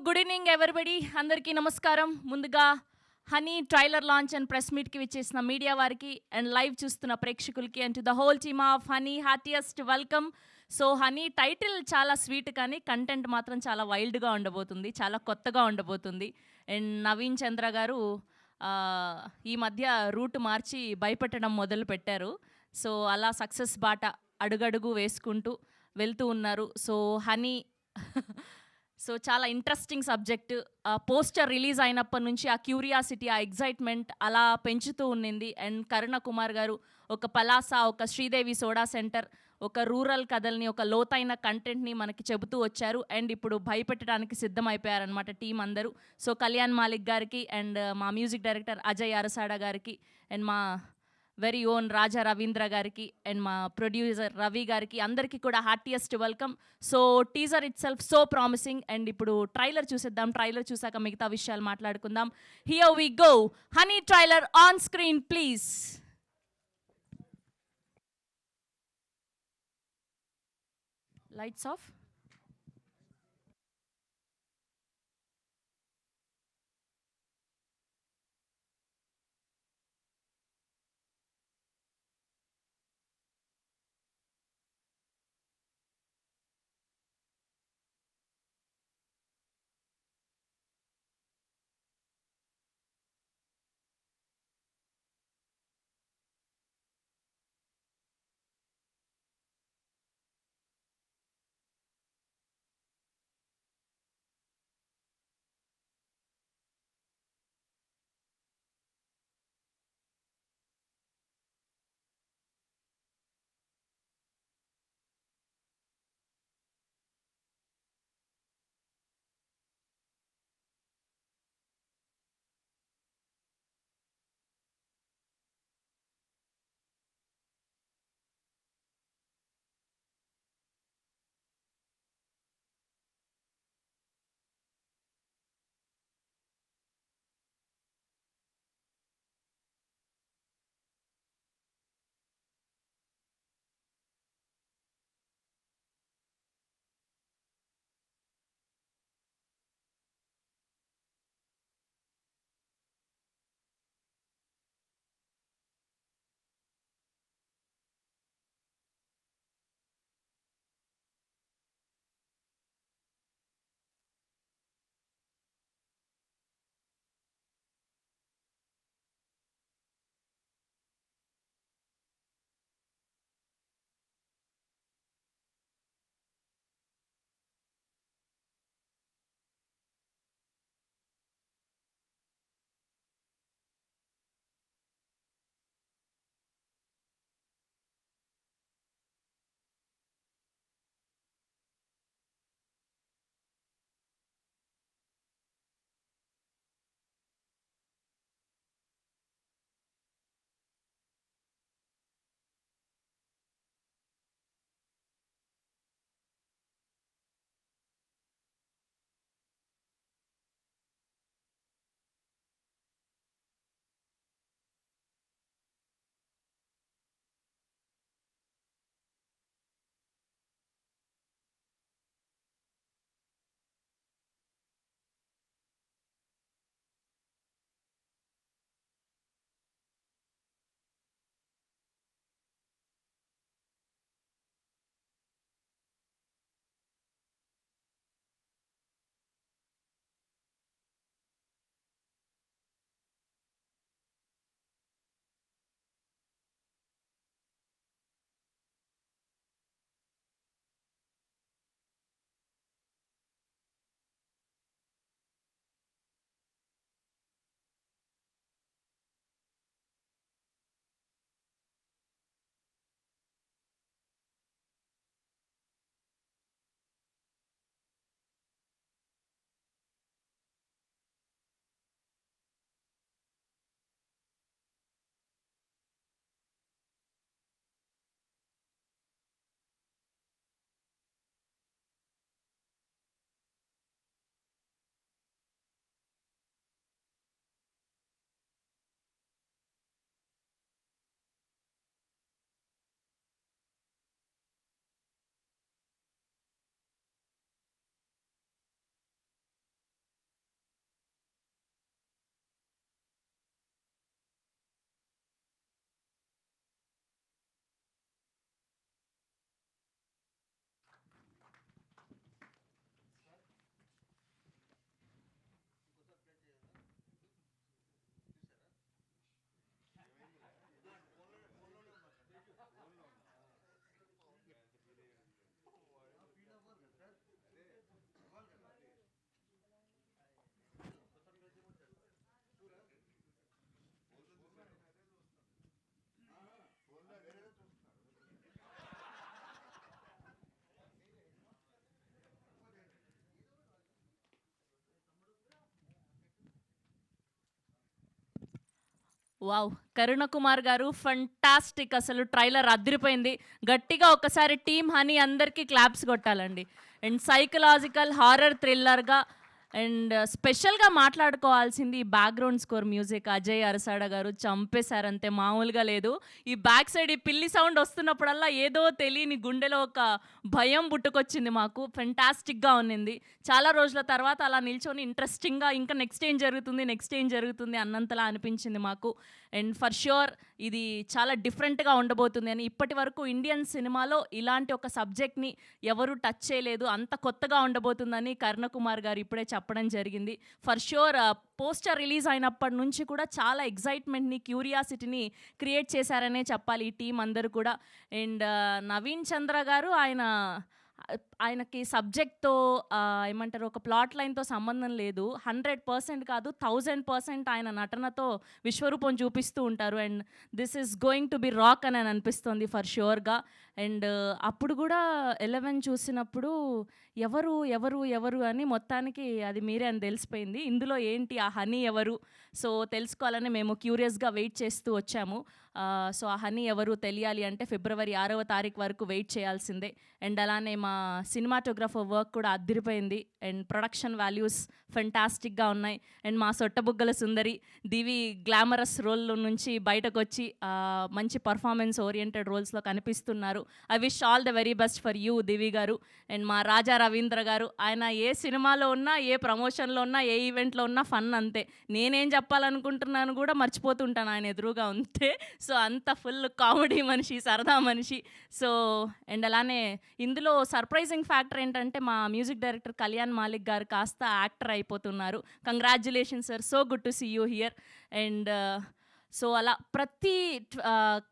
Good evening everybody, అందరికీ నమస్కారం. ముందుగా Honey trailer launch and press మీట్కి విచ్చేసిన మీడియా వారికి అండ్ లైవ్ చూస్తున్న ప్రేక్షకులకి and to the whole team of Honey heartiest welcome. So Honey title చాలా స్వీట్ కానీ కంటెంట్ మాత్రం చాలా వైల్డ్గా ఉండబోతుంది, చాలా కొత్తగా ఉండబోతుంది. అండ్ నవీన్ చంద్ర గారు ఆ, ఈ మధ్య రూట్ మార్చి భయపెట్టడం మొదలు పెట్టారు. సో అలా సక్సెస్ బాట అడుగడుగు వేసుకుంటూ వెళ్తూ ఉన్నారు. సో హనీ సో చాలా ఇంట్రెస్టింగ్ సబ్జెక్ట్. పోస్టర్ రిలీజ్ అయినప్పటి నుంచి ఆ క్యూరియాసిటీ, ఆ ఎగ్జైట్మెంట్ అలా పెంచుతూ ఉండింది. అండ్ కరుణ కుమార్ గారు ఒక పలాస, ఒక శ్రీదేవి సోడా సెంటర్, ఒక రూరల్ కథల్ని, ఒక లోతైన కంటెంట్ని మనకి చెబుతూ వచ్చారు. అండ్ ఇప్పుడు భయపెట్టడానికి సిద్ధమైపోయారనమాట టీం అందరూ. సో కళ్యాణ్ మాలిక్ గారికి అండ్ మా మ్యూజిక్ డైరెక్టర్ అజయ్ అరసాడ గారికి అండ్ మా వెరీ ఓన్ రాజా రవీంద్ర గారికి అండ్ మా ప్రొడ్యూసర్ రవి గారికి అందరికీ కూడా heartiest welcome. So teaser itself so promising. And ఇప్పుడు ట్రైలర్ చూసేద్దాం. ట్రైలర్ చూసాక మిగతా విషయాలు మాట్లాడుకుందాం. Here we go. Honey trailer on screen please. Lights off. Wow! 'Karuna Kumar' గారు ఫంటాస్టిక్, అసలు ట్రైలర్ అదిరిపోయింది. గట్టిగా ఒక్కసారి టీమ్ హనీ అందరికీ క్లాప్స్ కొట్టాలండి. అండ్ సైకలాజికల్ హారర్ థ్రిల్లర్‌గా అండ్ స్పెషల్‌గా మాట్లాడుకోవాల్సింది ఈ background score music. Ajay Arasada గారు చంపేశారంతే, మామూలుగా లేదు. ఈ బ్యాక్ సైడ్ ఈ పిల్లి సౌండ్ వస్తున్నప్పుడల్లా ఏదో తెలియని గుండెలో ఒక భయం పుట్టుకొచ్చింది మాకు. ఫెంటాస్టిక్‌గా ఉన్నింది. చాలా రోజుల తర్వాత అలా నిల్చొని ఇంట్రెస్టింగ్‌గా ఇంకా నెక్స్ట్ ఏం జరుగుతుంది, నెక్స్ట్ ఏం జరుగుతుంది అన్నంతలా అనిపించింది మాకు. అండ్ ఫర్ ష్యూర్ ఇది చాలా డిఫరెంట్‌గా ఉండబోతుంది అని. ఇప్పటి వరకు ఇండియన్ సినిమాలో ఇలాంటి ఒక సబ్జెక్ట్‌ని ఎవరు టచ్ చేయలేదు. అంత కొత్తగా ఉండబోతుందని కరుణకుమార్ గారు ఇప్పుడే చెప్పడం జరిగింది. ఫర్ ష్యూర్ పోస్టర్ రిలీజ్ అయినప్పటి నుంచి కూడా చాలా ఎక్సైట్మెంట్‌ని, క్యూరియాసిటీని క్రియేట్ చేశారనే చెప్పాలి ఈ టీం అందరూ కూడా. అండ్ నవీన్ చంద్ర గారు ఆయనకి సబ్జెక్ట్‌తో ఏమంటారు, ఒక ప్లాట్ లైన్‌తో సంబంధం లేదు. 100% కాదు, 1000% ఆయన నటనతో విశ్వరూపం చూపిస్తూ ఉంటారు. And this is going to be rock అని అనిపిస్తుంది ఫర్ ష్యూర్‌గా. అండ్ అప్పుడు కూడా 11 చూసినప్పుడు ఎవరు ఎవరు ఎవరు అని మొత్తానికి అది మీరే అని తెలిసిపోయింది. ఇందులో ఏంటి ఆ హనీ ఎవరు? సో తెలుసుకోవాలని మేము క్యూరియస్‌గా వెయిట్ చేస్తూ వచ్చాము. సో ఆ హనీ ఎవరు తెలియాలి అంటే ఫిబ్రవరి 6వ తారీఖు వరకు వెయిట్ చేయాల్సిందే. అండ్ అలానే మా సినిమాటోగ్రఫర్ వర్క్ కూడా అద్దిరిపోయింది. అండ్ ప్రొడక్షన్ వాల్యూస్ ఫెంటాస్టిక్గా ఉన్నాయి. అండ్ మా సొట్టబుగ్గల సుందరి దివి గ్లామరస్ రోల్లో నుంచి బయటకు వచ్చి మంచి పర్ఫార్మెన్స్ ఓరియంటెడ్ రోల్స్లో కనిపిస్తున్నారు. I wish all the very best for you Divi గారు. అండ్ మా రాజా రవీంద్ర గారు, ఆయన ఏ సినిమాలో ఉన్నా, ఏ ప్రమోషన్లో ఉన్నా, ఏ ఈవెంట్లో ఉన్నా ఫన్ అంతే. నేనేం చెప్పాలనుకుంటున్నాను కూడా మర్చిపోతుంటాను ఆయన ఎదురుగా ఉంటే. సో అంత ఫుల్ కామెడీ మనిషి, సరదా మనిషి. సో అండ్ అలానే ఇందులో సర్ప్రైజింగ్ ఫ్యాక్టర్ ఏంటంటే మా మ్యూజిక్ డైరెక్టర్ కళ్యాణ్ మాలిక్ గారు కాస్త యాక్టర్ అయిపోతున్నారు. Congratulations sir, so good to see you here. And so అలా ప్రతి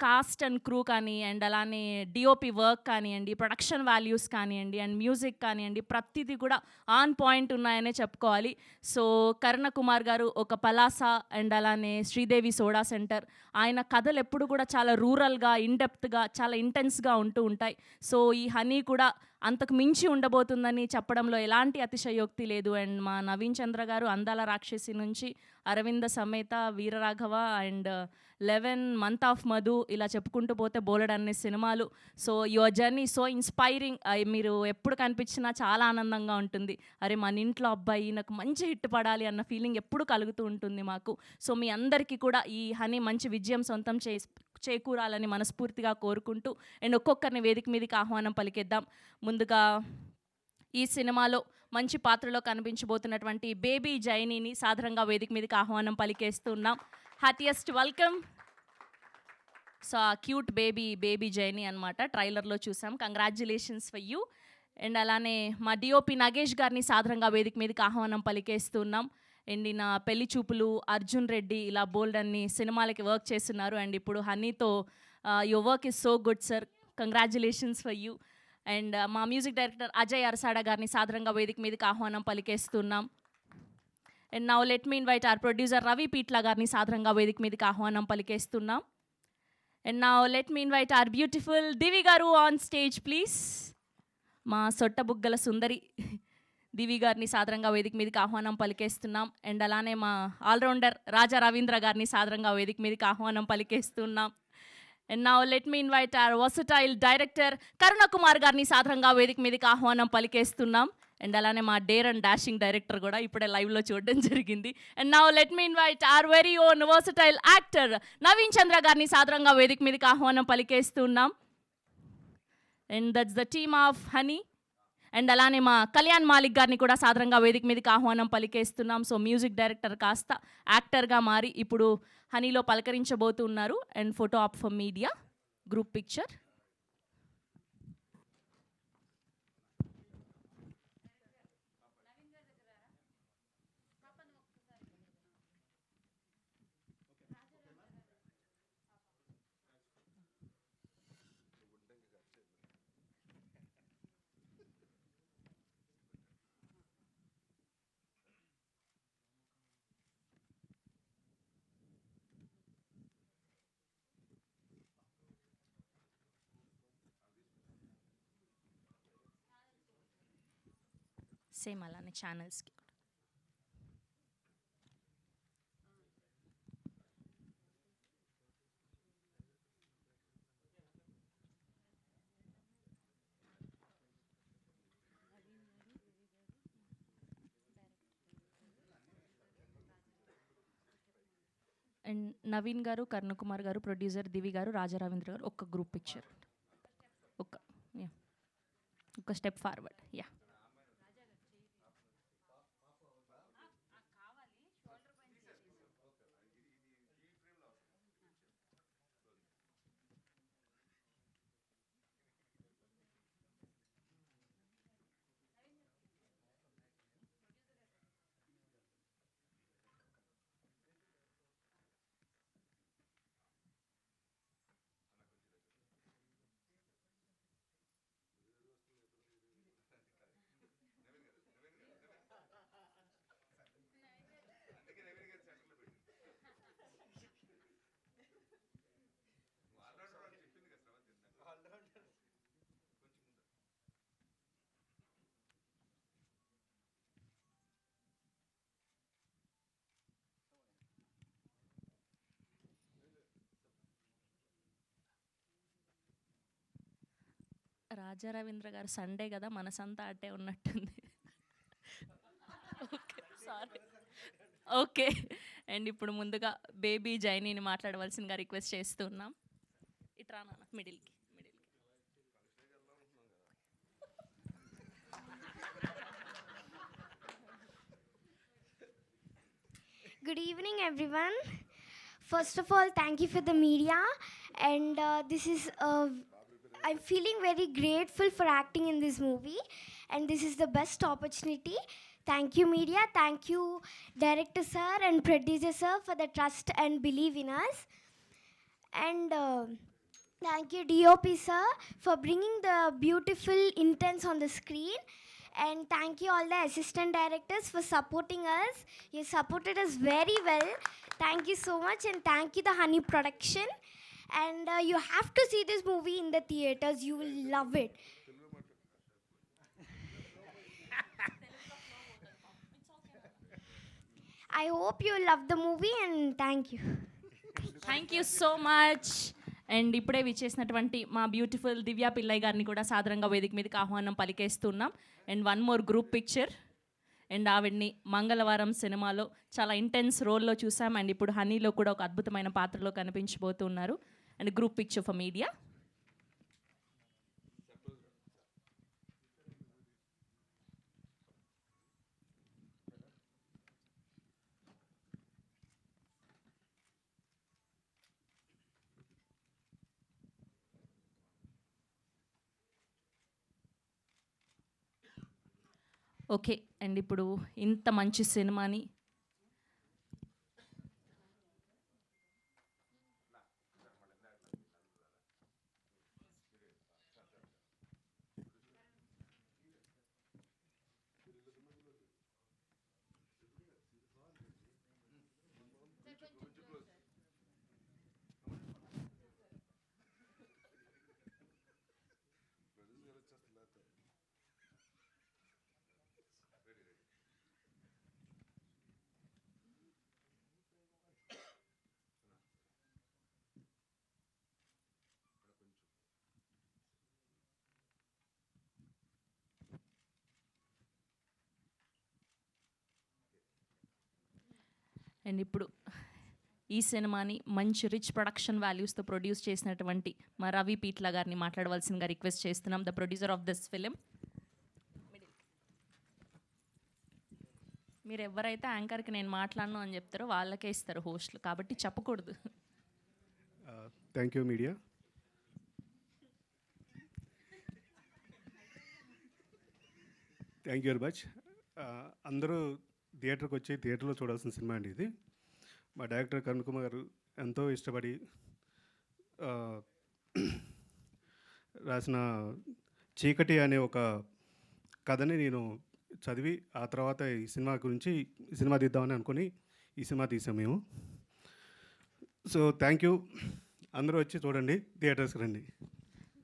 కాస్ట్ అండ్ క్రూ కానీ, అండ్ అలానే డిఓపి వర్క్ కానివ్వండి, ప్రొడక్షన్ వాల్యూస్ కానివ్వండి, అండ్ మ్యూజిక్ కానివ్వండి, ప్రతిదీ కూడా ఆన్ పాయింట్ ఉన్నాయనే చెప్పుకోవాలి. సో కరుణ కుమార్ గారు ఒక పలాస, అండ్ అలానే శ్రీదేవి సోడా సెంటర్, ఆయన కథలు ఎప్పుడు కూడా చాలా రూరల్గా, ఇన్డెప్త్గా, చాలా ఇంటెన్స్గా ఉంటూ ఉంటాయి. సో ఈ హనీ కూడా అంతకు మించి ఉండబోతుందని చెప్పడంలో ఎలాంటి అతిశయోక్తి లేదు. అండ్ మా నవీన్ చంద్ర గారు అందాల రాక్షసి నుంచి Aravinda Sametha, Veeraraghava, and 11 month of Madhu, ఇలా చెప్పుకుంటూ పోతే బోలెడన్ని సినిమాలు. So your journey so inspiring. మీరు ఎప్పుడు కనిపించినా చాలా ఆనందంగా ఉంటుంది. అరే మన ఇంట్లో అబ్బాయి నాకు మంచి హిట్ పడాలి అన్న ఫీలింగ్ ఎప్పుడు కలుగుతూ ఉంటుంది మాకు. సో మీ అందరికీ కూడా ఈ హనీ మంచి విజయం సొంతం చేకూరాలని మనస్ఫూర్తిగా కోరుకుంటూ అండ్ ఒక్కొక్కరిని వేదిక మీదకి ఆహ్వానం పలికేద్దాం. ముందుగా ఈ సినిమాలో మంచి పాత్రలో కనిపించబోతున్నటువంటి బేబీ జైనీని సాధారణంగా వేదిక మీదకి ఆహ్వానం పలికేస్తున్నాం. Happiest welcome. సో ఆ క్యూట్ బేబీ జైనీ అనమాట, ట్రైలర్లో చూసాం. Congratulations for you. అండ్ అలానే మా డిఓపి నగేష్ గారిని సాధారణంగా వేదిక మీదకి ఆహ్వానం పలికేస్తున్నాం. అండ్ నా పెళ్లి చూపులు, అర్జున్ రెడ్డి, ఇలా బోల్డ్ అన్ని సినిమాలకి వర్క్ చేస్తున్నారు. అండ్ ఇప్పుడు హనీతో your work is so good sir, congratulations for you. And మా మ్యూజిక్ డైరెక్టర్ అజయ్ అరసాడ గారిని సాధారణంగా వేదిక మీదకి ఆహ్వానం పలికేస్తున్నాం. And now let me invite our producer Ravi Peetla గారిని సాధారణంగా వేదిక మీదకి ఆహ్వానం పలికేస్తున్నాం. And now let me invite our beautiful Divi గారు ఆన్ స్టేజ్ ప్లీజ్. మా సొట్టబుగ్గల సుందరి దివి గారిని సాధారణంగా వేదిక మీదకి ఆహ్వానం పలికేస్తున్నాం. అండ్ అలానే మా ఆల్రౌండర్ రాజా రవీంద్ర గారిని సాధారణంగా వేదిక మీదకి ఆహ్వానం పలికేస్తున్నాం. And now let me invite our versatile director Karuna Kumar గారిని సాధారణంగా వేదిక మీదకి ఆహ్వానం పలికేస్తున్నాం. అండ్ అలానే మా డేర్ అండ్ డాషింగ్ డైరెక్టర్ కూడా ఇప్పుడే లైవ్లో చూడడం జరిగింది. And now let me invite our very own versatile actor Naveen Chandra గారిని సాధారణంగా వేదిక మీదకి ఆహ్వానం పలికేస్తున్నాం. And that's the team of Honey. And అలానే మా కళ్యాణ్ మాలిక్ గారిని కూడా సాధారణంగా వేదిక మీదకి ఆహ్వానం పలికేస్తున్నాం. సో మ్యూజిక్ డైరెక్టర్ కాస్త యాక్టర్గా మారి ఇప్పుడు హనీలో పలకరించబోతున్నారు. And photo op for media group picture. Same అలానే ఛానల్స్కి. అండ్ నవీన్ గారు, కర్ణకుమార్ గారు, ప్రొడ్యూసర్ దివి గారు, రాజా రవీంద్ర గారు ఒక గ్రూప్ పిక్చర్. ఒక స్టెప్ ఫార్వర్డ్. యా. రాజా రవీంద్ర గారు సండే కదా, మనసంతా అట్టే ఉన్నట్టుంది. Okay, sorry. ఓకే. అండ్ ఇప్పుడు ముందుగా బేబీ జైనీని మాట్లాడవలసిందిగా రిక్వెస్ట్ చేస్తున్నాం. ఇట్రా నాన్న మిడిల్కి. Good evening, everyone. First of all, thank you for the media, and I'm feeling very grateful for acting in this movie, and this is the best opportunity. Thank you, media. Thank you, director sir and producer sir, for the trust and belief in us. And thank you, DOP sir, for bringing the beautiful intents on the screen. And thank you all the assistant directors for supporting us. You supported us very well. Thank you so much, and thank you the Honey production. And you have to see this movie in the theaters. You will love it. I hope you love the movie, and thank you. Thank you so much. And ఇప్పుడే విచ్చేసినటువంటి మా beautiful దివ్య పిల్లయ్య గారిని కూడా సాదరంగా వేదిక మీదకి ఆహ్వానం పలికేస్తున్నాం. And one more group picture. And ఆవిడ్ని మంగళవారం సినిమాలో చాలా ఇంటెన్స్ రోల్లో చూసాం. అండ్ ఇప్పుడు హనీలో కూడా ఒక అద్భుతమైన పాత్రలో కనిపించబోతున్నారు. And group picture for media. Okay. And ఇప్పుడు ఇంత మంచి సినిమాని అండ్ ఇప్పుడు ఈ సినిమాని మంచి రిచ్ ప్రొడక్షన్ వాల్యూస్తో ప్రొడ్యూస్ చేసినటువంటి మా రవి పీట్ల గారిని మాట్లాడవలసిందిగా రిక్వెస్ట్ చేస్తున్నాం. The producer of this film. మీరు ఎవరైతే యాంకర్కి నేను మాట్లాడను అని చెప్తారో వాళ్ళకే ఇస్తారు హోస్ట్లు, కాబట్టి చెప్పకూడదు. Thank you media. Thank you very much. అందరూ థియేటర్కి వచ్చి థియేటర్లో చూడాల్సిన సినిమా అండి ఇది. మా డైరెక్టర్ కరుణ్ గారు ఎంతో ఇష్టపడి రాసిన చీకటి అనే ఒక కథని నేను చదివి ఆ తర్వాత ఈ సినిమా గురించి సినిమా తీద్దామని అనుకుని ఈ సినిమా తీసాం మేము. So thank you. అందరూ వచ్చి చూడండి, థియేటర్స్కి రండి.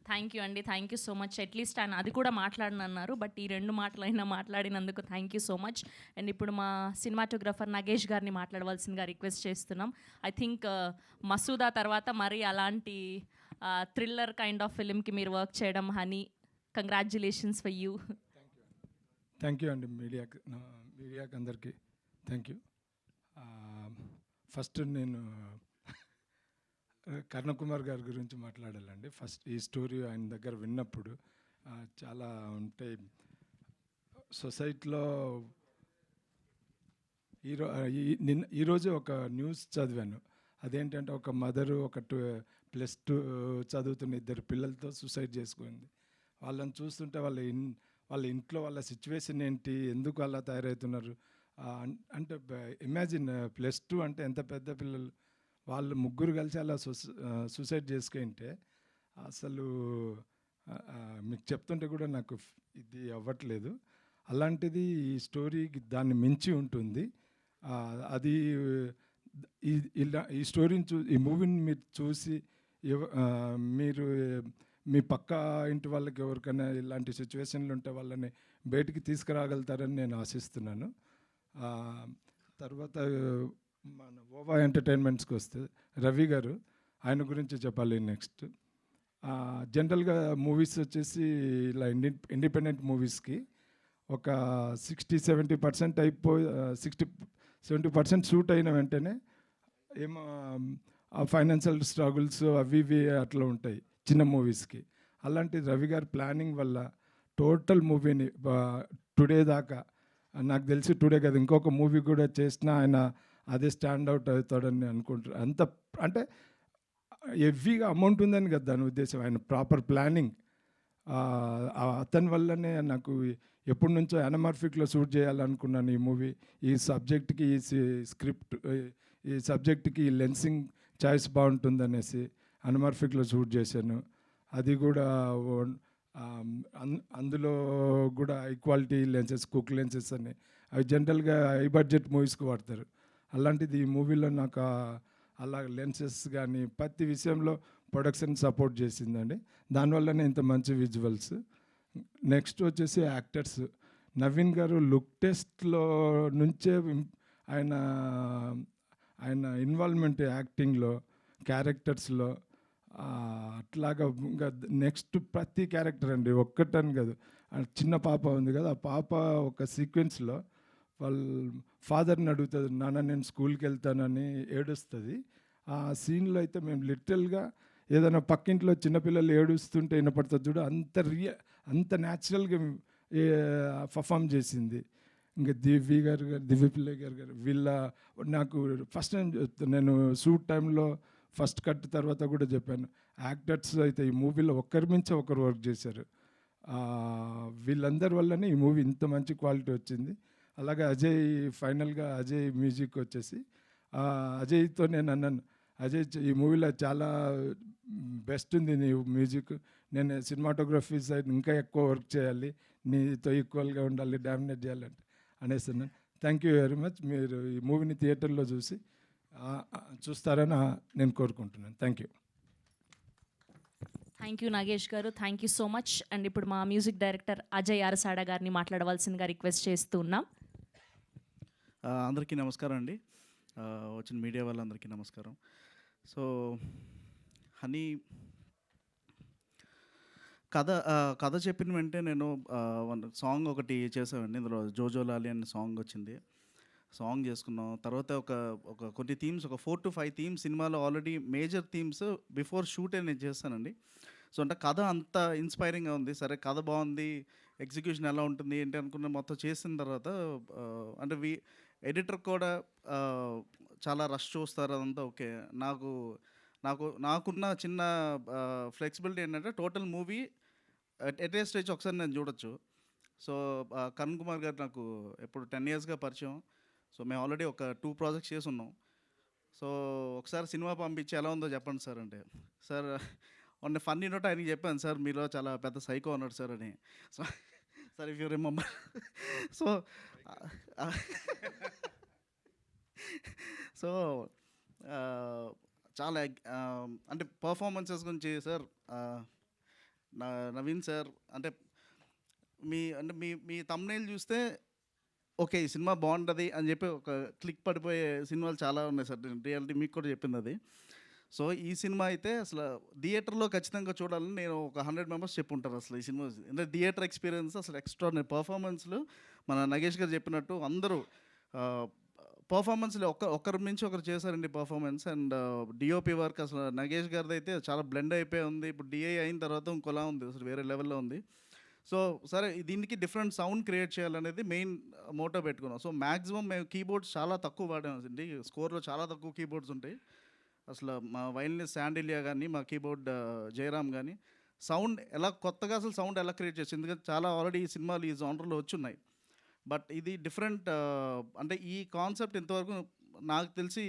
థ్యాంక్ యూ అండి. Thank you so much. At least ఆయన అది కూడా మాట్లాడనన్నారు, బట్ ఈ రెండు మాటలైనా మాట్లాడినందుకు thank you so much. And ఇప్పుడు మా సినిమాటోగ్రఫర్ నగేష్ గారిని మాట్లాడవలసిందిగా రిక్వెస్ట్ చేస్తున్నాం. ఐ థింక్ మసూదా తర్వాత మరి అలాంటి థ్రిల్లర్ కైండ్ ఆఫ్ ఫిలింకి మీరు వర్క్ చేయడం, honey, congratulations for you. Thank you అండి మీడియాకి అందరికీ థ్యాంక్ యూ. ఫస్ట్ నేను కర్ణకుమార్ గారి గురించి మాట్లాడాలండి. ఫస్ట్ ఈ స్టోరీ ఆయన దగ్గర విన్నప్పుడు చాలా ఉంటాయి సొసైటీలో. ఈరోజు ఒక న్యూస్ చదివాను. అదేంటంటే ఒక మదరు ఒక +2 చదువుతున్న 2 పిల్లలతో సూసైడ్ చేసుకుంది. వాళ్ళని చూస్తుంటే వాళ్ళ ఇంట్లో వాళ్ళ సిచ్యువేషన్ ఏంటి, ఎందుకు అలా తయారవుతున్నారు అంటే ఇమాజిన్ +2 అంటే ఎంత పెద్ద పిల్లలు. వాళ్ళు ముగ్గురు కలిసి అలా సూసైడ్ చేసుకుంటే అసలు మీకు చెప్తుంటే కూడా నాకు ఇది అవ్వట్లేదు. అలాంటిది ఈ స్టోరీకి దాన్ని మించి ఉంటుంది. అది ఈ స్టోరీని ఈ మూవీని మీరు చూసి మీరు మీ పక్క ఇంటి వాళ్ళకి ఎవరికైనా ఇలాంటి సిచ్యువేషన్లు ఉంటే వాళ్ళని బయటికి తీసుకురాగలుగుతారని నేను ఆశిస్తున్నాను. తర్వాత మన ఓవా ఎంటర్టైన్మెంట్స్కి వస్తే రవి గారు, ఆయన గురించి చెప్పాలి నెక్స్ట్. జనరల్గా మూవీస్ వచ్చేసి ఇలా ఇండిపెండెంట్ మూవీస్కి ఒక 60-70% 60-70% షూట్ అయిన వెంటనే ఏమో ఫైనాన్షియల్ స్ట్రగుల్స్ అవి ఇవి అట్లా ఉంటాయి చిన్న మూవీస్కి. అలాంటి రవి గారి ప్లానింగ్ వల్ల టోటల్ మూవీని టుడే దాకా, నాకు తెలిసి టుడే కదా ఇంకొక మూవీ కూడా చేసినా ఆయన అదే స్టాండ్ అవుట్ అవుతాడని అనుకుంటారు. అంత అంటే హెవీగా అమౌంట్ ఉందని కదా దాని ఉద్దేశం. ఆయన ప్రాపర్ ప్లానింగ్ అతని వల్లనే నాకు ఎప్పటి నుంచో అనమార్ఫిక్లో షూట్ చేయాలనుకున్నాను ఈ మూవీ. ఈ సబ్జెక్ట్కి ఈ స్క్రిప్ట్ ఈ సబ్జెక్ట్కి ఈ లెన్సింగ్ చాయిస్ బాగుంటుందనేసి అనమార్ఫిక్లో షూట్ చేశాను. అది కూడా అందులో కూడా high quality lenses, cook lenses అని అవి జనరల్గా హై బడ్జెట్ మూవీస్కి వాడతారు. అలాంటిది ఈ మూవీలో నాకు అలా లెన్సెస్ కానీ ప్రతి విషయంలో ప్రొడక్షన్ సపోర్ట్ చేసిందండి. దానివల్లనే ఇంత మంచి విజువల్స్. నెక్స్ట్ వచ్చేసి యాక్టర్స్. నవీన్ గారు లుక్ టెస్ట్లో నుంచే ఆయన ఇన్వాల్వ్మెంట్ యాక్టింగ్లో, క్యారెక్టర్స్లో అట్లాగా. ఇంకా నెక్స్ట్ ప్రతి క్యారెక్టర్ అండి, ఒక్కటని కాదు. చిన్న పాప ఉంది కదా, ఆ పాప ఒక సీక్వెన్స్లో వాళ్ళ ఫాదర్ని అడుగుతుంది, నాన్న నేను స్కూల్కి వెళ్తానని ఏడుస్తుంది. ఆ సీన్లో అయితే మేము లిటరల్గా ఏదైనా పక్కింట్లో చిన్నపిల్లలు ఏడుస్తుంటే వినపడుతుంది చూడు, అంత న్యాచురల్గా పర్ఫామ్ చేసింది. ఇంకా దివ్యపిల్ల గారు వీళ్ళ నాకు ఫస్ట్ టైం నేను షూట్ టైంలో ఫస్ట్ కట్ తర్వాత కూడా చెప్పాను, యాక్టర్స్ అయితే ఈ మూవీలో ఒకరి మించి ఒకరు వర్క్ చేశారు. వీళ్ళందరి వల్లనే ఈ మూవీ ఇంత మంచి క్వాలిటీ వచ్చింది. అలాగే ఫైనల్గా అజయ్ మ్యూజిక్ వచ్చేసి అజయ్తో నేను అన్నాను, అజయ్ ఈ మూవీలో చాలా బెస్ట్ ఉంది నీ మ్యూజిక్, నేను సినిమాటోగ్రఫీ సైడ్ ఇంకా ఎక్కువ వర్క్ చేయాలి, నీతో ఈక్వల్గా ఉండాలి, డామినేట్ చేయాలంటే అనేసి. Thank you very much. మీరు ఈ మూవీని థియేటర్లో చూస్తారని నేను కోరుకుంటున్నాను. Thank you. Thank you Nagesh గారు, thank you so much. And ఇప్పుడు మా మ్యూజిక్ డైరెక్టర్ అజయ్ అరసాడ గారిని మాట్లాడవలసిందిగా రిక్వెస్ట్ చేస్తూ ఉన్నాం. అందరికీ నమస్కారం అండి, వచ్చిన మీడియా వాళ్ళందరికీ నమస్కారం. సో హనీ కథ చెప్పిన వెంటనే నేను సాంగ్ ఒకటి చేసామండి. ఇందులో జోజో లాలి అనే సాంగ్ వచ్చింది, సాంగ్ చేసుకున్నాం. తర్వాత ఒక కొన్ని థీమ్స్, ఒక 4 to 5 థీమ్స్ సినిమాలో ఆల్రెడీ మేజర్ థీమ్స్ బిఫోర్ షూటే నేను చేస్తానండి. సో అంటే కథ అంత ఇన్స్పైరింగ్గా ఉంది. సరే కథ బాగుంది, ఎగ్జిక్యూషన్ ఎలా ఉంటుంది ఏంటి అనుకున్న మొత్తం చేసిన తర్వాత అంటే ఎడిటర్ కూడా చాలా రష్ చూస్తారు, అదంతా ఓకే. నాకున్న చిన్న ఫ్లెక్సిబిలిటీ ఏంటంటే total movie at a stage ఒకసారి నేను చూడొచ్చు. సో కరణ్ కుమార్ గారు నాకు ఎప్పుడు 10 yearsగా పరిచయం. సో మేము ఆల్రెడీ ఒక 2 projects చేసి ఉన్నాం. సో ఒకసారి సినిమా పంపించి ఎలా ఉందో చెప్పండి సార్ అంటే, సార్ మొన్న ఫన్నీ నోట్ ఆయనకి చెప్పాను, సార్ మీలో చాలా పెద్ద సైకో ఉన్నాడు సార్ అని. So sir if you remember. So so చాలా అంటే పర్ఫార్మెన్సెస్ గురించి సార్, నవీన్ సార్ అంటే మీ తమ్నైల్ చూస్తే ఓకే ఈ సినిమా బాగుంటుంది అని చెప్పి ఒక క్లిక్ పడిపోయే సినిమాలు చాలా ఉన్నాయి సార్. రియాలిటీ మీకు కూడా చెప్పింది అది. సో ఈ సినిమా అయితే అసలు థియేటర్లో ఖచ్చితంగా చూడాలని నేను ఒక 100 members చెప్పుంటారు. అసలు ఈ సినిమా అంటే థియేటర్ ఎక్స్పీరియన్స్ అసలు ఎక్స్ట్రాడినరీ పర్ఫార్మెన్స్లు. మన నగేష్ గారు చెప్పినట్టు అందరూ పర్ఫార్మెన్స్లో ఒకరి మించి ఒకరు చేశారండి పర్ఫార్మెన్స్. అండ్ డిఓపి వర్క్ అసలు నగేష్ గారిది అయితే చాలా బ్లెండ్ అయిపోయి ఉంది. ఇప్పుడు డిఐ అయిన తర్వాత ఇంకోలా ఉంది, అసలు వేరే లెవెల్లో ఉంది. సో సరే, దీనికి డిఫరెంట్ సౌండ్ క్రియేట్ చేయాలనేది మెయిన్ మోటో పెట్టుకున్నాం. సో మ్యాక్సిమం మేము కీబోర్డ్స్ చాలా తక్కువ వాడామండి. స్కోర్లో చాలా తక్కువ కీబోర్డ్స్ ఉంటాయి. అసలు మా వైలినిస్ట్ శాండిలియా కానీ, మా కీబోర్డ్ జయరామ్ కానీ సౌండ్ ఎలా కొత్తగా అసలు సౌండ్ ఎలా క్రియేట్ చేసి, ఎందుకంటే చాలా ఆల్రెడీ ఈ సినిమాలు ఈ జానర్లో వచ్చున్నాయి. బట్ ఇది డిఫరెంట్, అంటే ఈ కాన్సెప్ట్ ఇంతవరకు నాకు తెలిసి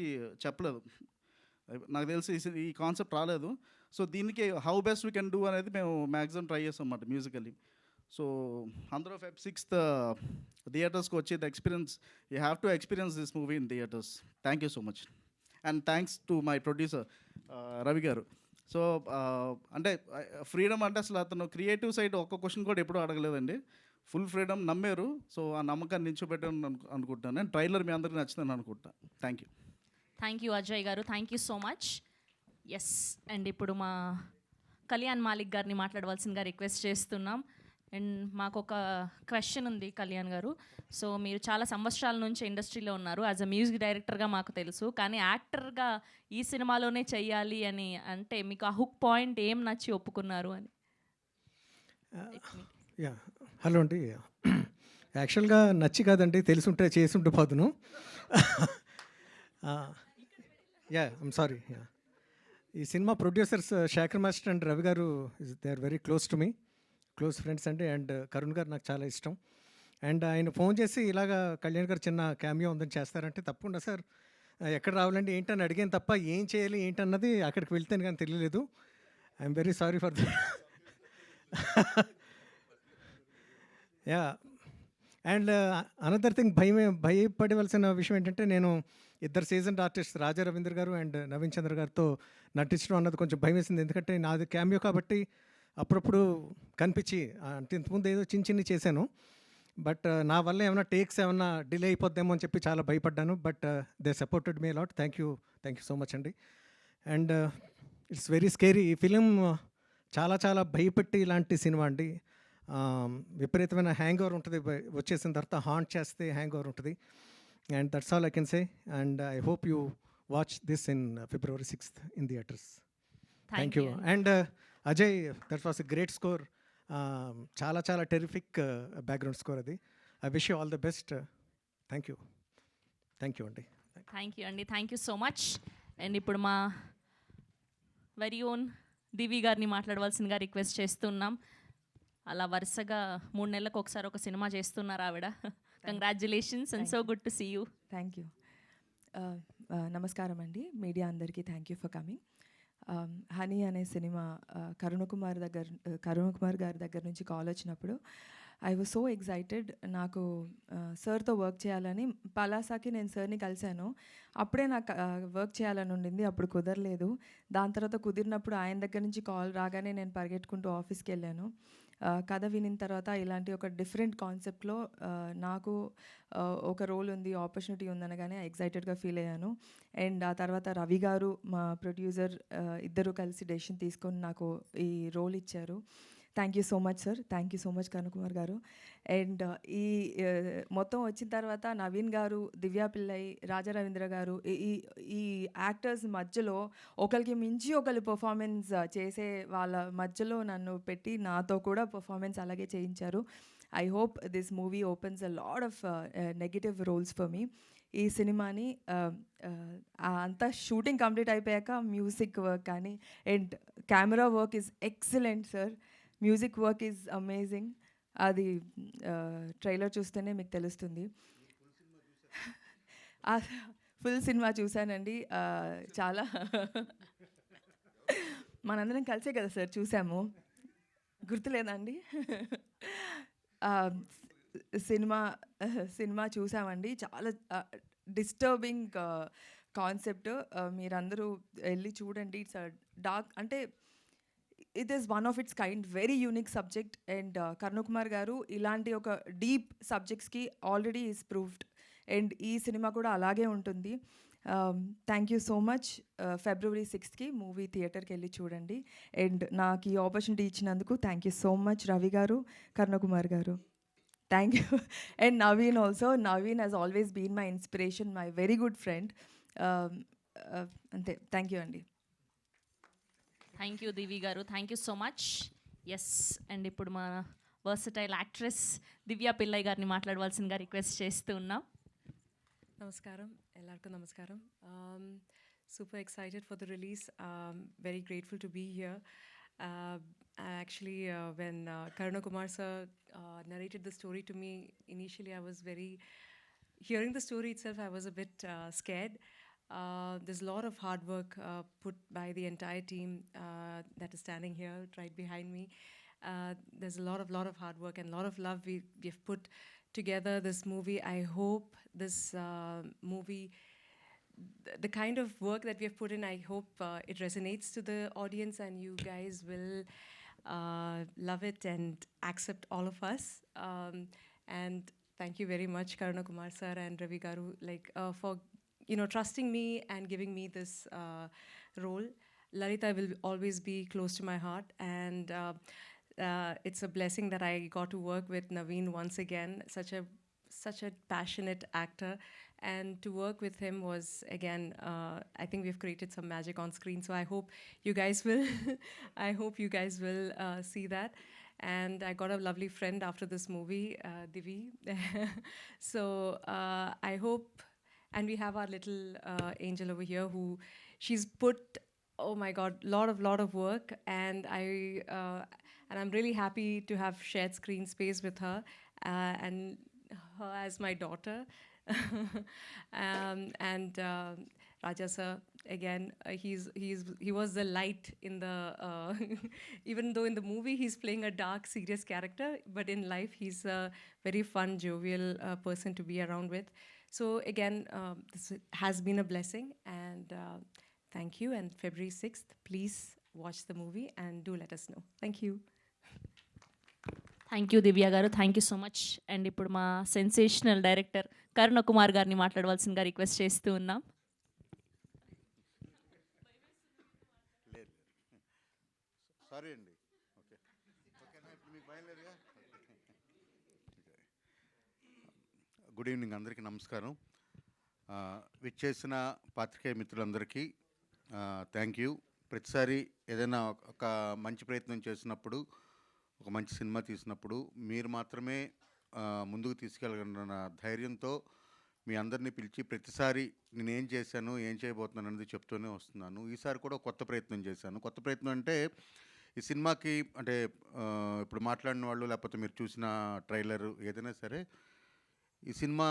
చెప్పలేదు, నాకు తెలిసి ఈ కాన్సెప్ట్ రాలేదు. సో దీనికి how best we can do అనేది మేము మ్యాక్సిమం ట్రై చేస్తాం అన్నమాట మ్యూజికల్లీ. సో అందరూ Feb 6th థియేటర్స్కి వచ్చి the experience, you have to experience this movie in theatres. Thank you so much. And thanks to my producer Ravi గారు. So అంటే freedom అంటే అసలు అతను క్రియేటివ్ సైడ్ ఒక్క క్వశ్చన్ కూడా ఎప్పుడూ అడగలేదండి. ఫుల్ ఫ్రీడమ్ నమ్మారు. సో ఆ నమ్మకాన్ని నిల్చోబెట్టాను అనుకుంటాను. నేను ట్రైలర్ మీ అందరికీ నచ్చిందని అనుకుంటాను. Thank you. Thank you Ajay గారు, thank you so much. Yes, and ఇప్పుడు మా కళ్యాణ్ మాలిక్ గారిని మాట్లాడవలసిందిగా రిక్వెస్ట్ చేస్తున్నాం. అండ్ మాకు ఒక క్వశ్చన్ ఉంది కళ్యాణ్ గారు. సో మీరు చాలా సంవత్సరాల నుంచి ఇండస్ట్రీలో ఉన్నారు. యాజ్ అ మ్యూజిక్ డైరెక్టర్గా మాకు తెలుసు, కానీ యాక్టర్గా ఈ సినిమాలోనే చెయ్యాలి అని అంటే మీకు ఆ హుక్ పాయింట్ ఏం నచ్చి ఒప్పుకున్నారు అని? యా, హలో అండి. యాక్చువల్గా నచ్చి కాదండి, తెలుసుంటే చేసుంటే పోదును. Yeah, I'm sorry. ఈ సినిమా producers Shekhar master and Ravi గారు they are very close to me, close friends అండి. అండ్ కరుణ్ గారు నాకు చాలా ఇష్టం. అండ్ ఆయన ఫోన్ చేసి ఇలాగా కళ్యాణ్ గారు చిన్న క్యామియో ఉందని చేస్తారంటే, తప్పకుండా సార్ ఎక్కడ రావాలండి ఏంటని అడిగాను తప్ప ఏం చేయాలి ఏంటన్నది అక్కడికి వెళ్తేనే కానీ తెలియలేదు. I'm very sorry for the yeah. And another thing, భయపడవలసిన విషయం ఏంటంటే, నేను ఇద్దరు సీజన్డ్ ఆర్టిస్ట్ రాజా రవీంద్ర గారు అండ్ నవీన్ చంద్ర గారితో నటించడం అన్నది కొంచెం భయం వేసింది. ఎందుకంటే నాది క్యామియో కాబట్టి అప్పుడప్పుడు కనిపించి, అంటే ఇంతకుముందు ఏదో చిన్ని చేశాను. బట్ నా వల్ల ఏమైనా టేక్స్ ఏమైనా డిలే అయిపోద్దేమో అని చెప్పి చాలా భయపడ్డాను. But they supported me lot. Thank you so much అండి. And it's very scary. ఈ ఫిలిం చాలా చాలా భయపెట్టి ఇలాంటి సినిమా అండి. విపరీతమైన హ్యాంగ్ ఓవర్ ఉంటుంది, వచ్చేసిన తర్వాత హాంట్ చేస్తే హ్యాంగ్ ఓవర్ ఉంటుంది. And that's all I can say. And I hope you watch this in February 6th in theatres. Thank you. And Ajay, that was a great score. చాలా చాలా terrific background score అది. I wish you all the best. Thank you అండి. Thank you అండి, thank you so much. And ఇప్పుడు మా very own దివి గారిని మాట్లాడవలసిందిగా request చేస్తున్నాం. అలా వరుసగా 3 నెలలకు ఒకసారి ఒక సినిమా చేస్తున్నారు ఆవిడ. Congratulations and so good to see you. Thank you. నమస్కారం అండి మీడియా అందరికీ. Thank you for coming. Honey అనే సినిమా కరుణ్ కుమార్ గారి దగ్గర నుంచి కాల్ వచ్చినప్పుడు ఐ వాజ్ సో ఎక్సైటెడ్. నాకు సార్తో వర్క్ చేయాలని, పలాసాకి నేను సార్ని కలిశాను. అప్పుడే నాకు వర్క్ చేయాలని ఉండింది, అప్పుడు కుదరలేదు. దాని తర్వాత కుదిరినప్పుడు ఆయన దగ్గర నుంచి కాల్ రాగానే నేను పరిగెట్టుకుంటూ ఆఫీస్కి వెళ్ళాను. కథ వినిన తర్వాత ఇలాంటి ఒక డిఫరెంట్ కాన్సెప్ట్లో నాకు ఒక రోల్ ఉంది, ఆపర్చునిటీ ఉందనగానే ఎక్సైటెడ్గా ఫీల్ అయ్యాను. అండ్ ఆ తర్వాత రవి గారు, మా ప్రొడ్యూసర్, ఇద్దరు కలిసి డెసిషన్ తీసుకొని నాకు ఈ రోల్ ఇచ్చారు. Thank you so much sir. Thank you so much Karun Kumar గారు. అండ్ ఈ మొత్తం వచ్చిన తర్వాత నవీన్ గారు, దివ్యా పిల్లై, రాజా రవీంద్ర గారు, ఈ యాక్టర్స్ మధ్యలో ఒకరికి మించి ఒకరు పర్ఫార్మెన్స్ చేసే వాళ్ళ మధ్యలో నన్ను పెట్టి నాతో కూడా పర్ఫార్మెన్స్ అలాగే చేయించారు. I hope this movie opens a lot of negative roles for me. ఈ సినిమాని అంతా షూటింగ్ కంప్లీట్ అయిపోయాక మ్యూజిక్ వర్క్ కానీ and camera work is excellent sir. Music work is amazing. అది ట్రైలర్ చూస్తేనే మీకు తెలుస్తుంది. ఫుల్ సినిమా చూశానండి. చాలా మనందరం కలిసే కదా సార్ చూసాము, గుర్తులేదండి? సినిమా చూసామండి. చాలా డిస్టర్బింగ్ కాన్సెప్ట్. మీరందరూ వెళ్ళి చూడండి. ఇట్స్ డార్క్, అంటే it is one of its kind, very unique subject. And Karun Kumar గారు ఇలాంటి ఒక డీప్ సబ్జెక్ట్స్కి ఆల్రెడీ ఈజ్ ప్రూవ్డ్. అండ్ ఈ సినిమా కూడా అలాగే ఉంటుంది. Thank you so much. February 6th movie థియేటర్కి వెళ్ళి చూడండి. అండ్ నాకు ఈ ఆపర్చునిటీ ఇచ్చినందుకు thank you so much Ravi గారు, కరుణ్ కుమార్ గారు. Thank you. And Naveen also. Naveen has always been my inspiration, my very good friend. Ante. Thank you, Andy. Thank you Divi గారు, thank you so much. Yes, and ఇప్పుడు మా versatile actress దివ్య పిల్లయ్య గారిని మాట్లాడవలసిందిగా request చేస్తూ ఉన్నాం. Namaskaram, ellarku namaskaram. Super excited for the release. Very grateful to be here. Actually, when Karunakumar sir narrated the story to me, initially I was hearing the story itself, I was a bit scared. There's a lot of hard work put by the entire team that is standing here right behind me. There's a lot of hard work and a lot of love we've put together this movie. I hope this movie, the kind of work that we have put in, I hope it resonates to the audience and you guys will love it and accept all of us. And thank you very much, Karunakumar sir and Ravi garu, for trusting me and giving me this role. Lalita will always be close to my heart, and it's a blessing that I got to work with Naveen once again. Such a passionate actor, and to work with him was again, I think we've created some magic on screen. So I hope you guys will, see that. And I got a lovely friend after this movie, Divi. So I hope, and we have our little angel over here who she's put, oh my God, lot of work, and I'm really happy to have shared screen space with her and her as my daughter. And Raja sir, again, he was the light in the even though in the movie he's playing a dark, serious character, but in life he's a very fun, jovial person to be around with. So again, this has been a blessing, and thank you. And February 6th, please watch the movie and do let us know. Thank you. Thank you Divya గారు, thank you so much. And ఇప్పుడు మా sensational director Karunakumar గారిని మాట్లాడవలసిందిగా request చేస్తూ ఉన్నాం. Sorry అండి. Okay, ఓకేనా? ఇప్పుడు మీకు భయం లేదుగా. గుడ్ ఈవినింగ్, అందరికీ నమస్కారం. విచ్చేసిన పాత్రికేయ మిత్రులందరికీ థ్యాంక్ యూ. ప్రతిసారి ఏదైనా ఒక మంచి ప్రయత్నం చేసినప్పుడు, ఒక మంచి సినిమా తీసినప్పుడు మీరు మాత్రమే ముందుకు తీసుకెళ్ళగలన్న ధైర్యంతో మీ అందరినీ పిలిచి ప్రతిసారి నేను ఏం చేశాను, ఏం చేయబోతున్నాను అనేది చెప్తూనే వస్తున్నాను. ఈసారి కూడా కొత్త ప్రయత్నం చేశాను. కొత్త ప్రయత్నం అంటే ఈ సినిమాకి, అంటే ఇప్పుడు మాట్లాడిన వాళ్ళు లేకపోతే మీరు చూసిన ట్రైలర్ ఏదైనా సరే, ఈ సినిమా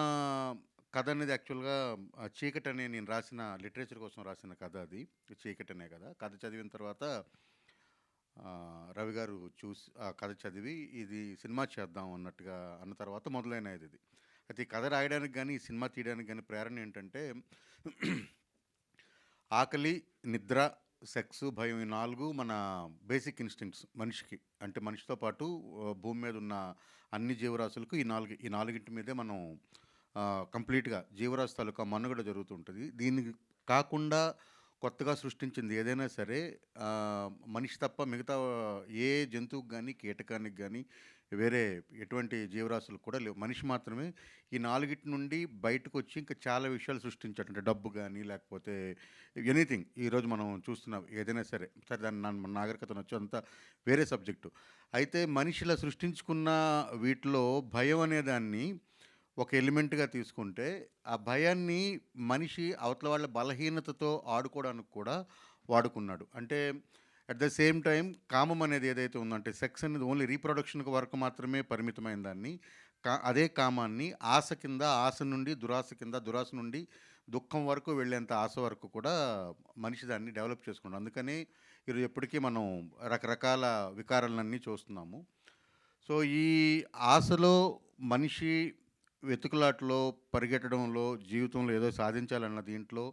కథ అనేది యాక్చువల్గా చీకటి అనే నేను రాసిన లిటరేచర్ కోసం రాసిన కథ. అది చీకటి అనే కథ. కథ చదివిన తర్వాత రవి గారు చూసి ఆ కథ చదివి ఇది సినిమా చేద్దాం అన్నట్టుగా అన్న తర్వాత మొదలైనది ఇది. అయితే ఈ కథ రాయడానికి కానీ, ఈ సినిమా తీయడానికి కానీ ప్రేరణ ఏంటంటే ఆకలి, నిద్ర, సెక్స్, భయం, ఈ 4 మన బేసిక్ ఇన్స్టింక్ట్స్ మనిషికి. అంటే మనిషితో పాటు భూమి మీద ఉన్న అన్ని జీవరాశులకు ఈ నాలుగింటి మీదే మనం కంప్లీట్గా జీవరాశి తాలూకా మనుగడ జరుగుతుంటుంది. దీనికి కాకుండా కొత్తగా సృష్టించింది ఏదైనా సరే మనిషి తప్ప మిగతా ఏ జంతువుకి కానీ, కీటకానికి కానీ, వేరే ఎటువంటి జీవరాశులకు కూడా లేవు. మనిషి మాత్రమే ఈ 4 నుండి బయటకు వచ్చి ఇంకా చాలా విషయాలు సృష్టించాడు. అంటే డబ్బు కానీ, లేకపోతే ఎనీథింగ్ ఈరోజు మనం చూస్తున్నాం ఏదైనా సరే. సరే, దాన్ని నాగరికత నచ్చు, అంతా వేరే సబ్జెక్టు. అయితే మనిషిలా సృష్టించుకున్న వీటిలో భయం అనేదాన్ని ఒక ఎలిమెంట్గా తీసుకుంటే, ఆ భయాన్ని మనిషి అవతల వాళ్ళ బలహీనతతో ఆడుకోవడానికి కూడా వాడుకున్నాడు. అంటే అట్ ద సేమ్ టైం కామం అనేది ఏదైతే ఉందంటే, సెక్స్ అనేది ఓన్లీ రీప్రొడక్షన్కి వరకు మాత్రమే పరిమితమైన దాన్ని, అదే కామాన్ని ఆశ కింద, ఆశ నుండి దురాశ కింద, దురాశ నుండి దుఃఖం వరకు వెళ్ళేంత ఆశ వరకు కూడా మనిషి దాన్ని డెవలప్ చేసుకున్నాడు. అందుకని ఈరోజు ఎప్పటికీ మనం రకరకాల వికారాలన్నీ చూస్తున్నాము. సో ఈ ఆశలో మనిషి వెతుకులాటలో, పరిగెట్టడంలో, జీవితంలో ఏదో సాధించాలన్న దీంట్లో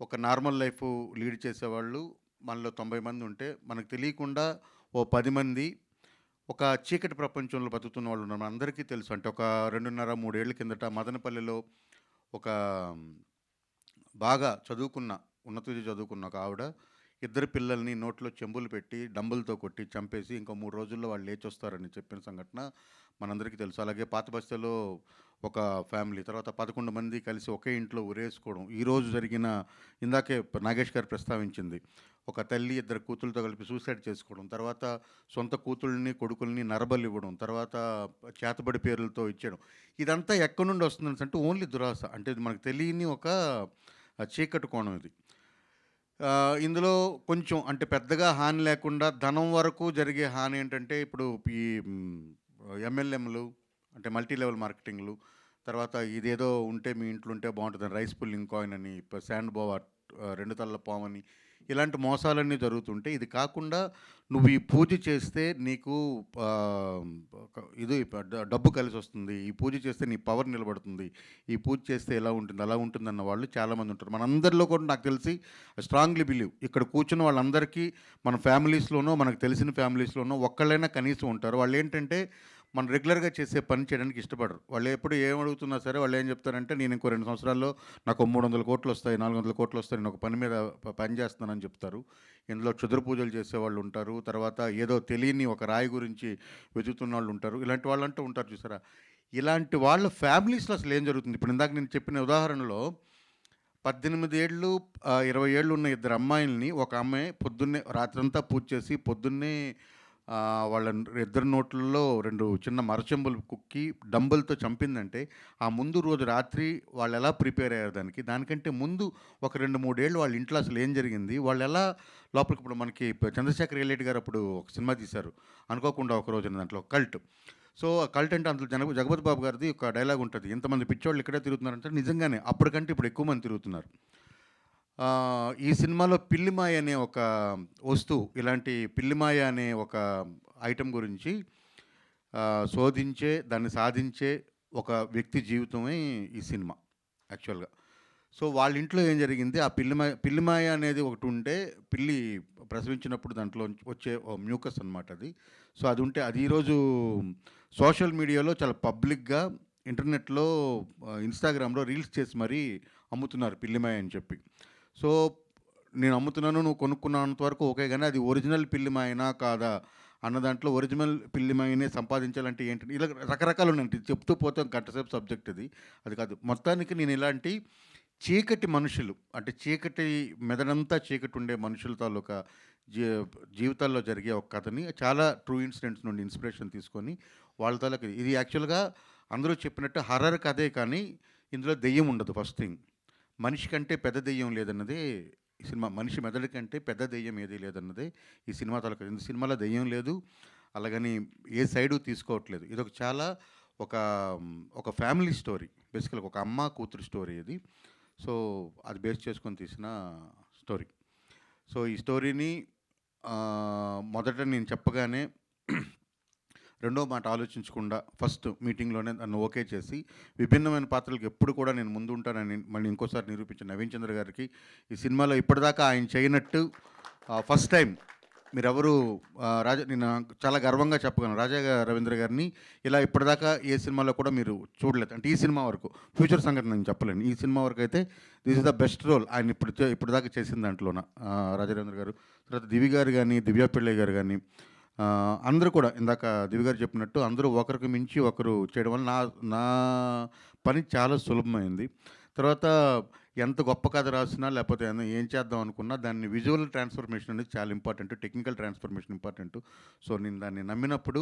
ఒక నార్మల్ లైఫ్ లీడ్ చేసేవాళ్ళు మనలో 90 మంది ఉంటే, మనకు తెలియకుండా ఓ 10 మంది ఒక చీకటి ప్రపంచంలో బతుకుతున్న వాళ్ళు ఉన్నారు. అందరికీ తెలుసు. అంటే ఒక 2.5-3 ఏళ్ల కిందట మదనపల్లిలో ఒక బాగా చదువుకున్న, ఉన్నత విద్య చదువుకున్న ఒక ఆవిడ ఇద్దరు పిల్లల్ని నోట్లో చెంబులు పెట్టి డంబులతో కొట్టి చంపేసి ఇంకో 3 రోజుల్లో వాళ్ళు లేచొస్తారని చెప్పిన సంఘటన మనందరికీ తెలుసు. అలాగే పాత బస్తీలో ఒక ఫ్యామిలీ, తర్వాత 11 మంది కలిసి ఒకే ఇంట్లో ఉరేసుకోవడం. ఈరోజు జరిగిన, ఇందాకే నాగేష్ గారు ప్రస్తావించింది, ఒక తల్లి 2 కూతుళ్ళతో కలిపి సూసైడ్ చేసుకోవడం, తర్వాత సొంత కూతుళ్ళని కొడుకుల్ని నరబలి ఇవ్వడం, తర్వాత చేతబడి పేర్లతో ఇచ్చేయడం. ఇదంతా ఎక్కడి నుండి వస్తుందని అంటే ఓన్లీ దురాశ. అంటే ఇది మనకు తెలియని ఒక చీకటి కోణం ఇది. ఇందులో కొంచెం అంటే పెద్దగా హాని లేకుండా ధనం వరకు జరిగే హాని ఏంటంటే, ఇప్పుడు ఈ ఎంఎల్ఎంలు అంటే మల్టీ లెవెల్ మార్కెటింగ్లు, తర్వాత ఇదేదో ఉంటే మీ ఇంట్లో ఉంటే బాగుంటుందని రైస్ పుల్లింగ్ కాయిన్ అని, శాండ్ బోవా 2 తలల పాము అని, ఇలాంటి మోసాలన్నీ జరుగుతుంటే, ఇది కాకుండా నువ్వు ఈ పూజ చేస్తే నీకు ఇది డబ్బు కలిసి వస్తుంది, ఈ పూజ చేస్తే నీ పవర్ నిలబడుతుంది, ఈ పూజ చేస్తే ఎలా ఉంటుంది అలా ఉంటుందన్న వాళ్ళు చాలామంది ఉంటారు. మనందరిలో కూడా నాకు తెలిసి స్ట్రాంగ్లీ బిలీవ్, ఇక్కడ కూర్చున్న వాళ్ళందరికీ మన ఫ్యామిలీస్లోనో మనకు తెలిసిన ఫ్యామిలీస్లోనో ఒక్కళ్ళైనా కనీసం ఉంటారు. వాళ్ళు ఏంటంటే మనం రెగ్యులర్గా చేసే పని చేయడానికి ఇష్టపడరు. వాళ్ళు ఎప్పుడు ఏం అడుగుతున్నా సరే వాళ్ళు ఏం చెప్తారంటే, నేను ఇంకో 2 సంవత్సరాల్లో నాకు 300 కోట్లు వస్తాయి, 400 కోట్లు వస్తాయి, నేను ఒక పని మీద పని చేస్తున్నానని చెప్తారు. ఇందులో క్షుద్ర పూజలు చేసేవాళ్ళు ఉంటారు, తర్వాత ఏదో తెలియని ఒక రాయి గురించి వెతుకుతున్న వాళ్ళు ఉంటారు. ఇలాంటి వాళ్ళు అంటూ ఉంటారు చూసారా. ఇలాంటి వాళ్ళ ఫ్యామిలీస్లో అసలు ఏం జరుగుతుంది? ఇప్పుడు ఇందాక నేను చెప్పిన ఉదాహరణలో 18 ఏళ్ళు 20 ఏళ్ళు ఉన్న 2 అమ్మాయిల్ని ఒక అమ్మాయి పొద్దున్నే రాత్రంతా పూజ చేసి పొద్దున్నే వాళ్ళ 2 నోట్లలో 2 చిన్న మరచెంబులు కుక్కి డంబులతో చంపిందంటే, ఆ ముందు రోజు రాత్రి వాళ్ళు ఎలా ప్రిపేర్ అయ్యారు దానికంటే ముందు ఒక 2-3 ఏళ్ళు వాళ్ళ ఇంట్లో అసలు ఏం జరిగింది, వాళ్ళు ఎలా లోపలికి. ఇప్పుడు మనకి చంద్రశేఖర్ రెడ్డి గారు అప్పుడు ఒక సినిమా తీశారు అనుకోకుండా ఒక రోజున, దాంట్లో కల్ట్. సో ఆ కల్ట్ అంటే అందులో జగపతి బాబు గారిది ఒక డైలాగ్ ఉంటుంది, ఇంతమంది పిచ్చోళ్ళు ఇక్కడే తిరుగుతున్నారంటే నిజంగానే అప్పటికంటే ఇప్పుడు ఎక్కువ మంది తిరుగుతున్నారు. ఈ సినిమాలో పిల్లిమాయ అనే ఒక వస్తువు, ఇలాంటి పిల్లిమాయ అనే ఒక ఐటెం గురించి శోధించే, దాన్ని సాధించే ఒక వ్యక్తి జీవితమే ఈ సినిమా యాక్చువల్గా. సో వాళ్ళ ఇంట్లో ఏం జరిగింది, ఆ పిల్లిమాయ అనేది ఒకటి ఉంటే, పిల్లి ప్రసవించినప్పుడు దాంట్లో వచ్చే మ్యూకస్ అనమాట అది. సో అది ఉంటే అది ఈరోజు సోషల్ మీడియాలో చాలా పబ్లిక్గా ఇంటర్నెట్లో ఇన్స్టాగ్రామ్లో రీల్స్ చేసి మరీ అమ్ముతున్నారు పిల్లిమాయ అని చెప్పి. సో నేను అమ్ముతున్నాను, నువ్వు కొనుక్కున్నంత వరకు ఓకే, కానీ అది ఒరిజినల్ పిల్లిమాయనా కాదా అన్న దాంట్లో, ఒరిజినల్ పిల్లిమాయనే సంపాదించాలంటే ఏంటి, ఇలా రకరకాలు ఉన్నాయి. చెప్తూ పోతే గంటసేపు సబ్జెక్ట్ అది కాదు. మొత్తానికి నేను ఇలాంటి చీకటి మనుషులు, అంటే చీకటి మెదడంతా చీకటి ఉండే మనుషుల తాలూకా జీవితాల్లో జరిగే ఒక కథని చాలా ట్రూ ఇన్సిడెంట్స్ నుండి ఇన్స్పిరేషన్ తీసుకొని వాళ్ళ తాలూకా, ఇది యాక్చువల్గా అందరూ చెప్పినట్టు హర్రర్ కథే, కానీ ఇందులో దెయ్యం ఉండదు. ఫస్ట్ థింగ్, మనిషి కంటే పెద్ద దెయ్యం లేదన్నదే ఈ సినిమా. మనిషి మెదడు కంటే పెద్ద దెయ్యం ఏదీ లేదన్నదే ఈ సినిమా తాలూకా. ఈ సినిమాలో దెయ్యం లేదు, అలాగని ఏ సైడు తీసుకోవట్లేదు. ఇది ఒక చాలా ఒక ఫ్యామిలీ స్టోరీ, బేసికల్గా ఒక అమ్మ కూతురు స్టోరీ ఇది. సో అది బేస్ చేసుకొని తీసిన స్టోరీ. సో ఈ స్టోరీని మొదట నేను చెప్పగానే రెండో మాట ఆలోచించకుండా ఫస్ట్ మీటింగ్లోనే నన్ను ఓకే చేసి, విభిన్నమైన పాత్రలకు ఎప్పుడు కూడా నేను ముందు ఉంటానని మళ్ళీ ఇంకోసారి నిరూపించిన నవీన్ చంద్ర గారికి, ఈ సినిమాలో ఇప్పటిదాకా ఆయన చేయనట్టు ఫస్ట్ టైం మీరెవరు నేను చాలా గర్వంగా చెప్పగలను, రాజా రవీంద్ర గారిని ఇలా ఇప్పటిదాకా ఏ సినిమాలో కూడా మీరు చూడలేదు. అంటే ఈ సినిమా వరకు, ఫ్యూచర్ సంగతి నేను చెప్పలేను, ఈ సినిమా వరకు అయితే this is the best role ఆయన ఇప్పటిదాకా చేసిన దాంట్లోన. రాజా రవీంద్ర గారు, తర్వాత దివి గారు కానీ, దివ్యా పిళ్ళై గారు కానీ, అందరూ కూడా ఇందాక దివి గారు చెప్పినట్టు అందరూ ఒకరికి మించి ఒకరు చేయడం వల్ల నా పని చాలా సులభమైంది. తర్వాత ఎంత గొప్ప కథ రాసినా లేకపోతే ఏం చేద్దాం అనుకున్నా దాన్ని విజువల్ ట్రాన్స్ఫర్మేషన్ అనేది చాలా important, technical transformation important. So నేను దాన్ని నమ్మినప్పుడు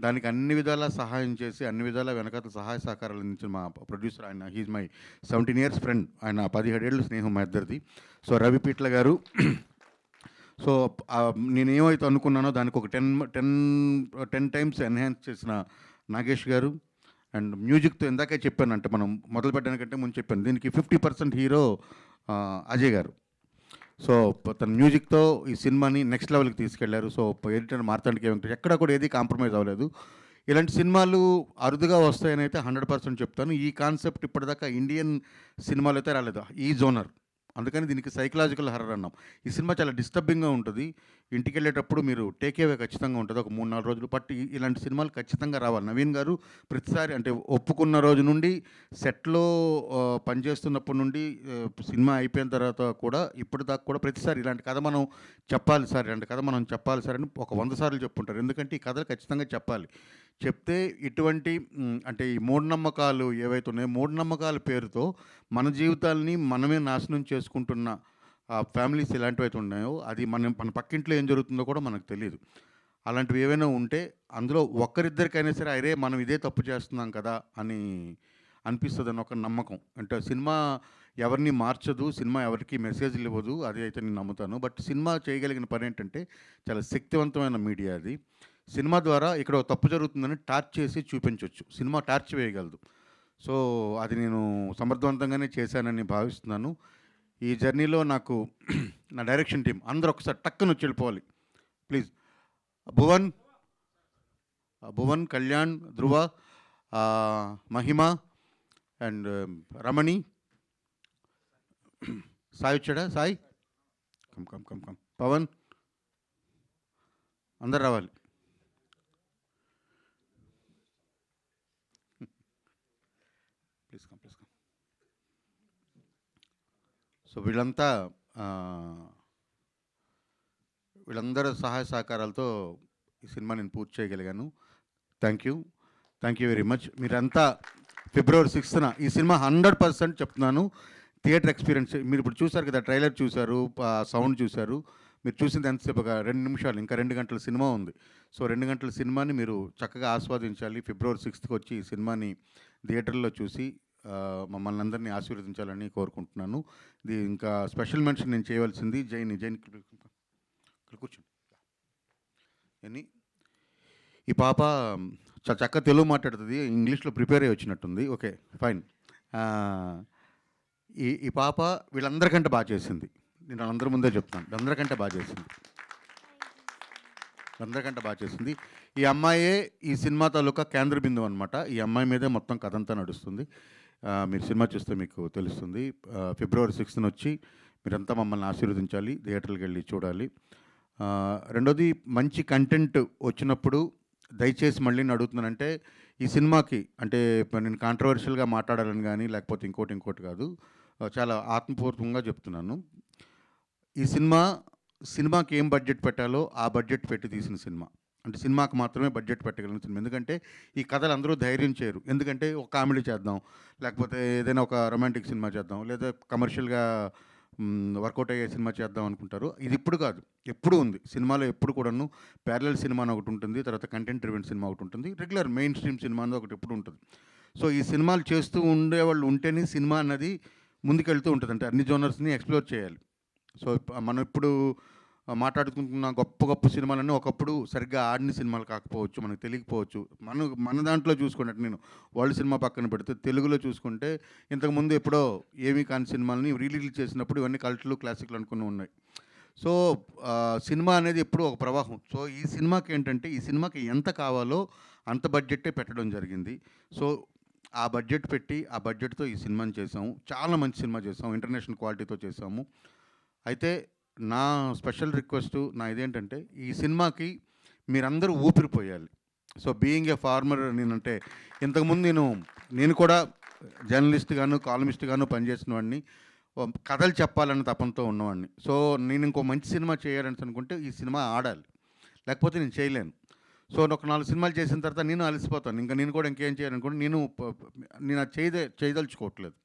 దానికి అన్ని విధాలా సహాయం చేసి, అన్ని విధాలా వెనకాల సహాయ సహకారాలు అందించిన మా ప్రొడ్యూసర్, ఆయన హీజ్ మై 17 years ఫ్రెండ్, ఆయన 17 ఏళ్ళు స్నేహం మా ఇద్దరిది. సో రవి పీట్ల గారు. సో నేను ఏమైతే అనుకున్నానో దానికి ఒక 10 times ఎన్హాన్స్ చేసిన నాగేష్ గారు. అండ్ మ్యూజిక్తో ఇందాకే చెప్పాను, అంటే మనం మొదలు పెట్టడానికంటే ముందు చెప్పాను, దీనికి 50% హీరో అజయ్ గారు. సో తన మ్యూజిక్తో ఈ సినిమాని నెక్స్ట్ లెవెల్కి తీసుకెళ్లారు. సో ఎడిటర్ మార్తాండికి వెంకటేష్ ఎక్కడ కూడా ఏది కాంప్రమైజ్ అవ్వలేదు. ఇలాంటి సినిమాలు అరుదుగా వస్తాయని అయితే 100% చెప్తాను. ఈ కాన్సెప్ట్ ఇప్పటిదాకా ఇండియన్ సినిమాలు అయితే రాలేదు, ఈ జోనర్ అందుకని దీనికి సైకలాజికల్ హర్రర్ అన్నాం. ఈ సినిమా చాలా డిస్టర్బింగ్గా ఉంటుంది. ఇంటికి వెళ్ళేటప్పుడు మీరు టేక్ అవే ఖచ్చితంగా ఉంటుంది ఒక 3-4 రోజులు. బట్ ఇలాంటి సినిమాలు ఖచ్చితంగా రావాలి. నవీన్ గారు ప్రతిసారి అంటే ఒప్పుకున్న రోజు నుండి సెట్లో పనిచేస్తున్నప్పటి నుండి సినిమా అయిపోయిన తర్వాత కూడా ఇప్పటిదాకా కూడా ప్రతిసారి ఇలాంటి కథ మనం చెప్పాలి సార్, ఇలాంటి కథ మనం చెప్పాలి సార్ అని ఒక 100 సార్లు చెప్పుంటారు. ఎందుకంటే ఈ కథలు ఖచ్చితంగా చెప్పాలి. చెప్తే ఇటువంటి అంటే ఈ మూఢనమ్మకాలు ఏవైతే ఉన్నాయో, మూఢనమ్మకాల పేరుతో మన జీవితాలని మనమే నాశనం చేసుకుంటున్న ఫ్యామిలీస్ ఎలాంటివైతే ఉన్నాయో, అది మన పక్కింట్లో ఏం జరుగుతుందో కూడా మనకు తెలియదు. అలాంటివి ఏవైనా ఉంటే అందులో ఒక్కరిద్దరికైనా సరే అరే మనం ఇదే తప్పు చేస్తున్నాం కదా అని అనిపిస్తుందని ఒక నమ్మకం. అంటే సినిమా ఎవరిని మార్చదు, సినిమా ఎవరికి మెసేజ్లు ఇవ్వదు, అది అయితే నేను నమ్ముతాను. బట్ సినిమా చేయగలిగిన పని ఏంటంటే చాలా శక్తివంతమైన మీడియా అది. సినిమా ద్వారా ఇక్కడ ఒక తప్పు జరుగుతుందని టార్చ్ చేసి చూపించవచ్చు. Cinema torch వేయగలదు. సో అది నేను సమర్థవంతంగానే చేశానని భావిస్తున్నాను. ఈ జర్నీలో నాకు నా డైరెక్షన్ టీం అందరూ ఒకసారి టక్కున వచ్చి వెళ్ళిపోవాలి ప్లీజ్. భువన్, కళ్యాణ్, ధ్రువ, మహిమ అండ్ రమణి, సాయి వచ్చాడా? Sai come come come come Pavan, అందరు రావాలి. Please come please come. So వీళ్ళందరూ సహాయ సహకారాలతో ఈ సినిమా నేను పూర్తి చేయగలిగాను. Thank you very much. మీరంతా February 6th ఈ సినిమా 100% చెప్తున్నాను థియేటర్ ఎక్స్పీరియన్స్. మీరు ఇప్పుడు చూసారు కదా, ట్రైలర్ చూశారు, సౌండ్ చూశారు. మీరు చూసింది ఎంతసేపు? ఒక 2 నిమిషాలు. ఇంకా 2 గంటల సినిమా ఉంది. సో 2 గంటల సినిమాని మీరు చక్కగా ఆస్వాదించాలి. February 6th వచ్చి ఈ సినిమాని థియేటర్లో చూసి మమ్మల్ని అందరినీ ఆశీర్వదించాలని కోరుకుంటున్నాను. ఇది ఇంకా స్పెషల్ మెన్షన్ నేను చేయవలసింది జైన్ కూర్చోండి. అని ఈ పాప చాలా చక్కగా తెలుగు మాట్లాడుతుంది, ఇంగ్లీష్లో ప్రిపేర్ అయ్యి వచ్చినట్టుంది. Okay fine. ఈ పాప వీళ్ళందరికంటే బాగా చేసింది. నేను అందరి ముందే చెప్తాను, అందరికంటే బాగా చేసింది. ఈ అమ్మాయే ఈ సినిమా తాలూకా కేంద్ర బిందువు అనమాట. ఈ అమ్మాయి మీదే మొత్తం కథ అంతా నడుస్తుంది. మీరు సినిమా చూస్తే మీకు తెలుస్తుంది. February 6th వచ్చి మీరంతా మమ్మల్ని ఆశీర్వదించాలి, థియేటర్కి వెళ్ళి చూడాలి. రెండోది, మంచి కంటెంట్ వచ్చినప్పుడు దయచేసి మళ్ళీ నేను అడుగుతున్నానంటే, ఈ సినిమాకి అంటే నేను కాంట్రవర్షియల్గా మాట్లాడాలని కానీ లేకపోతే ఇంకోటి కాదు, చాలా ఆత్మపూర్వకంగా చెప్తున్నాను. ఈ సినిమాకి ఏం బడ్జెట్ పెట్టాలో ఆ బడ్జెట్ పెట్టి తీసిన సినిమా. అంటే సినిమాకి మాత్రమే బడ్జెట్ పెట్టగలిగిన సినిమా. ఎందుకంటే ఈ కథలు అందరూ ధైర్యం చేయరు. ఎందుకంటే ఒక కామెడీ చేద్దాం, లేకపోతే ఏదైనా ఒక రొమాంటిక్ సినిమా చేద్దాం, లేదా కమర్షియల్గా వర్కౌట్ అయ్యే సినిమా చేద్దాం అనుకుంటారు. ఇది ఇప్పుడు కాదు, ఎప్పుడు ఉంది సినిమాలో. ఎప్పుడు కూడాను ప్యారలల్ సినిమా అని ఒకటి ఉంటుంది, తర్వాత కంటెంట్ డ్రివెన్ సినిమా ఒకటి ఉంటుంది, రెగ్యులర్ మెయిన్ స్ట్రీమ్ సినిమా అనేది ఒకటి ఎప్పుడు ఉంటుంది. సో ఈ సినిమాలు చేస్తూ ఉండేవాళ్ళు ఉంటేనే సినిమా అన్నది ముందుకెళ్తూ ఉంటుంది. అంటే అన్ని జోనర్స్ని ఎక్స్ప్లోర్ చేయాలి. సో మనం ఇప్పుడు మాట్లాడుకుంటున్న గొప్ప సినిమాలన్నీ ఒకప్పుడు సరిగ్గా ఆడిన సినిమాలు కాకపోవచ్చు, మనకు తెలియకపోవచ్చు. మన దాంట్లో చూసుకుంటే, నేను వరల్డ్ సినిమా పక్కన పెడితే తెలుగులో చూసుకుంటే ఇంతకుముందు ఎప్పుడో ఏమీ కాని సినిమాలని రిలీజ్ చేసినప్పుడు ఇవన్నీ కల్ట్లు క్లాసిక్లు అనుకుని ఉన్నాయి. సో సినిమా అనేది ఎప్పుడూ ఒక ప్రవాహం. సో ఈ సినిమాకి ఏంటంటే, ఈ సినిమాకి ఎంత కావాలో అంత బడ్జెట్టే పెట్టడం జరిగింది. సో ఆ బడ్జెట్ పెట్టి ఆ బడ్జెట్తో ఈ సినిమాని చేసాము. చాలా మంచి సినిమా చేసాము, ఇంటర్నేషనల్ క్వాలిటీతో చేసాము. అయితే నా స్పెషల్ రిక్వెస్ట్ ఇదేంటంటే, ఈ సినిమాకి మీరందరూ ఊపిరిపోయాలి. సో బీయింగ్ ఏ ఫార్మర్, నేనంటే ఇంతకుముందు నేను కూడా జర్నలిస్ట్ గాను కాలమిస్ట్ గాను పనిచేసిన వాడిని, కథలు చెప్పాలన్న తపంతో ఉన్నవాడిని. సో నేను ఇంకో మంచి సినిమా చేయాలని అనుకుంటే ఈ సినిమా ఆడాలి, లేకపోతే నేను చేయలేను. సో ఒక 4 సినిమాలు చేసిన తర్వాత నేను అలసిపోతాను. నేను కూడా ఇంకేం చేయాలనుకుంటే నేను అది చేయదలుచుకోవట్లేదు.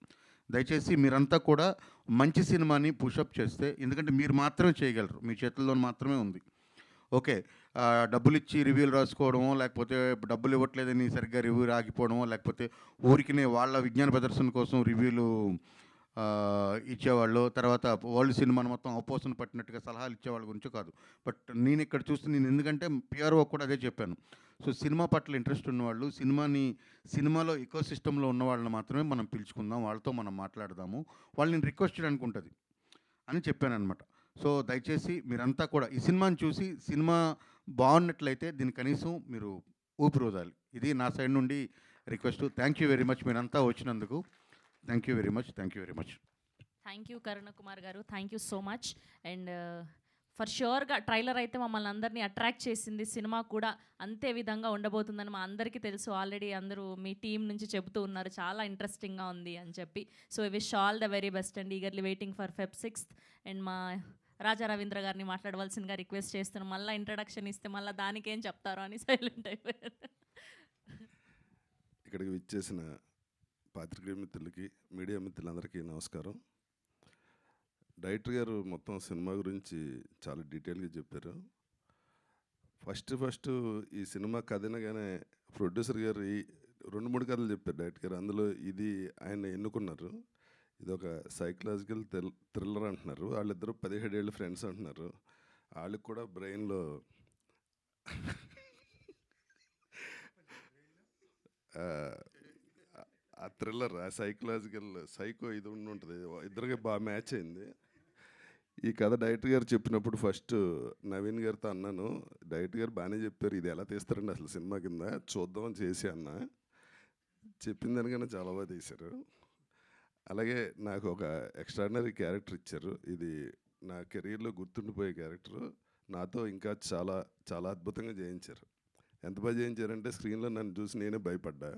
దయచేసి మీరంతా కూడా మంచి సినిమాని పుషప్ చేస్తే, ఎందుకంటే మీరు మాత్రమే చేయగలరు, మీ చేతుల్లో మాత్రమే ఉంది. ఓకే, డబ్బులు ఇచ్చి రివ్యూలు రాసుకోవడమో, లేకపోతే డబ్బులు ఇవ్వట్లేదని సరిగ్గా రివ్యూ ఆగిపోవడమో, లేకపోతే ఊరికినే వాళ్ళ విజ్ఞాన ప్రదర్శన కోసం రివ్యూలు ఇచ్చేవాళ్ళు, తర్వాత వరల్డ్ సినిమాను మొత్తం అపోసన పట్టినట్టుగా సలహాలు ఇచ్చేవాళ్ళ గురించి కాదు. బట్ నేను ఇక్కడ చూస్తే, ఎందుకంటే పిఆర్ఓ కూడా అదే చెప్పాను. సో సినిమా పట్ల ఇంట్రెస్ట్ ఉన్నవాళ్ళు, సినిమాలో ఎకో సిస్టంలో ఉన్న వాళ్ళని మాత్రమే మనం పిలుచుకుందాం, వాళ్ళతో మనం మాట్లాడదాము, వాళ్ళని రిక్వెస్ట్ చేయడానికి ఉంటుంది అని చెప్పాను అనమాట. సో దయచేసి మీరంతా కూడా ఈ సినిమాని చూసి, సినిమా బాగున్నట్లయితే దీన్ని కనీసం మీరు ఊపిరోదాలి. ఇది నా సైడ్ నుండి request. Thank you very much మీరంతా వచ్చినందుకు. Thank you very much. Thank you Karuna Kumar గారు, thank you so much. And for ష్యూర్గా ట్రైలర్ అయితే మమ్మల్ని అందరినీ అట్రాక్ట్ చేసింది, సినిమా కూడా అంతే విధంగా ఉండబోతుందని మా అందరికీ తెలుసు. ఆల్రెడీ అందరూ మీ టీం నుంచి చెబుతూ ఉన్నారు చాలా ఇంట్రెస్టింగ్గా ఉంది అని చెప్పి. So I wish all the very best and eagerly waiting for Feb 6th. And మా రాజా రవీంద్ర గారిని మాట్లాడవలసిందిగా రిక్వెస్ట్ చేస్తున్నాం. మళ్ళీ ఇంట్రడక్షన్ ఇస్తే మళ్ళీ దానికేం చెప్తారో అని సైలెంట్ అయిపోయారు. ఇక్కడికి విచ్చేసిన పాత్రికేయ మిత్రులకి, మీడియా మిత్రులందరికీ నమస్కారం. డైరెక్టర్ గారు మొత్తం సినిమా గురించి చాలా డీటెయిల్గా చెప్పారు. ఫస్ట్ ఈ సినిమా కథ అనగానే ప్రొడ్యూసర్ గారు 2-3 కథలు చెప్పారు డైరెక్టర్ గారు. అందులో ఇది ఆయన ఎన్నుకున్నారు. ఇది ఒక సైకలాజికల్ థ్రిల్లర్ అంటున్నారు. వాళ్ళిద్దరూ 17 ఏళ్ళ ఫ్రెండ్స్ అంటున్నారు. వాళ్ళకి కూడా బ్రెయిన్లో ఆ థ్రిల్లర్, ఆ సైకలాజికల్ సైకో ఇది ఉంటుంది. ఇద్దరికి బాగా మ్యాచ్ అయింది. ఈ కథ డైరెక్టర్ గారు చెప్పినప్పుడు ఫస్ట్ నవీన్ గారితో అన్నాను, డైరెక్టర్ గారు బాగానే చెప్పారు, ఇది ఎలా తీస్తారండి అసలు సినిమా కింద చూద్దామని చేసి అన్న. చెప్పిన దానికన్నా చాలా బాగా తీశారు. అలాగే నాకు ఒక ఎక్స్ట్రాడినరీ క్యారెక్టర్ ఇచ్చారు. ఇది నా కెరీర్లో గుర్తుండిపోయే క్యారెక్టరు. నాతో ఇంకా చాలా చాలా అద్భుతంగా చేయించారు. ఎంత బాగా చేయించారంటే స్క్రీన్లో నన్ను చూసి నేనే భయపడ్డా.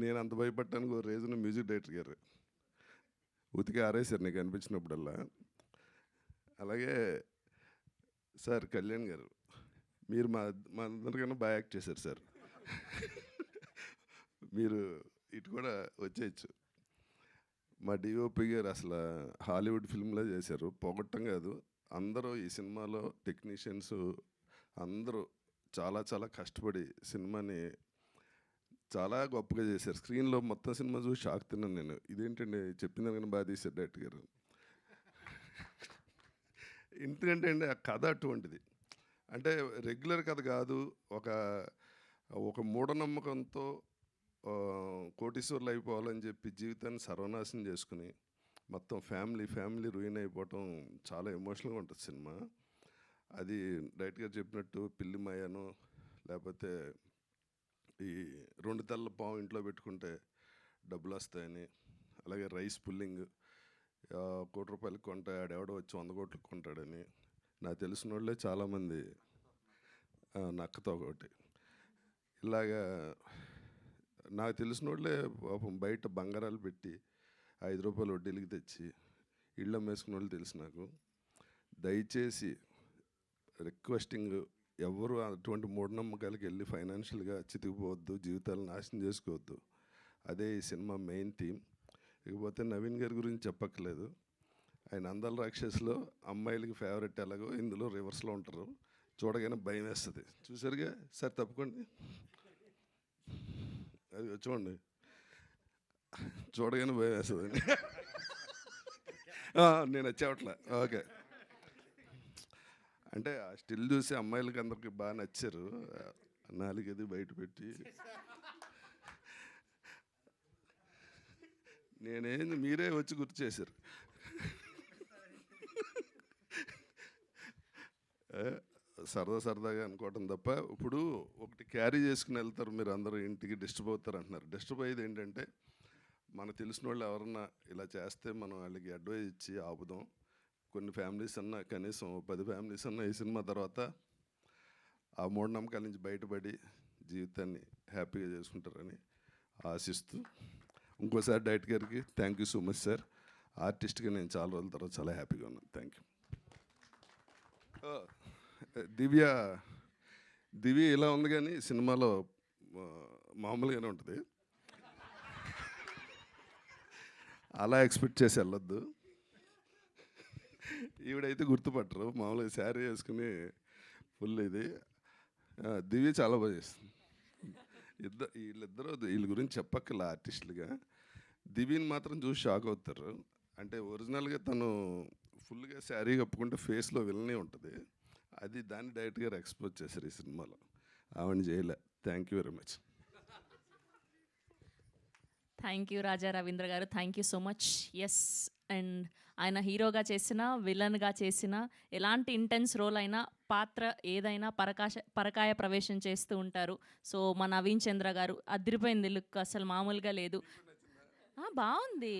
నేను అంత భయపడటానికి ఒక రీజన్ మ్యూజిక్ డైరెక్టర్ గారు ఉతికి ఆరేశారు నీకు అనిపించినప్పుడల్లా. అలాగే సార్ కళ్యాణ్ గారు, మీరు మా అందరికన్నా బాగా యాక్ట్ చేశారు సార్. మీరు ఇటు కూడా వచ్చేయచ్చు. మా డిఓపి గారు అసలు హాలీవుడ్ ఫిల్మ్లో చేశారు, పొగట్టం కాదు. అందరూ ఈ సినిమాలో టెక్నీషియన్స్ అందరూ చాలా చాలా కష్టపడి సినిమాని చాలా గొప్పగా చేశారు. స్క్రీన్లో మొత్తం సినిమా చూసి షాక్ తిన్నాను నేను. ఇదేంటండి చెప్పింది కానీ బాగా తీశారు డైరెక్టర్ గారు. ఎందుకంటే అండి ఆ కథ అటువంటిది. అంటే రెగ్యులర్ కథ కాదు. ఒక మూఢనమ్మకంతో కోటీశ్వర్లు అయిపోవాలని చెప్పి జీవితాన్ని సర్వనాశనం చేసుకుని మొత్తం ఫ్యామిలీ రూయిన్ అయిపోవటం చాలా ఎమోషనల్గా ఉంటుంది సినిమా. అది డైరెక్టర్ గారు చెప్పినట్టు పిల్లి మాయను, లేకపోతే ఈ 2 తెల్ల పాము ఇంట్లో పెట్టుకుంటే డబ్బులు వస్తాయని, అలాగే రైస్ పుల్లింగ్, 1 కోటి రూపాయలకి కొంటే ఆడెవడో వచ్చి 100 కోట్లకి కొంటాడని, నాకు తెలిసిన వాళ్ళే చాలామంది నక్కతో ఒకటి, ఇలాగా నాకు తెలిసిన వాళ్ళే పాపం బయట బంగారాలు పెట్టి 5 రూపాయలు వడ్డీలకి తెచ్చి ఇళ్ళు అమ్మేసుకున్న వాళ్ళు తెలుసు నాకు. దయచేసి రిక్వెస్టింగ్, ఎవరు అటువంటి మూఢనమ్మకాలకి వెళ్ళి ఫైనాన్షియల్గా చితికిపోవద్దు, జీవితాలను నాశనం చేసుకోవద్దు. అదే ఈ సినిమా మెయిన్ థీమ్. ఇకపోతే నవీన్ గారి గురించి చెప్పక్కర్లేదు. ఆయన అందాల రాక్షసులో అమ్మాయిలకి ఫేవరెట్ ఎలాగో ఇందులో రివర్స్లో ఉంటారు. చూడగానే భయం వేస్తుంది. చూసారుగా సార్, తప్పుకోండి, అది చూడండి, చూడగానే భయం వేస్తుంది. నేను వచ్చేవట్లే. ఓకే, అంటే ఆ స్టిల్ చూసి అమ్మాయిలకి అందరికి బాగా నచ్చారు. నాలుగది బయట పెట్టి నేనేంది మీరే వచ్చి గుర్తు చేశారు. సరదాగా అనుకోవటం తప్ప. ఇప్పుడు ఒకటి క్యారీ చేసుకుని వెళ్తారు మీరు అందరూ, ఇంటికి డిస్టర్బ్ అవుతారు అంటున్నారు. డిస్టర్బ్ అయ్యేది ఏంటంటే మనకు తెలిసిన వాళ్ళు ఎవరన్నా ఇలా చేస్తే మనం వాళ్ళకి అడ్వైజ్ ఇచ్చి ఆపుదాం. కొన్ని ఫ్యామిలీస్ అన్నా, కనీసం 10 ఫ్యామిలీస్ అన్నా ఈ సినిమా తర్వాత ఆ మూఢనమ్మకాల నుంచి బయటపడి జీవితాన్ని హ్యాపీగా చేసుకుంటారని ఆశిస్తూ, ఇంకోసారి డైరెక్టర్ గారికి thank you so much sir. ఆర్టిస్ట్గా నేను చాలా రోజుల తర్వాత చాలా హ్యాపీగా ఉన్నాను. Thank you. దివ్య ఇలా ఉంది కానీ సినిమాలో మామూలుగానే ఉంటుంది. అలా ఎక్స్పెక్ట్ చేసి వెళ్ళొద్దు. ఈవిడైతే గుర్తుపట్టరు, మామూలుగా శారీ వేసుకుని ఫుల్ ఇది. దివ్య చాలా బాగా చేస్తుంది. వీళ్ళ గురించి చెప్పక్కల ఆర్టిస్టులుగా. దివ్యని మాత్రం చూసి షాక్ అవుతారు. అంటే ఒరిజినల్గా తను ఫుల్గా శారీ కప్పుకుంటే ఫేస్లో విలనే ఉంటుంది. అది దాన్ని డైరెక్ట్గా ఎక్స్పోజ్ చేశారు ఈ సినిమాలో. ఆవిడ చేయలే. Thank you very much. Thank you Raja Ravindra గారు, thank you so much. Yes, and ఆయన హీరోగా చేసిన, విలన్గా చేసిన, ఎలాంటి ఇంటెన్స్ రోల్ అయినా, పాత్ర ఏదైనా పరకాయ ప్రవేశం చేస్తూ ఉంటారు. సో మా నవీన్ చంద్ర గారు అదిరిపోయింది లుక్, అసలు మామూలుగా లేదు. బాగుంది.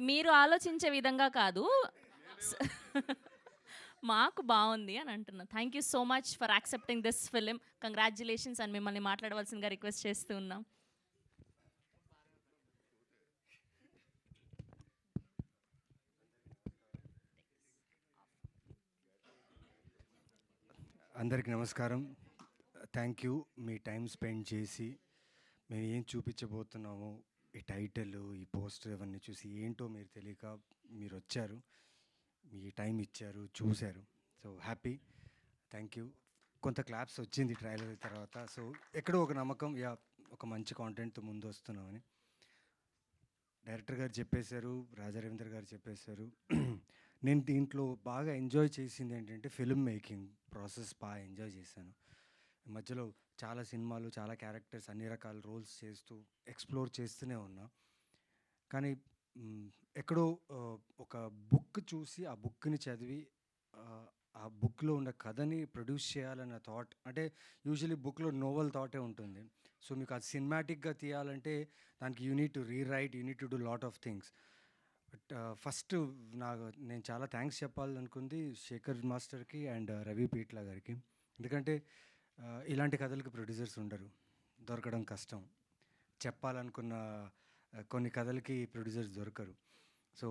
మీరు ఆలోచించే విధంగా కాదు. స- మాకు బాగుంది అని అంటున్నా. Thank you so much for accepting this film. Congratulations అని మిమ్మల్ని మాట్లాడవలసిందిగా రిక్వెస్ట్ చేస్తూ ఉన్నాం. అందరికి నమస్కారం. Thank you me time spend చేసి మేము ఏం చూపించబోతున్నామో ఈ టైటిల్ ఈ పోస్టర్ ఇవన్నీ చూసి ఏంటో మీరు తెలియక మీరు వచ్చారు, మీ టైం ఇచ్చారు, చూశారు. So happy, thank you. కొంత క్లాప్స్ వచ్చింది ట్రైలర్ తర్వాత. సో ఎక్కడో ఒక నమ్మకం, యా ఒక మంచి కాంటెంట్తో ముందు వస్తున్నామని. డైరెక్టర్ గారు చెప్పేశారు, రాజా రవీంద్ర గారు చెప్పేశారు. నేను దీంట్లో బాగా ఎంజాయ్ చేసింది ఏంటంటే ఫిల్మ్ మేకింగ్ ప్రాసెస్ బాగా ఎంజాయ్ చేశాను. ఈ మధ్యలో చాలా సినిమాలు, చాలా క్యారెక్టర్స్, అన్ని రకాల రోల్స్ చేస్తూ ఎక్స్ప్లోర్ చేస్తూనే ఉన్నా. కానీ ఎక్కడో ఒక బుక్ చూసి ఆ బుక్ని చదివి ఆ బుక్లో ఉన్న కథని ప్రొడ్యూస్ చేయాలన్న థాట్, అంటే యూజువలీ బుక్లో నోవెల్ థాటే ఉంటుంది. సో మీకు అది సినిమాటిక్గా తీయాలంటే దానికి you need to rewrite, you need to do lot of things. But first నేను చాలా థ్యాంక్స్ చెప్పాలనుకుంది శేఖర్ మాస్టర్కి అండ్ రవి పీట్ల గారికి. ఎందుకంటే ఇలాంటి కథలకి ప్రొడ్యూసర్స్ ఉండరు, దొరకడం కష్టం. చెప్పాలనుకున్న కొన్ని కథలకి ప్రొడ్యూసర్స్ దొరకరు. So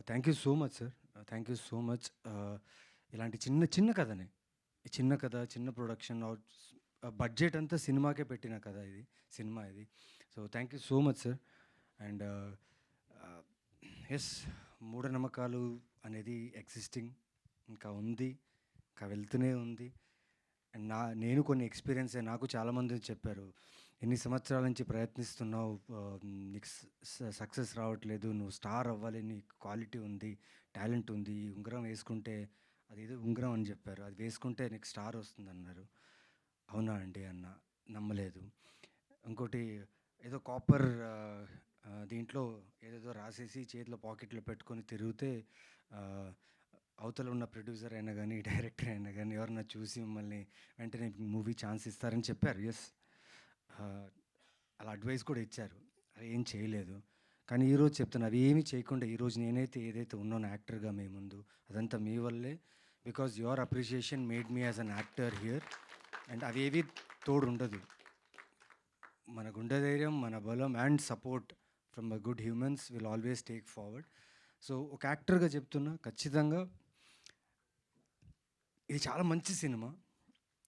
thank you so much sir, thank you so much. ఇలాంటి చిన్న కథనే, చిన్న కథ, చిన్న ప్రొడక్షన్, బడ్జెట్ అంతా సినిమాకే పెట్టిన కథ ఇది, సినిమా ఇది. So thank you so much sir. And yes, మూఢనమ్మకాలు అనేది ఎగ్జిస్టింగ్ ఇంకా ఉంది, ఇంకా వెళ్తూనే ఉంది. అండ్ నేను కొన్ని ఎక్స్పీరియన్స్ నాకు చాలామంది చెప్పారు, ఎన్ని సంవత్సరాల నుంచి ప్రయత్నిస్తున్నావు, నీకు సక్సెస్ రావట్లేదు, నువ్వు స్టార్ అవ్వాలి, నీకు క్వాలిటీ ఉంది, టాలెంట్ ఉంది, ఈ ఉంగరం వేసుకుంటే, అది ఏదో ఉంగరం అని చెప్పారు, అది వేసుకుంటే నీకు స్టార్ వస్తుంది అన్నారు. అవునా అండి అన్న, నమ్మలేదు. ఇంకోటి ఏదో కాపర్ దీంట్లో ఏదేదో రాసేసి చేతిలో పాకెట్లో పెట్టుకొని తిరిగితే అవతల ఉన్న ప్రొడ్యూసర్ అయినా కానీ, డైరెక్టర్ అయినా కానీ ఎవరన్నా చూసి మిమ్మల్ని వెంటనే మూవీ ఛాన్స్ ఇస్తారని చెప్పారు. ఎస్, అలా అడ్వైస్ కూడా ఇచ్చారు, అది ఏం చేయలేదు. కానీ ఈరోజు చెప్తాను, అవి ఏమీ చేయకుండా ఈరోజు నేనైతే ఏదైతే ఉన్నానో యాక్టర్గా మీ ముందు, అదంతా మీ వల్లే. Because your appreciation made me as an actor here. And అవి ఏవి తోడు ఉండదు, మన గుండె ధైర్యం, మన బలం and support from a good humans will always take forward. So ఒక యాక్టర్గా చెప్తున్నా, ఖచ్చితంగా ఇది చాలా మంచి సినిమా.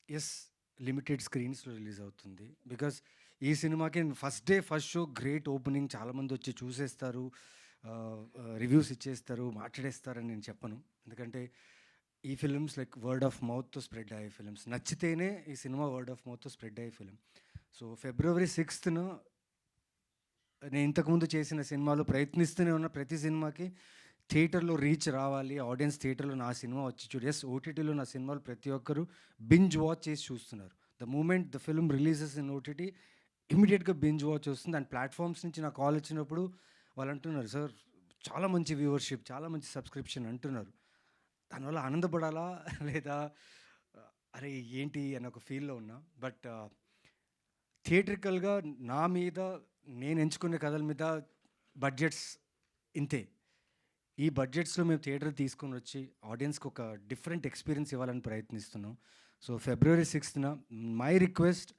ఎస్, లిమిటెడ్ స్క్రీన్స్లో రిలీజ్ అవుతుంది. బికాస్ ఈ సినిమాకి first day first show great opening, చాలామంది వచ్చి చూసేస్తారు, రివ్యూస్ ఇచ్చేస్తారు, మాట్లాడేస్తారని నేను చెప్పను. ఎందుకంటే ఈ ఫిల్మ్స్ లైక్ వర్డ్ ఆఫ్ మౌత్తో స్ప్రెడ్ అయ్యే ఫిల్మ్స్, నచ్చితేనే ఈ సినిమా వర్డ్ ఆఫ్ మౌత్తో స్ప్రెడ్ అయ్యే ఫిల్మ్. సో February 6th నేను ఇంతకుముందు చేసిన సినిమాలో ప్రయత్నిస్తూనే ఉన్న ప్రతి సినిమాకి థియేటర్లో రీచ్ రావాలి, ఆడియన్స్ థియేటర్లో నా సినిమా వచ్చి చూడు. ఎస్, ఓటీటీలో నా సినిమాలు ప్రతి ఒక్కరు బింజ్ వాచ్ చేసి చూస్తున్నారు. The moment the film releases in OTT, ఇమీడియట్గా బింజ్ వాచ్ వస్తుంది. అండ్ ప్లాట్ఫామ్స్ నుంచి నాకు కాల్ వచ్చినప్పుడు వాళ్ళు అంటున్నారు, సార్ చాలా మంచి వ్యూవర్షిప్, చాలా మంచి సబ్స్క్రిప్షన్ అంటున్నారు. దానివల్ల ఆనందపడాలా లేదా అరే ఏంటి అని ఒక ఫీల్లో ఉన్నా. బట్ థియేట్రికల్గా నా మీద, నేను ఎంచుకునే కథల మీద బడ్జెట్స్ ఇంతే. ఈ బడ్జెట్స్లో మేము థియేటర్ తీసుకొని వచ్చి ఆడియన్స్కి ఒక డిఫరెంట్ ఎక్స్పీరియన్స్ ఇవ్వాలని ప్రయత్నిస్తున్నాం. So February 6th my request,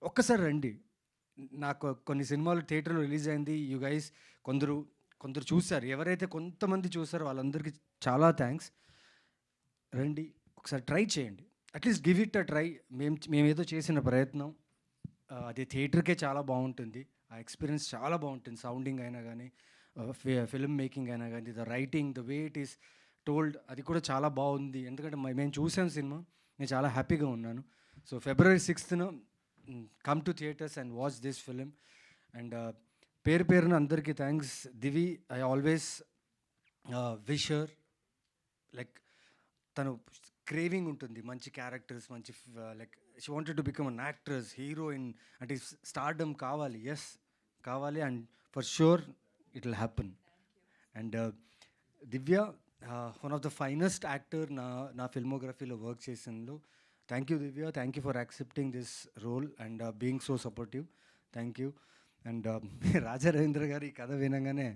ఒక్కసారి రండి. నాకు కొన్ని సినిమాలు థియేటర్లో రిలీజ్ అయింది, యూ గైస్ కొందరు చూశారు, ఎవరైతే కొంతమంది చూసారో వాళ్ళందరికీ చాలా థ్యాంక్స్. రండి, ఒకసారి ట్రై చేయండి, at least give it a try. మేమేదో చేసిన ప్రయత్నం అది థియేటర్కే చాలా బాగుంటుంది, ఆ ఎక్స్పీరియన్స్ చాలా బాగుంటుంది. సౌండింగ్ అయినా కానీ, ఫిల్మ్ మేకింగ్ అయినా కానీ, the writing, the way it is told, అది కూడా చాలా బాగుంది. ఎందుకంటే మేము చూసాం సినిమా, నేను చాలా హ్యాపీగా ఉన్నాను. So February 6th come to theatres and watch this film. And పేరున అందరికీ thanks. Divi, I always wish her, like తను క్రేవింగ్ ఉంటుంది మంచి క్యారెక్టర్స్, మంచి like she wanted to become an actress, heroine, అంటే స్టార్డమ్ కావాలి. ఎస్, కావాలి. And for sure it will happen. And Divya, one of the finest actor నా ఫిల్మోగ్రఫీలో వర్క్ చేసిందో. Thank you Divya, thank you for accepting this role and being so supportive. Thank you. And Raja Ravindra గారు ఈ కథ వినగానే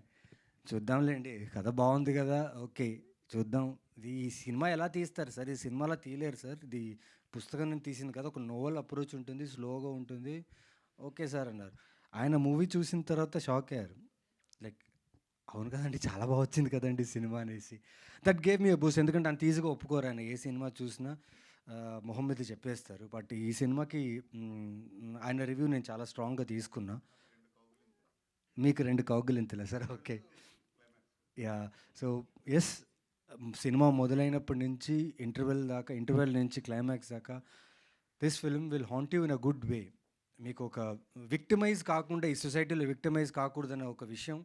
చూద్దాంలేండి, కథ బాగుంది కదా, ఓకే చూద్దాం. ఈ సినిమా ఎలా తీస్తారు సార్? ఈ సినిమాలో తీయలేరు సార్, ఇది పుస్తకం నుంచి తీసింది కదా, ఒక నోవెల్ అప్రోచ్ ఉంటుంది, స్లోగా ఉంటుంది. ఓకే సార్ అన్నారు. ఆయన మూవీ చూసిన తర్వాత షాక్ అయ్యారు. లైక్ అవును కదండి, చాలా బాగా వచ్చింది కదండి సినిమా అనేసి. That gave me Boost. ఎందుకంటే అంత ఈజీగా ఒప్పుకోరు ఆయన, ఏ సినిమా చూసినా మొహం మీద చెప్పేస్తారు. బట్ ఈ సినిమాకి ఆయన రివ్యూ నేను చాలా స్ట్రాంగ్గా తీసుకున్నా. మీకు 2 కౌగులింతలా sir? Okay, yeah. So yes, సినిమా మొదలైనప్పటి నుంచి ఇంటర్వెల్ నుంచి క్లైమాక్స్ దాకా this film will haunt you in a good way. మీకు ఒక విక్టిమైజ్ కాకుండా, ఈ సొసైటీలో విక్టిమైజ్ కాకూడదన్న ఒక విషయం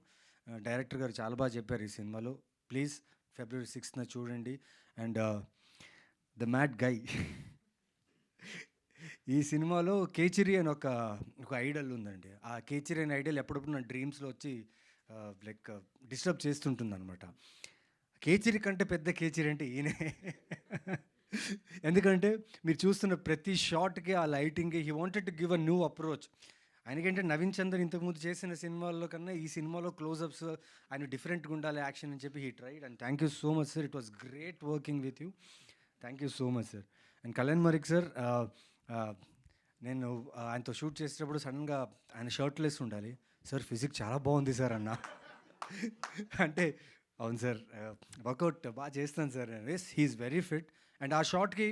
డైరెక్టర్ గారు చాలా బాగా చెప్పారు ఈ సినిమాలో. ప్లీజ్ February 6th చూడండి. అండ్ ద మ్యాడ్ గై, ఈ సినిమాలో కేచిరి అని ఒక ఐడల్ ఉందండి. ఆ కేచిరి అనే ఐడల్ ఎప్పుడప్పుడు నా డ్రీమ్స్లో వచ్చి లైక్ డిస్టర్బ్ చేస్తుంటుంది అనమాట. కేచిరి కంటే పెద్ద కేచిరి అంటే ఈయనే. ఎందుకంటే మీరు చూస్తున్న ప్రతి షాట్కి ఆ lighting, he wanted to give a new approach. ఆయనకంటే నవీన్ చందర్ ఇంతకుముందు చేసిన సినిమాల్లో కన్నా ఈ సినిమాలో క్లోజప్స్ ఆయన డిఫరెంట్గా ఉండాలి యాక్షన్ అని చెప్పి he tried. And thank you so much sir, it was great working with you. Thank you so much sir. And Kalyan మరిక్ సార్, నేను ఆయనతో షూట్ చేసేటప్పుడు సడన్గా ఆయన షర్ట్లెస్ ఉండాలి. సార్ ఫిజిక్ చాలా బాగుంది సార్ అన్న. అంటే అవును సార్, వర్కౌట్ బాగా చేస్తాను sir. Yes, he's very fit. And ఆ షాట్కి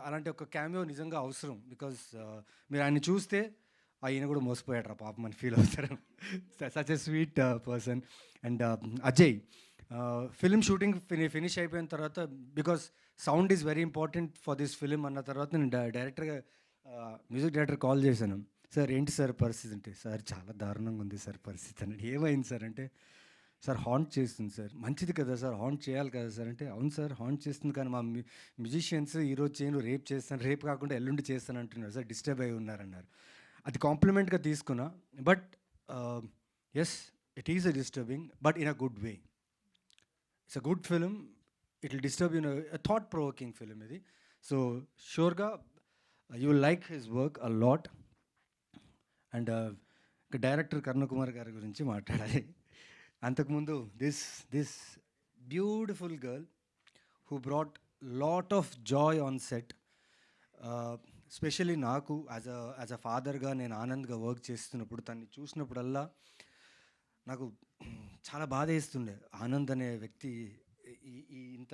అలాంటి ఒక క్యామియో నిజంగా అవసరం. బికాజ్ మీరు ఆయన చూస్తే ఈయన కూడా మోసపోయాడు పాపం అని ఫీల్ అవుతారు. Such a sweet person. And Ajay, film shooting finish అయిపోయిన తర్వాత, because sound is very important for this film అన్న తర్వాత నేను డైరెక్టర్గా మ్యూజిక్ డైరెక్టర్ కాల్ చేశాను. సార్ ఏంటి సార్ పరిస్థితి అంటే, సార్ చాలా దారుణంగా ఉంది సార్ పరిస్థితి అని. ఏమైంది సార్ అంటే, సార్ హాంట్ చేస్తుంది సార్. మంచిది కదా సార్, హాంట్ చేయాలి కదా సార్ అంటే, అవును సార్ హాంట్ చేస్తుంది, కానీ మా మ్యూజిషియన్స్ ఈరోజు చేయను, రేపు చేస్తాను, రేపు కాకుండా ఎల్లుండి చేస్తాను అంటున్నారు సార్, డిస్టర్బ్ అయి ఉన్నారన్నారు. అది కాంప్లిమెంట్గా తీసుకున్నా. But yes, it is a disturbing, but in a good way. It's a good film. It will disturb in thought provoking film ఇది. సో షూర్గా you will like his work a lot. And director Karuna Kumar గారి గురించి మాట్లాడాలి. అంతకుముందు this beautiful girl who brought lot of joy on set. Specially నాకు as a ఫాదర్గా నేను ఆనంద్గా వర్క్ చేస్తున్నప్పుడు తన్ని చూసినప్పుడల్లా నాకు చాలా బాధ వేస్తుండే. ఆనంద్ అనే వ్యక్తి ఈ ఇంత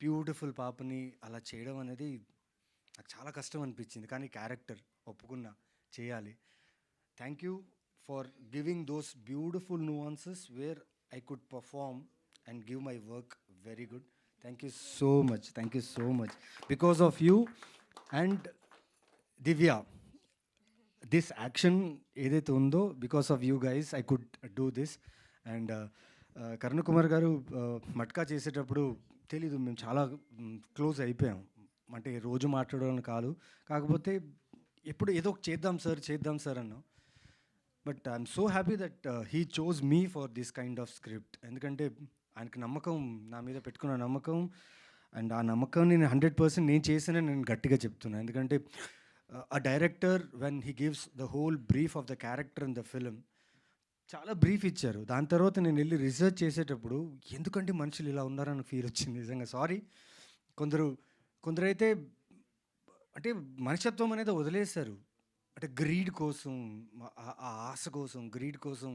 బ్యూటిఫుల్ పాపని అలా చేయడం అనేది నాకు చాలా కష్టం అనిపించింది. కానీ క్యారెక్టర్ ఒప్పుకున్నా, చేయాలి. Thank you for giving those beautiful nuances where I could perform and give my work very good. Thank you so much, thank you so much. Because of you and Divya, this action ఏదైతే ఉందో, because of you guys I could do this. And Karuna Kumar గారు మట్కా చేసేటప్పుడు తెలీదు, మేము చాలా close అయిపోయాం. అంటే రోజు మాట్లాడడం కాదు, కాకపోతే ఎప్పుడు ఏదో ఒక చేద్దాం సార్ అన్నాం. But I'm so happy that he chose me for this kind of script. ఎందుకంటే ఆయనకి నమ్మకం, నా మీద పెట్టుకున్న నమ్మకం. అండ్ ఆ నమ్మకాన్ని 100% నేను చేసానని నేను గట్టిగా చెప్తున్నాను. ఎందుకంటే a director, when he gives the whole brief of the character in the film, చాలా బ్రీఫ్ ఇచ్చారు. దాని తర్వాత నేను వెళ్ళి రీసెర్చ్ చేసేటప్పుడు ఎందుకంటే మనుషులు ఇలా ఉన్నారని ఫీల్ వచ్చింది నిజంగా. సారీ, కొందరైతే అంటే మనుషత్వం అనేది వదిలేశారు. అంటే గ్రీడ్ కోసం, ఆ ఆశ కోసం, గ్రీడ్ కోసం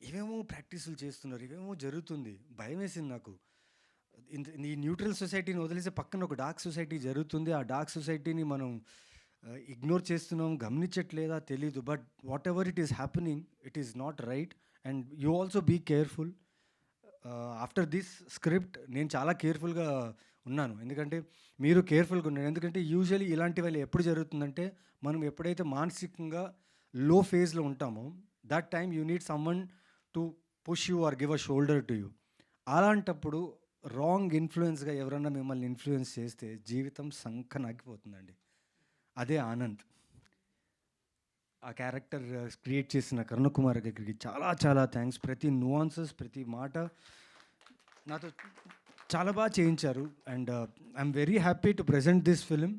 ఏమేమో ప్రాక్టీసులు చేస్తున్నారు, ఏమేమో జరుగుతుంది. భయం వేసింది నాకు. ఈ న్యూట్రల్ సొసైటీని వదిలేసి పక్కన ఒక డార్క్ సొసైటీ జరుగుతుంది. ఆ డార్క్ సొసైటీని మనం ఇగ్నోర్ చేస్తున్నాం, గమనించట్లేదా తెలీదు. But whatever it is happening, it is not right. And you also be careful. After this script నేను చాలా కేర్ఫుల్గా ఉన్నాను. ఎందుకంటే మీరు కేర్ఫుల్గా ఉన్నారు. ఎందుకంటే యూజువల్లీ ఇలాంటి వాళ్ళు ఎప్పుడు జరుగుతుందంటే, మనం ఎప్పుడైతే మానసికంగా లో ఫేజ్లో ఉంటామో, that time you need someone to push you or give a shoulder to you. అలాంటప్పుడు రాంగ్ ఇన్ఫ్లుయెన్స్గా ఎవరన్నా మిమ్మల్ని ఇన్ఫ్లుయెన్స్ చేస్తే జీవితం సంకనాగిపోతుందండి. అదే ఆనంద్. ఆ క్యారెక్టర్ క్రియేట్ చేసిన కరుణ కుమార్ గారికి చాలా చాలా థ్యాంక్స్. ప్రతి nuances, ప్రతి మాట నాతో చాలా బాగా చేయించారు. And I'm very happy to present this film.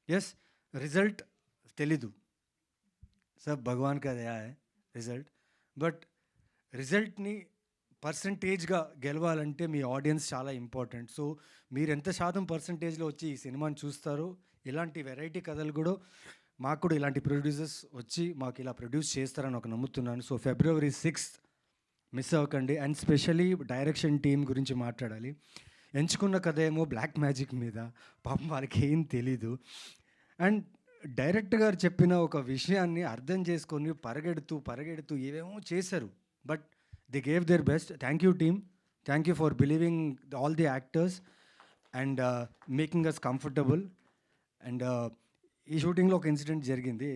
Yes, result తెలీదు సార్, భగవాన్ కా దయా హై రిజల్ట్. బట్ రిజల్ట్ని పర్సంటేజ్గా గెలవాలంటే మీ ఆడియన్స్ చాలా ఇంపార్టెంట్. సో మీరు ఎంత శాతం పర్సంటేజ్లో వచ్చి ఈ సినిమాని చూస్తారో, ఇలాంటి వెరైటీ కథలు కూడా మాకు కూడా ఇలాంటి ప్రొడ్యూసర్స్ వచ్చి మాకు ఇలా ప్రొడ్యూస్ చేస్తారని ఒక నమ్ముతున్నాను. సో February 6th మిస్ అవ్వకండి. అండ్ స్పెషలీ డైరెక్షన్ టీం గురించి మాట్లాడాలి. ఎంచుకున్న కథ ఏమో బ్లాక్ మ్యాజిక్ మీద, పాపం వాళ్ళకి ఏం తెలీదు. అండ్ డైరెక్టర్ గారు చెప్పిన ఒక విషయాన్ని అర్థం చేసుకొని పరిగెడుతూ ఏవేమో చేశారు. But they gave their best. Thank you team, thank you for believing all the actors and making us comfortable. And ఈ షూటింగ్లో ఒక ఇన్సిడెంట్ జరిగింది.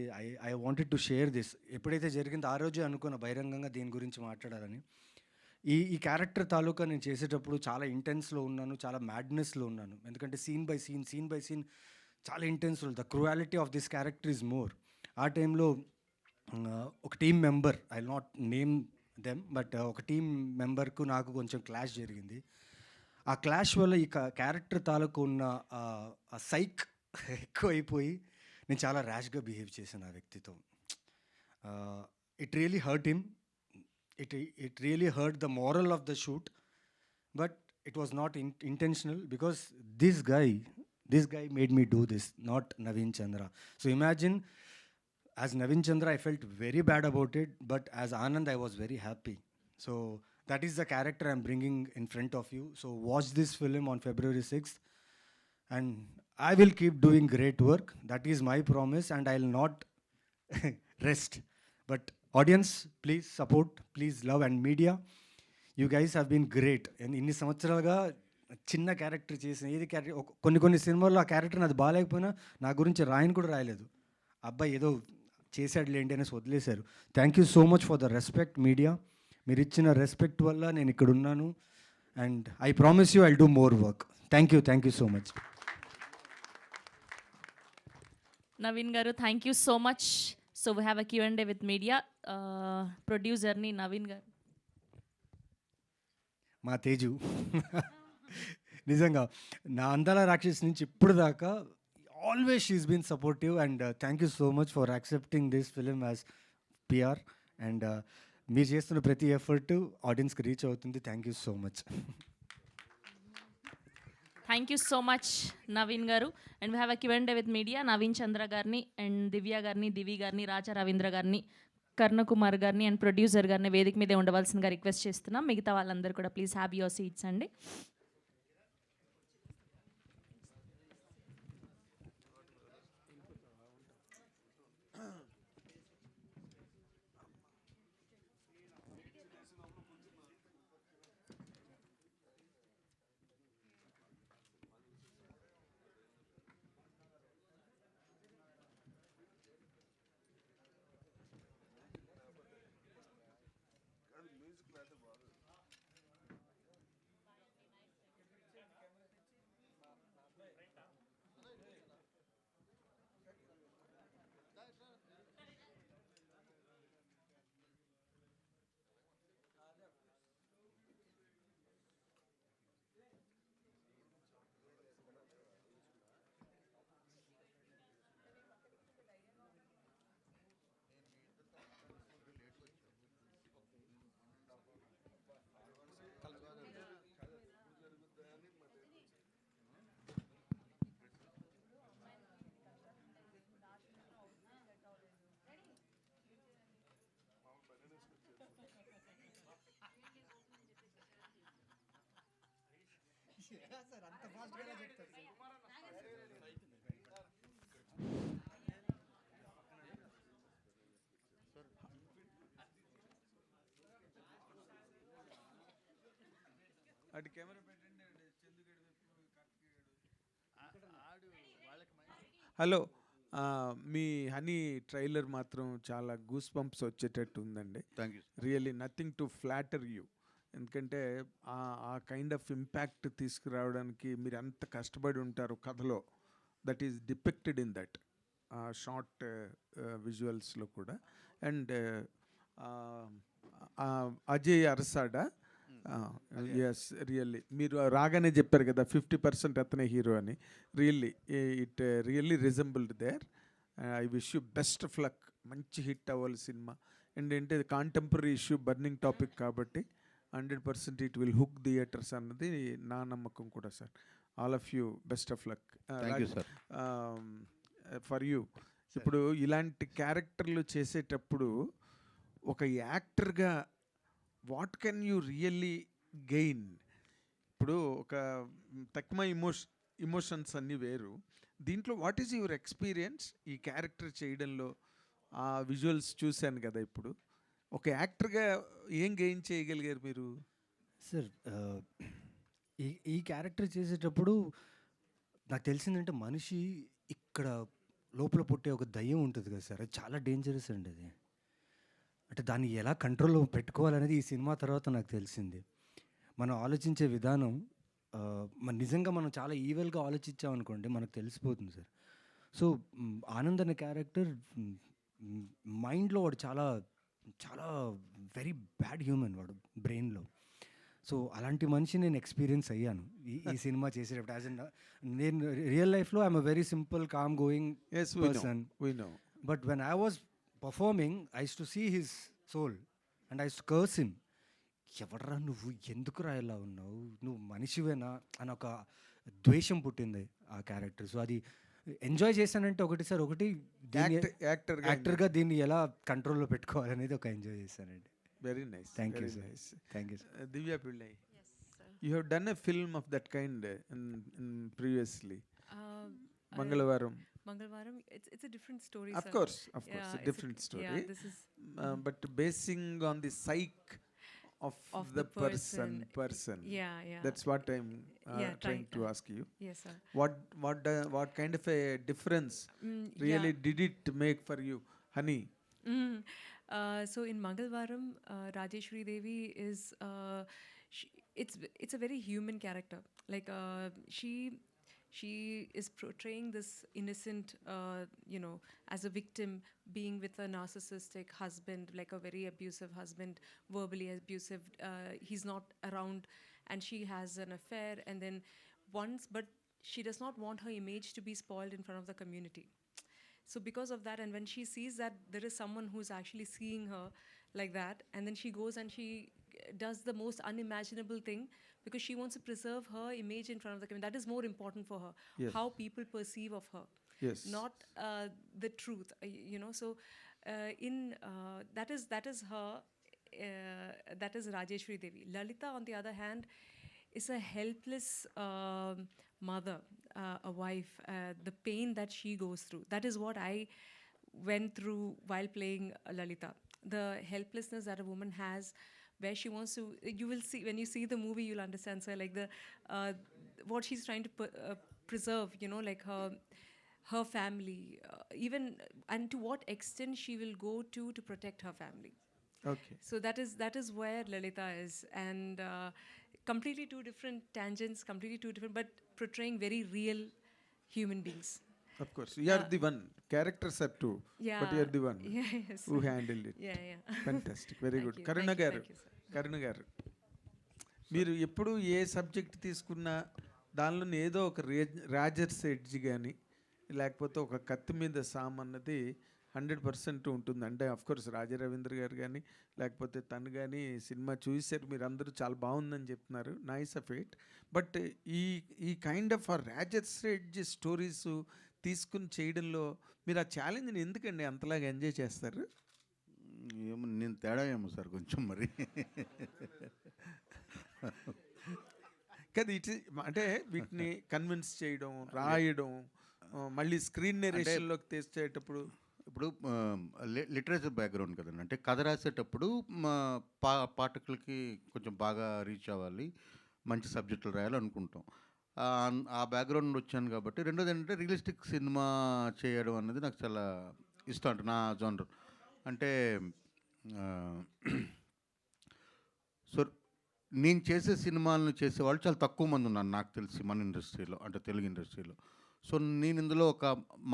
I wanted to share this. ఎప్పుడైతే జరిగిందో ఆ రోజే అనుకున్న బహిరంగంగా దీని గురించి మాట్లాడాలని. ఈ క్యారెక్టర్ తాలూకా నేను చేసేటప్పుడు చాలా ఇంటెన్స్లో ఉన్నాను, చాలా మ్యాడ్నెస్లో ఉన్నాను. ఎందుకంటే సీన్ బై సీన్ చాలా intense. The cruelty of this character is more. ఆ టైంలో ఒక team member, I not name them, but ఒక టీం మెంబర్కు నాకు కొంచెం క్లాష్ జరిగింది. ఆ క్లాష్ వల్ల ఈ క్యారెక్టర్ తాలూకు ఉన్న ఆ సైక్ ఎక్కువైపోయి నేను చాలా ర్యాష్గా బిహేవ్ చేశాను ఆ వ్యక్తితో. It really hurt him. It really hurt the moral of the shoot, but it was not intentional because this guy made me do this, not Naveen Chandra. So imagine, as Naveen Chandra I felt very bad about it, but as Anand I was very happy. So that is the character I'm bringing in front of you. So watch this film on February 6th and I will keep doing great work. That is my promise and I'll not rest. But audience, please support, please love, and media, you guys have been great. And ఇన్ని సంవత్సరాలుగా చిన్న character చేసిన ఏది character కొన్ని సినిమాల్లో ఆ character నాది బాగాలేకపోయినా నా గురించి రాయని కూడా రాయలేదు. అబ్బాయి ఏదో చేశాడులే ఏంటి అనేసి వదిలేశారు. Thank you so much for the respect media. మీరు ఇచ్చిన రెస్పెక్ట్ వల్ల నేను ఇక్కడ ఉన్నాను. And I promise you I'll do more work. Thank you so much. Naveen garu, thank you so much. So we have a Q&A with media. ప్రొడ్యూసర్ని నవీన్ గారు. మా తేజు నిజంగా నా అందాల రాక్షస్ నుంచి ఇప్పుడు దాకా always she's been supportive. And thank you so much for accepting this film as PR. And మీరు చేస్తున్న ప్రతి ఎఫర్ట్ ఆడియన్స్కి రీచ్ అవుతుంది. Thank you so much. Thank you so much Naveen garu. And we have a Q&A with media. Naveen Chandra గారిని and దివ్య గారిని, దివి గారిని, రాజా రవీంద్ర గారిని, కర్ణకుమార్ గారిని అండ్ ప్రొడ్యూసర్ గారిని వేదిక మీదే ఉండవలసిందిగా రిక్వెస్ట్ చేస్తున్నాం. మిగతా వాళ్ళందరూ కూడా ప్లీజ్ హ్యావ్ యువర్ సీట్స్ అండి. అటు కెమెరా పెట్టండి. హలో, మీ హనీ ట్రైలర్ మాత్రం చాలా గూస్ బంప్స్ వచ్చేటట్టు ఉందండి. Thank you. Really nothing to flatter you. ఎందుకంటే ఆ కైండ్ ఆఫ్ ఇంపాక్ట్ తీసుకురావడానికి మీరు ఎంత కష్టపడి ఉంటారు కథలో. That is depicted in that short విజువల్స్లో కూడా. And Ajay Arasada, yes, really మీరు రాగానే చెప్పారు కదా 50% అతనే హీరో అని. Really it really resembled there. I wish you best of luck. మంచి హిట్ అవ్వాలి సినిమా. ఏంటంటే కాంటెంపరీ ఇష్యూ, బర్నింగ్ టాపిక్ కాబట్టి 100% ఇట్ విల్ హుక్ థియేటర్స్ అన్నది నా నమ్మకం కూడా sir. All of you best of luck thank you sir. For you. ఇప్పుడు ఇలాంటి క్యారెక్టర్లు చేసేటప్పుడు ఒక యాక్టర్గా what can you really gain? ఇప్పుడు ఒక తక్కువ ఇమోషన్స్ అన్నీ వేరు, దీంట్లో వాట్ ఈజ్ యువర్ ఎక్స్పీరియన్స్ ఈ క్యారెక్టర్ చేయడంలో? ఆ విజువల్స్ చూశాను కదా, ఇప్పుడు ఒక యాక్టర్గా ఏం గెయిన్ చేయగలిగారు మీరు? సార్ ఈ క్యారెక్టర్ చేసేటప్పుడు నాకు తెలిసిందంటే మనిషి ఇక్కడ లోపల పుట్టే ఒక దయ్యం ఉంటుంది కదా సార్, అది చాలా డేంజరస్ అండి. అది అంటే దాన్ని ఎలా కంట్రోల్లో పెట్టుకోవాలనేది ఈ సినిమా తర్వాత నాకు తెలిసింది. మనం ఆలోచించే విధానం నిజంగా మనం చాలా ఈవెల్గా ఆలోచించామనుకోండి మనకు తెలిసిపోతుంది సార్. సో ఆనంద్ అనే క్యారెక్టర్ మైండ్లో వాడు చాలా చాలా వెరీ బ్యాడ్ హ్యూమన్, వాడు బ్రెయిన్లో. సో అలాంటి మనిషి నేను ఎక్స్పీరియన్స్ అయ్యాను ఈ సినిమా చేసేటప్పుడు. యాజ్ అన్ నేను రియల్ లైఫ్లో I'm a very simple calm going person, but when I was performing I use to see his soul and I use to curse him. ఎవడరా నువ్వు, ఎందుకురా ఇలా ఉన్నావు, నువ్వు మనిషివేనా అని ఒక ద్వేషం పుట్టింది ఆ క్యారెక్టర్. సో అది ఎంజాయ్ చేశానంటే ఒకటి సార్, ఒకటి యాక్టర్గా దీన్ని ఎలా కంట్రోల్లో పెట్టుకోవాలనేది ఒక ఎంజాయ్ చేశానండి. Very nice. Thank you sir. Thank you sir. Divya Pillai, you have done a film of that kind previously. మంగళవారం. It's a different story, Of sir. course, Yeah, a different story. Yeah, this is But basing on the psyche of the person. Yeah. That's what I'm trying to ask you. Yes, sir. What kind of a difference really did it make for you, Honey? So in Mangalvaram, Rajeshwari Devi is it's a very human character. Like she is portraying this innocent, as a victim, being with a narcissistic husband, like a very abusive husband, verbally abusive. He's not around, and she has an affair. And then but she does not want her image to be spoiled in front of the community. So because of that, and when she sees that there is someone who's actually seeing her like that, and then she goes and she does the most unimaginable thing, because she wants to preserve her image in front of the community. That is more important for her. Yes. How people perceive of her. Yes. Not the truth. So that is her. That is Rajeshwari Devi. Lalita, on the other hand, is a helpless mother, a wife. The pain that she goes through. That is what I went through while playing Lalita. The helplessness that a woman has, where she wants to, you will see when you see the movie, you'll understand, sir, like what she's trying to preserve, like her family, even, and to what extent she will go to protect her family. Okay. So that is where Lalita is, and completely two different tangents, completely two different, but portraying very real human beings. Of course, you are the one. Characters are two, but you are the one Yes. who handled it. Yeah. Fantastic, very Thank good. you. Karuna garu, Thank you, sir. Karuna garu, మీరు ఎప్పుడు ఏ subject తీసుకున్నా దానిలో ఏదో ఒక Rogers edge కానీ లేకపోతే ఒక కత్తి మీద సామ్ అన్నది 100% ఉంటుంది. అంటే అఫ్కోర్స్ రాజా రవీంద్ర గారు కానీ లేకపోతే తను కానీ సినిమా చూసారు, మీరు అందరూ చాలా బాగుందని చెప్తున్నారు, నైస్ ఆఫ్ ఇట్. బట్ ఈ kind of Rogers edge stories తీసుకుని చేయడంలో మీరు ఆ ఛాలెంజ్ని ఎందుకండి అంతలాగా ఎంజాయ్ చేస్తారు? ఏమో నేను తేడా ఏమో సార్ కొంచెం మరి. కదా అంటే వీటిని కన్విన్స్ చేయడం, రాయడం, మళ్ళీ స్క్రీన్ నెరేషన్లోకి తెచ్చేటప్పుడు ఇప్పుడు లిటరేచర్ బ్యాక్గ్రౌండ్ కదండి, అంటే కథ రాసేటప్పుడు పాఠకులకి కొంచెం బాగా రీచ్ అవ్వాలి, మంచి సబ్జెక్టులు రాయాలనుకుంటాం. ఆ బ్యాక్గ్రౌండ్ వచ్చాను కాబట్టి. రెండోది ఏంటంటే రియలిస్టిక్ సినిమా చేయడం అనేది నాకు చాలా ఇష్టం, అంటే నా జోనర్. అంటే సో నేను చేసే సినిమాలను చేసేవాళ్ళు చాలా తక్కువ మంది ఉన్నారు నాకు తెలిసి మన ఇండస్ట్రీలో, అంటే తెలుగు ఇండస్ట్రీలో. సో నేను ఇందులో ఒక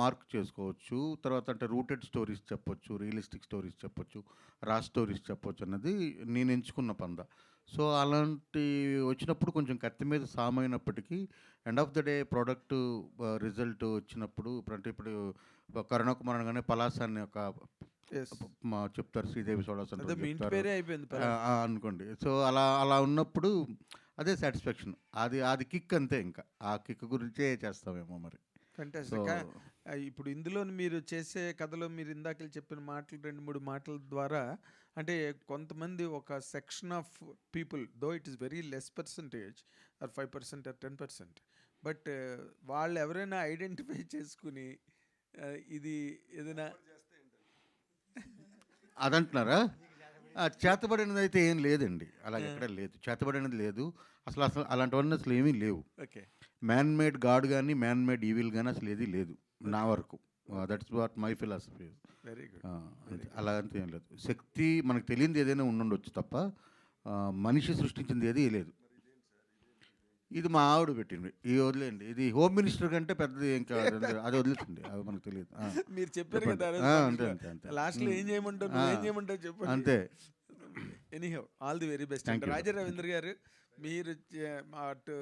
మార్క్ చేసుకోవచ్చు. తర్వాత అంటే రూటెడ్ స్టోరీస్ చెప్పొచ్చు, రియలిస్టిక్ స్టోరీస్ చెప్పొచ్చు, రా స్టోరీస్ చెప్పొచ్చు అన్నది నేను ఎంచుకున్న పంద. సో అలాంటి వచ్చినప్పుడు కొంచెం కత్తి మీద సామైనప్పటికీ end of the day product result వచ్చినప్పుడు ఇప్పుడు కరుణకుమార్ అనగానే పలాస అని ఒక Yes. చెప్తారు, శ్రీదేవి సోడా అదే సెంటర్ మీ ఇంటి చెప్తారు. పేరే అయిపోయింది ఆ, ఆ, అనుకోండి. సో అలా ఉన్నప్పుడు అదే సాటిస్ఫాక్షన్, అది కిక్ అంతే. ఇంకా ఆ కిక్ గురించే చేస్తామేమో మరి. ఫెంటాస్టిక్. సో ఇప్పుడు ఇందులో మీరు చేసే కథలో మీరు ఇందాక చెప్పిన మాటలు 2-3 మాటల ద్వారా అంటే కొంతమంది ఒక section of people though it is very less percentage or 5% or 10%, but వాళ్ళు ఎవరైనా ఐడెంటిఫై చేసుకుని ఇది ఏదైనా అదంటున్నారా? చేతబడినది అయితే ఏం లేదండి, అలాగ ఎక్కడ లేదు. చేతబడినది లేదు అసలు అలాంటివన్నీ అసలు ఏమీ లేవు. ఓకే. మ్యాన్ మేడ్ గాడ్ కానీ మ్యాన్ మేడ్ ఈవిల్ కానీ అసలు ఏది లేదు నా వరకు. That's what my philosophy. Very good. అలా అంతా ఏం లేదు. శక్తి మనకు తెలియంది ఏదైనా ఉండుండొచ్చు తప్ప మనిషి సృష్టించింది ఏది లేదు. ఇది మా ఆవిడ పెట్టింది, ఈ వదిలేండి. ఇది హోమ్ మినిస్టర్ కంటే పెద్దది ఏం కాదు, అది వదిలేండి, అది మనకు తెలియదు. మీరు చెప్పారు కదా అంతే అంతే అంతే. లాస్ట్లో ఏం చేయమంటారు ఏం చేయమంటారు చెప్పండి. అంతే. Anyhow all the very best. Thank you. రాజా రవీంద్ర గారు, మీరు అటు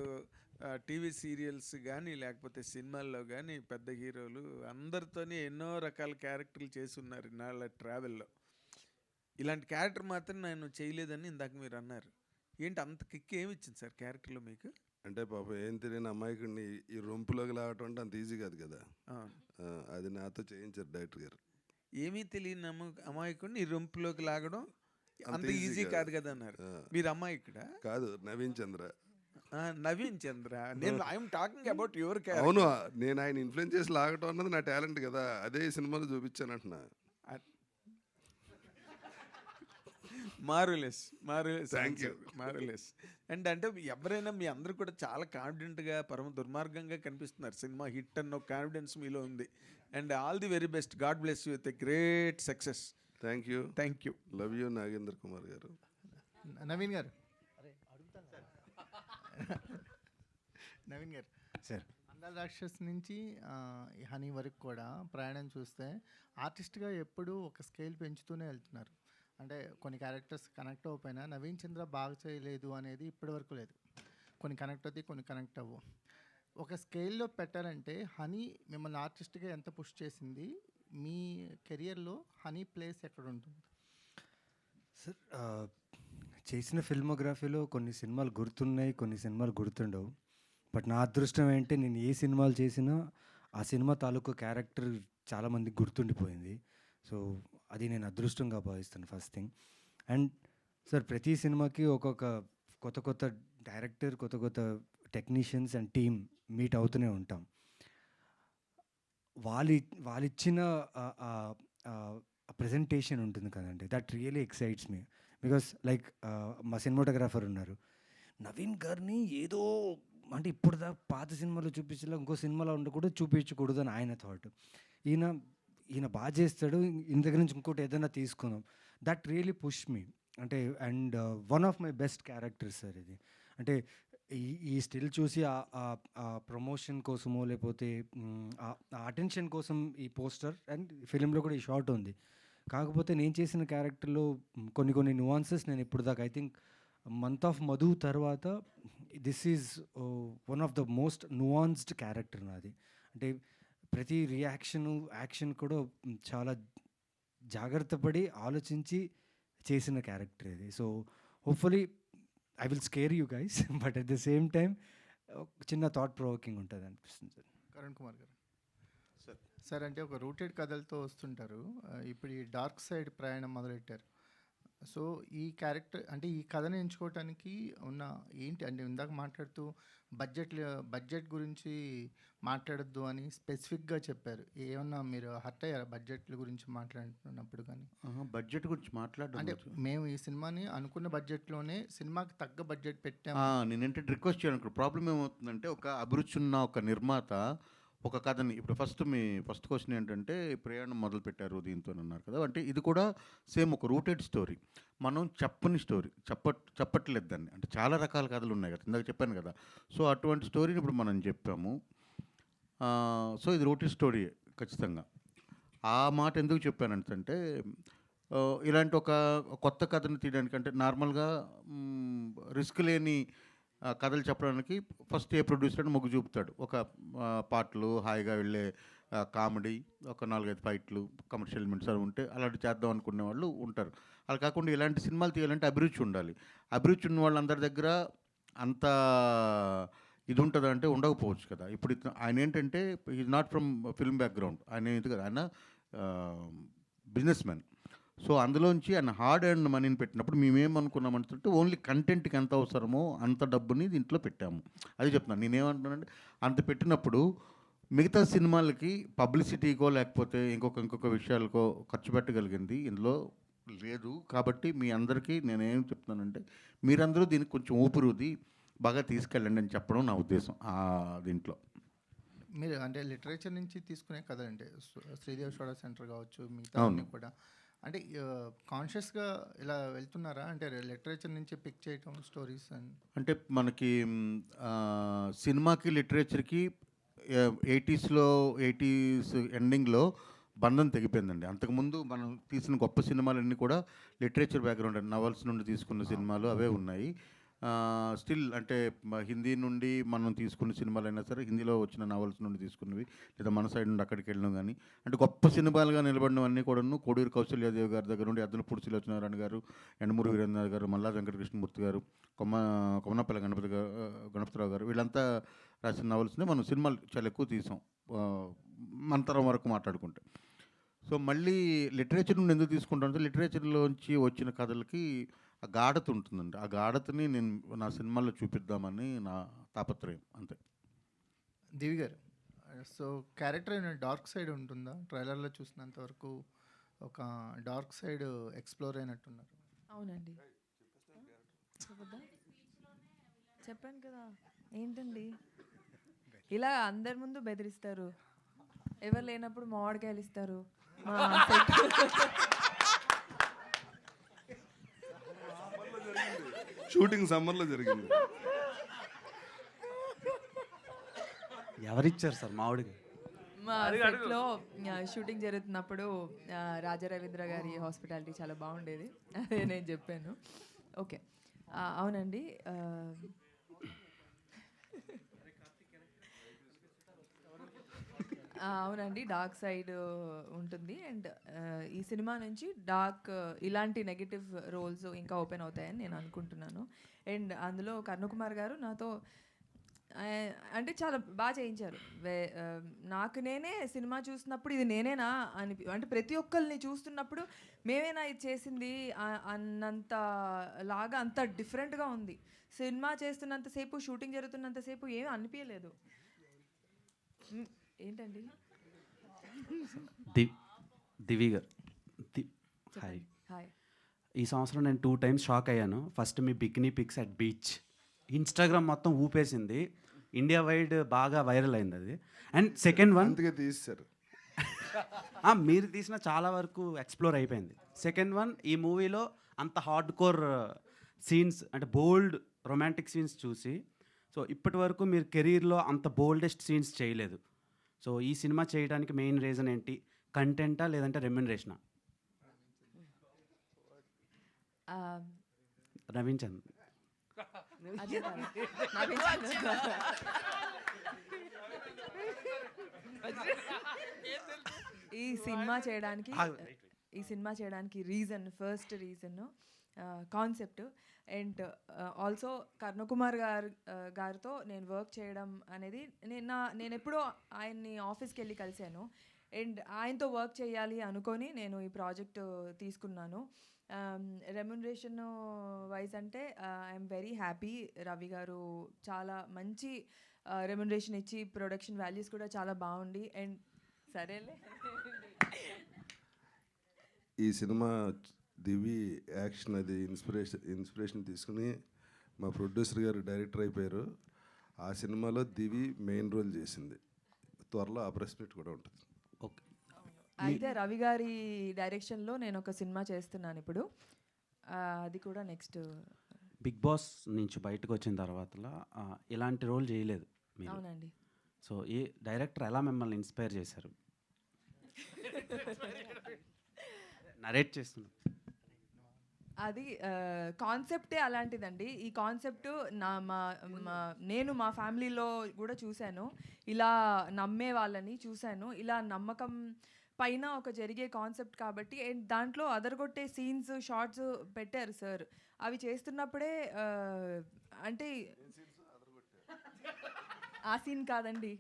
టీవీ సీరియల్స్ కానీ లేకపోతే సినిమాల్లో కానీ పెద్ద హీరోలు అందరితోనే ఎన్నో రకాల క్యారెక్టర్లు చేసి ఉన్నారు నాళ్ళ ట్రావెల్లో. ఇలాంటి క్యారెక్టర్ మాత్రం నేను చేయలేదని ఇందాక మీరు అన్నారు. ఏంటి అంత కిక్ ఏమి ఇచ్చింది సార్ క్యారెక్టర్లో మీకు? అంటే పాపం ఏం తెలియని అమాయకుడిని ఈ రొంపులోకి లాగటం అంటే అంత ఈజీ కాదు కదా. అది నాతో చేయించారు డైరెక్టర్ గారు. ఏమీ తెలియని అమాయకుడిని ఈ రొంపులోకి లాగడం అంత అంత easy ఈజీ కాదు. కాదు కదా అన్నారు. మీరు అమాయకుడా? కాదు, నవీన్ చంద్ర. నవీన్ చంద్ర. నేను ఐఎమ్ టాకింగ్ అబౌట్ యువర్ అవును, క్యారెక్టర్. నేను ఆయన ఇన్ఫ్లుయెన్స్ చేసి లాగటం అన్నది నా టాలెంట్ కదా, అదే ఈ సినిమాలో చూపించాను అంటున్నా. మార్వెలెస్. Thank you. మార్వెలెస్. అండ్ అంటే ఎవరైనా మీ అందరూ కూడా చాలా కాన్ఫిడెంట్గా పరమ దుర్మార్గంగా కనిపిస్తున్నారు. సినిమా హిట్ అన్న కాన్ఫిడెన్స్ మీలో ఉంది. And all the very best. God bless you with a great success. Thank you. Thank you. Love you Nagendra Kumar గారు. నవీన్ గారు, నవీన్ గారు సార్, అందాల రాక్షస్ నుంచి ఈ హనీ వరకు కూడా ప్రయాణం చూస్తే ఆర్టిస్ట్గా ఎప్పుడూ ఒక స్కేల్ పెంచుతూనే వెళ్తున్నారు. అంటే కొన్ని క్యారెక్టర్స్ కనెక్ట్ అవ్వకపోయినా నవీన్ చంద్ర బాగా చేయలేదు అనేది ఇప్పటివరకు లేదు. కొన్ని కనెక్ట్ అవుతాయి, కొన్ని కనెక్ట్ అవ్వవు. ఒక స్కేల్లో పెట్టాలంటే హనీ మిమ్మల్ని ఆర్టిస్ట్గా ఎంత పుష్ చేసింది? మీ కెరియర్లో హనీ ప్లేస్ ఎక్కడ ఉంటుంది? సార్, చేసిన ఫిల్మోగ్రఫీలో కొన్ని సినిమాలు గుర్తున్నాయి, కొన్ని సినిమాలు గుర్తుండవు. బట్ నా అదృష్టం ఏంటంటే నేను ఏ సినిమాలు చేసినా ఆ సినిమా తాలూకు క్యారెక్టర్ చాలామందికి గుర్తుండిపోయింది. సో అది నేను అదృష్టంగా భావిస్తాను ఫస్ట్ థింగ్. అండ్ సార్, ప్రతి సినిమాకి ఒక్కొక్క కొత్త డైరెక్టర్, కొత్త టెక్నీషియన్స్ అండ్ టీమ్ మీట్ అవుతూనే ఉంటాం. వాళ్ళిచ్చిన ప్రజెంటేషన్ ఉంటుంది కదండి, that really excites me. Because like మా సినిమాటోగ్రాఫర్ ఉన్నారు, నవీన్ గారిని ఏదో అంటే ఇప్పుడు పాత సినిమాలో చూపించేలా ఇంకో సినిమాలో ఉండకూడదు, చూపించకూడదు అని ఆయన థాట్. ఈయన బాగా చేస్తాడు, ఈయన దగ్గర నుంచి ఇంకోటి ఏదైనా తీసుకుందాం. That really push me. అంటే and one of my best characters sir ఇది. అంటే ఈ స్టిల్ చూసి ఆ ప్రమోషన్ కోసమో లేకపోతే ఆ అటెన్షన్ కోసం ఈ పోస్టర్ అండ్ ఫిలింలో కూడా ఈ షార్ట్ ఉంది. కాకపోతే నేను చేసిన క్యారెక్టర్లో కొన్ని నువాన్సెస్ నేను ఇప్పుడు దాకా I think month of Madhu తర్వాత this is one of the most nuanced character నాది. అంటే ప్రతి రియాక్షను యాక్షన్ కూడా చాలా జాగ్రత్త పడి ఆలోచించి చేసిన క్యారెక్టర్ ఇది. So hopefully I will scare you guys, but at the same time చిన్న థాట్ ప్రొవోకింగ్ ఉంటుంది అనిపిస్తుంది సార్. కరుణ్ కుమార్ గారు సార్, అంటే ఒక రూటెడ్ కథలతో వస్తుంటారు, ఇప్పుడు ఈ డార్క్ సైడ్ ప్రయాణం మొదలెట్టారు. సో ఈ క్యారెక్టర్ అంటే ఈ కథను ఎంచుకోవటానికి ఉన్న ఏంటి అంటే ఇందాక మాట్లాడుతూ బడ్జెట్ గురించి మాట్లాడొద్దు అని స్పెసిఫిక్గా చెప్పారు. ఏమన్నా మీరు హర్ట్ అయ్యారా బడ్జెట్ల గురించి మాట్లాడుతున్నప్పుడు? కానీ బడ్జెట్ గురించి మాట్లాడడం అంటే మేము ఈ సినిమాని అనుకున్న బడ్జెట్లోనే సినిమాకి తగ్గ బడ్జెట్ పెట్టాము. నేను ఏంటంటే రిక్వెస్ట్ చేయను. ప్రాబ్లం ఏమవుతుందంటే ఒక అభిరుచి ఉన్న ఒక నిర్మాత ఒక కథని ఇప్పుడు ఫస్ట్ క్వశ్చన్ ఏంటంటే ప్రయాణం మొదలు పెట్టారు దీంతో అన్నారు కదా. అంటే ఇది కూడా సేమ్ ఒక రూటెడ్ స్టోరీ, మనం చెప్పని స్టోరీ చెప్పట్లేదు దాన్ని. అంటే చాలా రకాల కథలు ఉన్నాయి కదా, ఇందాక చెప్పాను కదా. సో అటువంటి స్టోరీని ఇప్పుడు మనం చెప్పాము. సో ఇది రూటెడ్ స్టోరీ ఖచ్చితంగా. ఆ మాట ఎందుకు చెప్పానంటే ఇలాంటి ఒక కొత్త కథను తీయడానికి అంటే నార్మల్గా రిస్క్ లేని కథలు చెప్పడానికి ఫస్ట్ ఏ ప్రొడ్యూసర్ అని మొగ్గు చూపుతాడు. ఒక పాటలు హాయిగా వెళ్ళే కామెడీ, ఒక 4-5 ఫైట్లు, కమర్షియల్ ఎలిమెంట్స్ అవి ఉంటే అలాంటి చేద్దాం అనుకునే వాళ్ళు ఉంటారు. అలా కాకుండా ఇలాంటి సినిమాలు తీయాలంటే అభిరుచి ఉండాలి. అభిరుచి ఉన్న వాళ్ళందరి దగ్గర అంత ఇది ఉంటుందా అంటే ఉండకపోవచ్చు కదా. ఇప్పుడు ఆయన ఏంటంటే is not from film background, ఆయన ఇది కదా, ఆయన బిజినెస్ మ్యాన్. సో అందులోంచి ఆయన హార్డ్ అండ్ మనీని పెట్టినప్పుడు మేమేమనుకున్నామంటే ఓన్లీ కంటెంట్కి ఎంత అవసరమో అంత డబ్బుని దీంట్లో పెట్టాము. అది చెప్తున్నాను. నేనేమంటున్నానంటే అంత పెట్టినప్పుడు మిగతా సినిమాలకి పబ్లిసిటీకో లేకపోతే ఇంకొక విషయాలకో ఖర్చు పెట్టగలిగింది ఇందులో లేదు. కాబట్టి మీ అందరికీ నేనేం చెప్తున్నానంటే మీరందరూ దీనికి కొంచెం ఊపిరిది బాగా తీసుకెళ్ళండి అని చెప్పడం నా ఉద్దేశం దీంట్లో. మీరు అంటే లిటరేచర్ నుంచి తీసుకునే కథ అంటే శ్రీదేవ్ సోడా సెంటర్ కావచ్చు, మిగతా అన్నీ కూడా అంటే కాన్షియస్గా ఇలా వెళ్తున్నారా? అంటే లిటరేచర్ నుంచి పిక్ చేయటం స్టోరీస్ అంటే మనకి సినిమాకి లిటరేచర్కి 80s ఎండింగ్లో బంధం తెగిపోయిందండి. అంతకుముందు మనం తీసిన గొప్ప సినిమాలన్నీ కూడా లిటరేచర్ బ్యాక్గ్రౌండ్ అండి, నవల్స్ నుండి తీసుకున్న సినిమాలు అవే ఉన్నాయి. స్టిల్ అంటే హిందీ నుండి మనం తీసుకున్న సినిమాలైనా సరే హిందీలో వచ్చిన నవల్స్ నుండి తీసుకున్నవి, లేదా మన సైడ్ నుండి అక్కడికి వెళ్ళినాం. కానీ అంటే గొప్ప సినిమాలుగా నిలబడినవన్నీ కూడాను కోడూరు కౌశల్యాదేవి గారి దగ్గర నుండి అద్దనపూడి సులోచనారాయణ గారు, ఎండమూరి వీరేంద్ర గారు, మల్లా వెంకటకృష్ణమూర్తి గారు, కొమ్మనపల్లి గణపతిరావు గారు వీళ్ళంతా రాసిన నవల్స్ని మనం సినిమాలు చాలా ఎక్కువ తీసాం మంతరం వరకు మాట్లాడుకుంటే. సో మళ్ళీ లిటరేచర్ నుండి ఎందుకు తీసుకుంటానంటే లిటరేచర్లోంచి వచ్చిన కథలకి ఆ గాఢత ఉంటుందండి. ఆ గాఢతని నేను నా సినిమాల్లో చూపిద్దామని నా తాపత్రయం, అంతే. దివి గారు, సో క్యారెక్టర్ అయిన డార్క్ సైడ్ ఉంటుందా? ట్రైలర్లో చూసినంత వరకు ఒక డార్క్ సైడ్ ఎక్స్ప్లోర్ అయినట్టున్నారు. అవునండి, చెప్పాను కదా. ఏంటండి ఇలా అందరి ముందు బెదిరిస్తారు, ఎవరు లేనప్పుడు మామిడికాయలు ఇస్తారు. షూటింగ్ సమ్మర్లో జరిగింది. ఎవరిచ్చారు సార్ మామిడికి? మా సెట్లో షూటింగ్ జరుగుతున్నప్పుడు రాజా రవీంద్ర గారి హాస్పిటాలిటీ చాలా బాగుండేది, అదే నేను చెప్పాను. ఓకే, అవునండి. అవునండి, డార్క్ సైడ్ ఉంటుంది. అండ్ ఈ సినిమా నుంచి డార్క్ ఇలాంటి నెగటివ్ రోల్స్ ఇంకా ఓపెన్ అవుతాయని నేను అనుకుంటున్నాను. అండ్ అందులో కరుణకుమార్ గారు నాతో అంటే చాలా బాగా చేయించారు. నాకు నేనే సినిమా చూసినప్పుడు ఇది నేనేనా అంటే ప్రతి ఒక్కరిని చూస్తున్నప్పుడు మేమేనా ఇది చేసింది అన్నంత లాగా అంత డిఫరెంట్గా ఉంది. సినిమా చేస్తున్నంతసేపు, షూటింగ్ జరుగుతున్నంతసేపు ఏమీ అనిపించలేదు. ఏంటండి దివి గారు, హాయ్. హాయ్. ఈ సంవత్సరం నేను 2 times షాక్ అయ్యాను. ఫస్ట్ మీ bikini pics at beach, Instagram మొత్తం ఊపేసింది, ఇండియా వైడ్ బాగా వైరల్ అయింది అది. అండ్ సెకండ్ వన్ తీశారు, మీరు తీసిన చాలా వరకు ఎక్స్ప్లోర్ అయిపోయింది. సెకండ్ వన్, ఈ మూవీలో అంత హార్డ్ కోర్ సీన్స్ అంటే బోల్డ్ రొమాంటిక్ సీన్స్ చూసి, సో ఇప్పటి వరకు మీరు కెరీర్లో అంత బోల్డెస్ట్ సీన్స్ చేయలేదు. సో ఈ సినిమా చేయడానికి మెయిన్ రీజన్ ఏంటి? కంటెంటా లేదంటే రెమ్యునరేషనా? నవీన్ చంద్ ఈ సినిమా చేయడానికి first reason concept. And also Karunakumar గారితో నేను వర్క్ చేయడం అనేది నేను ఎప్పుడో ఆయన్ని ఆఫీస్కి వెళ్ళి కలిశాను. అండ్ ఆయనతో వర్క్ చేయాలి అనుకొని నేను ఈ ప్రాజెక్ట్ తీసుకున్నాను. రెమ్యునరేషన్ వైజ్ అంటే ఐఎమ్ వెరీ హ్యాపీ. రవి గారు చాలా మంచి రెమ్యునరేషన్ ఇచ్చి ప్రొడక్షన్ వాల్యూస్ కూడా చాలా బాగుండి. అండ్ సరేలే, ఈ సినిమా దివి యాక్షన్ అది ఇన్స్పిరేషన్ తీసుకుని మా ప్రొడ్యూసర్ గారు డైరెక్టర్ అయిపోయారు. ఆ సినిమాలో దివి మెయిన్ రోల్ చేసింది. త్వరలో ఆ ప్రెస్ మీట్ కూడా ఉంటుంది. ఓకే, అయితే రవి గారి డైరెక్షన్లో నేను ఒక సినిమా చేస్తున్నాను ఇప్పుడు, అది కూడా నెక్స్ట్. బిగ్ బాస్ నుంచి బయటకు వచ్చిన తర్వాత ఇలాంటి రోల్ చేయలేదు మీరు. అవునండి. సో ఈ డైరెక్టర్ ఎలా మిమ్మల్ని ఇన్స్పైర్ చేశారు? నరేట్ చేస్తున్నాను. అది కాన్సెప్టే అలాంటిదండి. ఈ కాన్సెప్ట్ నేను మా ఫ్యామిలీలో కూడా చూశాను. ఇలా నమ్మే వాళ్ళని చూశాను. ఇలా నమ్మకం పైన ఒక జరిగే కాన్సెప్ట్ కాబట్టి అండ్ దాంట్లో అదరగొట్టే సీన్స్, షార్ట్స్ పెట్టారు సార్. అవి చేస్తున్నప్పుడే అంటే ఆ సీన్ కాదండి.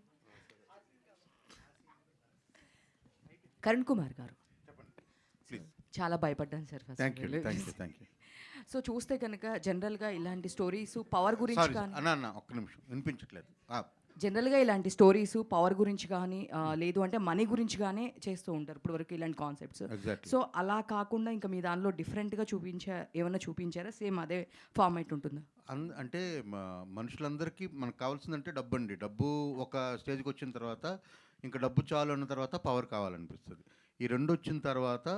కరణ్ కుమార్ గారు చాలా భయపడ్డాను sir thank you first. Thank you. So చూస్తే కనుక జనరల్గా ఇలాంటి స్టోరీస్ పవర్ గురించి కానీ అన్న ఒక్క నిమిషం వినిపించట్లేదు. జనరల్గా ఇలాంటి స్టోరీస్ పవర్ గురించి కానీ లేదు అంటే మనీ గురించి కానీ చేస్తూ ఉంటారు ఇప్పుడు వరకు ఇలాంటి కాన్సెప్ట్స్. సో అలా కాకుండా ఇంకా మీ దానిలో డిఫరెంట్గా ఏమైనా చూపించారా? సేమ్ అదే ఫార్మాట్ ఉంటుందా? అంటే మనుషులందరికీ మనకు కావాల్సిందంటే డబ్బు అండి. డబ్బు ఒక స్టేజ్కి వచ్చిన తర్వాత ఇంకా డబ్బు చాలు అన్న తర్వాత పవర్ కావాలనిపిస్తుంది. ఈ రెండు వచ్చిన తర్వాత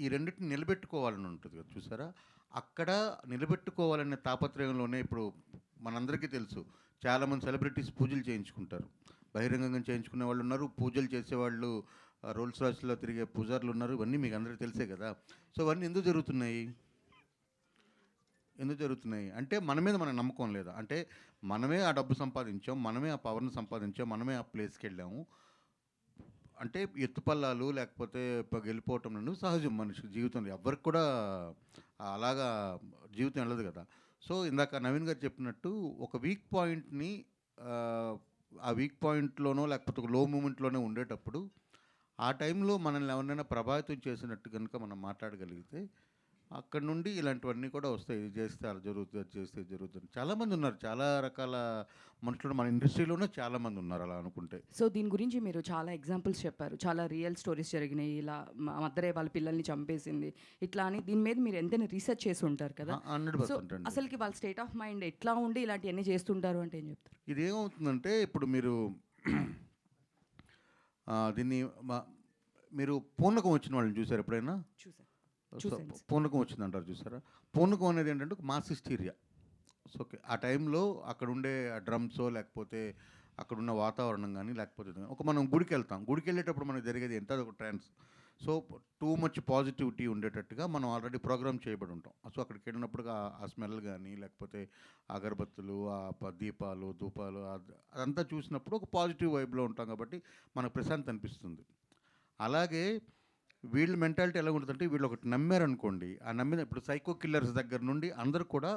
ఈ రెండింటిని నిలబెట్టుకోవాలని ఉంటుంది కదా, చూసారా? అక్కడ నిలబెట్టుకోవాలనే తాపత్రయంలోనే ఇప్పుడు మనందరికీ తెలుసు చాలామంది సెలబ్రిటీస్ పూజలు చేయించుకుంటారు. బహిరంగంగా చేయించుకునే వాళ్ళు ఉన్నారు, పూజలు చేసేవాళ్ళు రోల్స్ రాయ్స్లో తిరిగే పూజారులు ఉన్నారు. ఇవన్నీ మీకు అందరికీ తెలిసే కదా. సో ఇవన్నీ ఎందుకు జరుగుతున్నాయి అంటే మన మీద మన నమ్మకం లేదా? అంటే మనమే ఆ డబ్బు సంపాదించాం, మనమే ఆ పవర్ని సంపాదించాం, మనమే ఆ ప్లేస్కి వెళ్ళాము. అంటే ఎత్తుపల్లాలు లేకపోతే గెలిపోవటం నుండి సహజం మనిషి జీవితంలో. ఎవరికి కూడా అలాగా జీవితం వెళ్ళదు కదా. సో ఇందాక నవీన్ గారు చెప్పినట్టు ఒక వీక్ పాయింట్ని ఆ వీక్ పాయింట్లోనో లేకపోతే ఒక లో మూమెంట్లోనే ఉండేటప్పుడు ఆ టైంలో మనల్ని ఎవరినైనా ప్రభావితం చేసినట్టు కనుక మనం మాట్లాడగలిగితే అక్కడ నుండి ఇలాంటివన్నీ కూడా వస్తాయి. ఇది చేస్తే అలా జరుగుతుంది, అది చేస్తే జరుగుతుంది. చాలామంది ఉన్నారు, చాలా రకాల మనుషులు మన ఇండస్ట్రీలోనే చాలామంది ఉన్నారు అలా అనుకుంటే. సో దీని గురించి మీరు చాలా ఎగ్జాంపుల్స్ చెప్పారు, చాలా రియల్ స్టోరీస్ జరిగినాయి. ఇలా మదరే వాళ్ళ పిల్లల్ని చంపేసింది ఇట్లా అని. దీని మీద మీరు ఎంతైనా రీసెర్చ్ చేసి ఉంటారు కదా. 100% అండి. అసలుకి వాళ్ళ స్టేట్ ఆఫ్ మైండ్ ఎట్లా ఉండి ఇలాంటివన్నీ చేస్తుంటారు అంటే ఏం చెప్తారు? ఇదేమవుతుందంటే ఇప్పుడు మీరు దీన్ని మీరు పూర్ణకం వచ్చిన వాళ్ళని చూసారు ఎప్పుడైనా? పూర్ణకం వచ్చిందంటారు చూసారా? పూర్ణకం అనేది ఏంటంటే ఒక మాస్ హిస్టీరియా. సో ఓకే, ఆ టైంలో అక్కడ ఉండే డ్రమ్సో లేకపోతే అక్కడున్న వాతావరణం కానీ లేకపోతే ఒక మనం గుడికి వెళ్తాం, గుడికి వెళ్ళేటప్పుడు మనకు జరిగేది ఎంత ఒక ట్రాన్స్. సో టూ మచ్ పాజిటివిటీ ఉండేటట్టుగా మనం ఆల్రెడీ ప్రోగ్రామ్ చేయబడి ఉంటాం. సో అక్కడికి వెళ్ళినప్పుడు ఆ స్మెల్ కానీ లేకపోతే అగరబత్తులు, ఆ దీపాలు, ధూపాలు అదంతా చూసినప్పుడు ఒక పాజిటివ్ వైబ్లో ఉంటాం కాబట్టి మనకు ప్రశాంత్ అనిపిస్తుంది. అలాగే వీళ్ళ మెంటాలిటీ ఎలా ఉంటుందంటే వీళ్ళు ఒకటి నమ్మారనుకోండి, ఆ నమ్మిన ఇప్పుడు సైకో కిల్లర్స్ దగ్గర నుండి అందరూ కూడా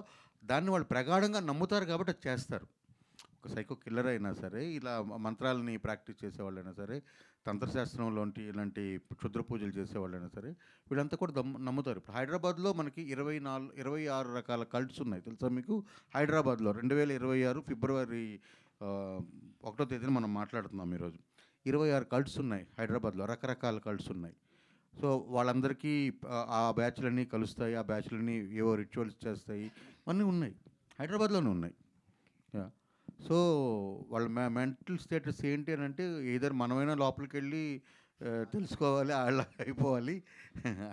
దాన్ని వాళ్ళు ప్రగాఢంగా నమ్ముతారు కాబట్టి అది చేస్తారు. ఒక సైకో కిల్లర్ అయినా సరే, ఇలా మంత్రాలని ప్రాక్టీస్ చేసేవాళ్ళైనా సరే, తంత్రశాస్త్రంలోంటి ఇలాంటి క్షుద్ర పూజలు చేసేవాళ్ళైనా సరే, వీళ్ళంతా కూడా నమ్ముతారు. ఇప్పుడు హైదరాబాద్లో మనకి 26 రకాల కల్ట్స్ ఉన్నాయి, తెలుసా మీకు? హైదరాబాద్లో 2026 ఫిబ్రవరి 1వ తేదీన మనం మాట్లాడుతున్నాం ఈరోజు. 26 కల్ట్స్ ఉన్నాయి హైదరాబాద్లో, రకరకాల కల్ట్స్ ఉన్నాయి. సో వాళ్ళందరికీ ఆ బ్యాచ్లన్నీ కలుస్తాయి, ఆ బ్యాచ్లన్నీ ఏవో రిచువల్స్ చేస్తాయి, అన్నీ ఉన్నాయి, హైదరాబాద్లోనే ఉన్నాయి. సో వాళ్ళ మెంటల్ స్టేటస్ ఏంటి అని అంటే ఏదైనా మనమైనా లోపలికి వెళ్ళి తెలుసుకోవాలి, వాళ్ళ అయిపోవాలి,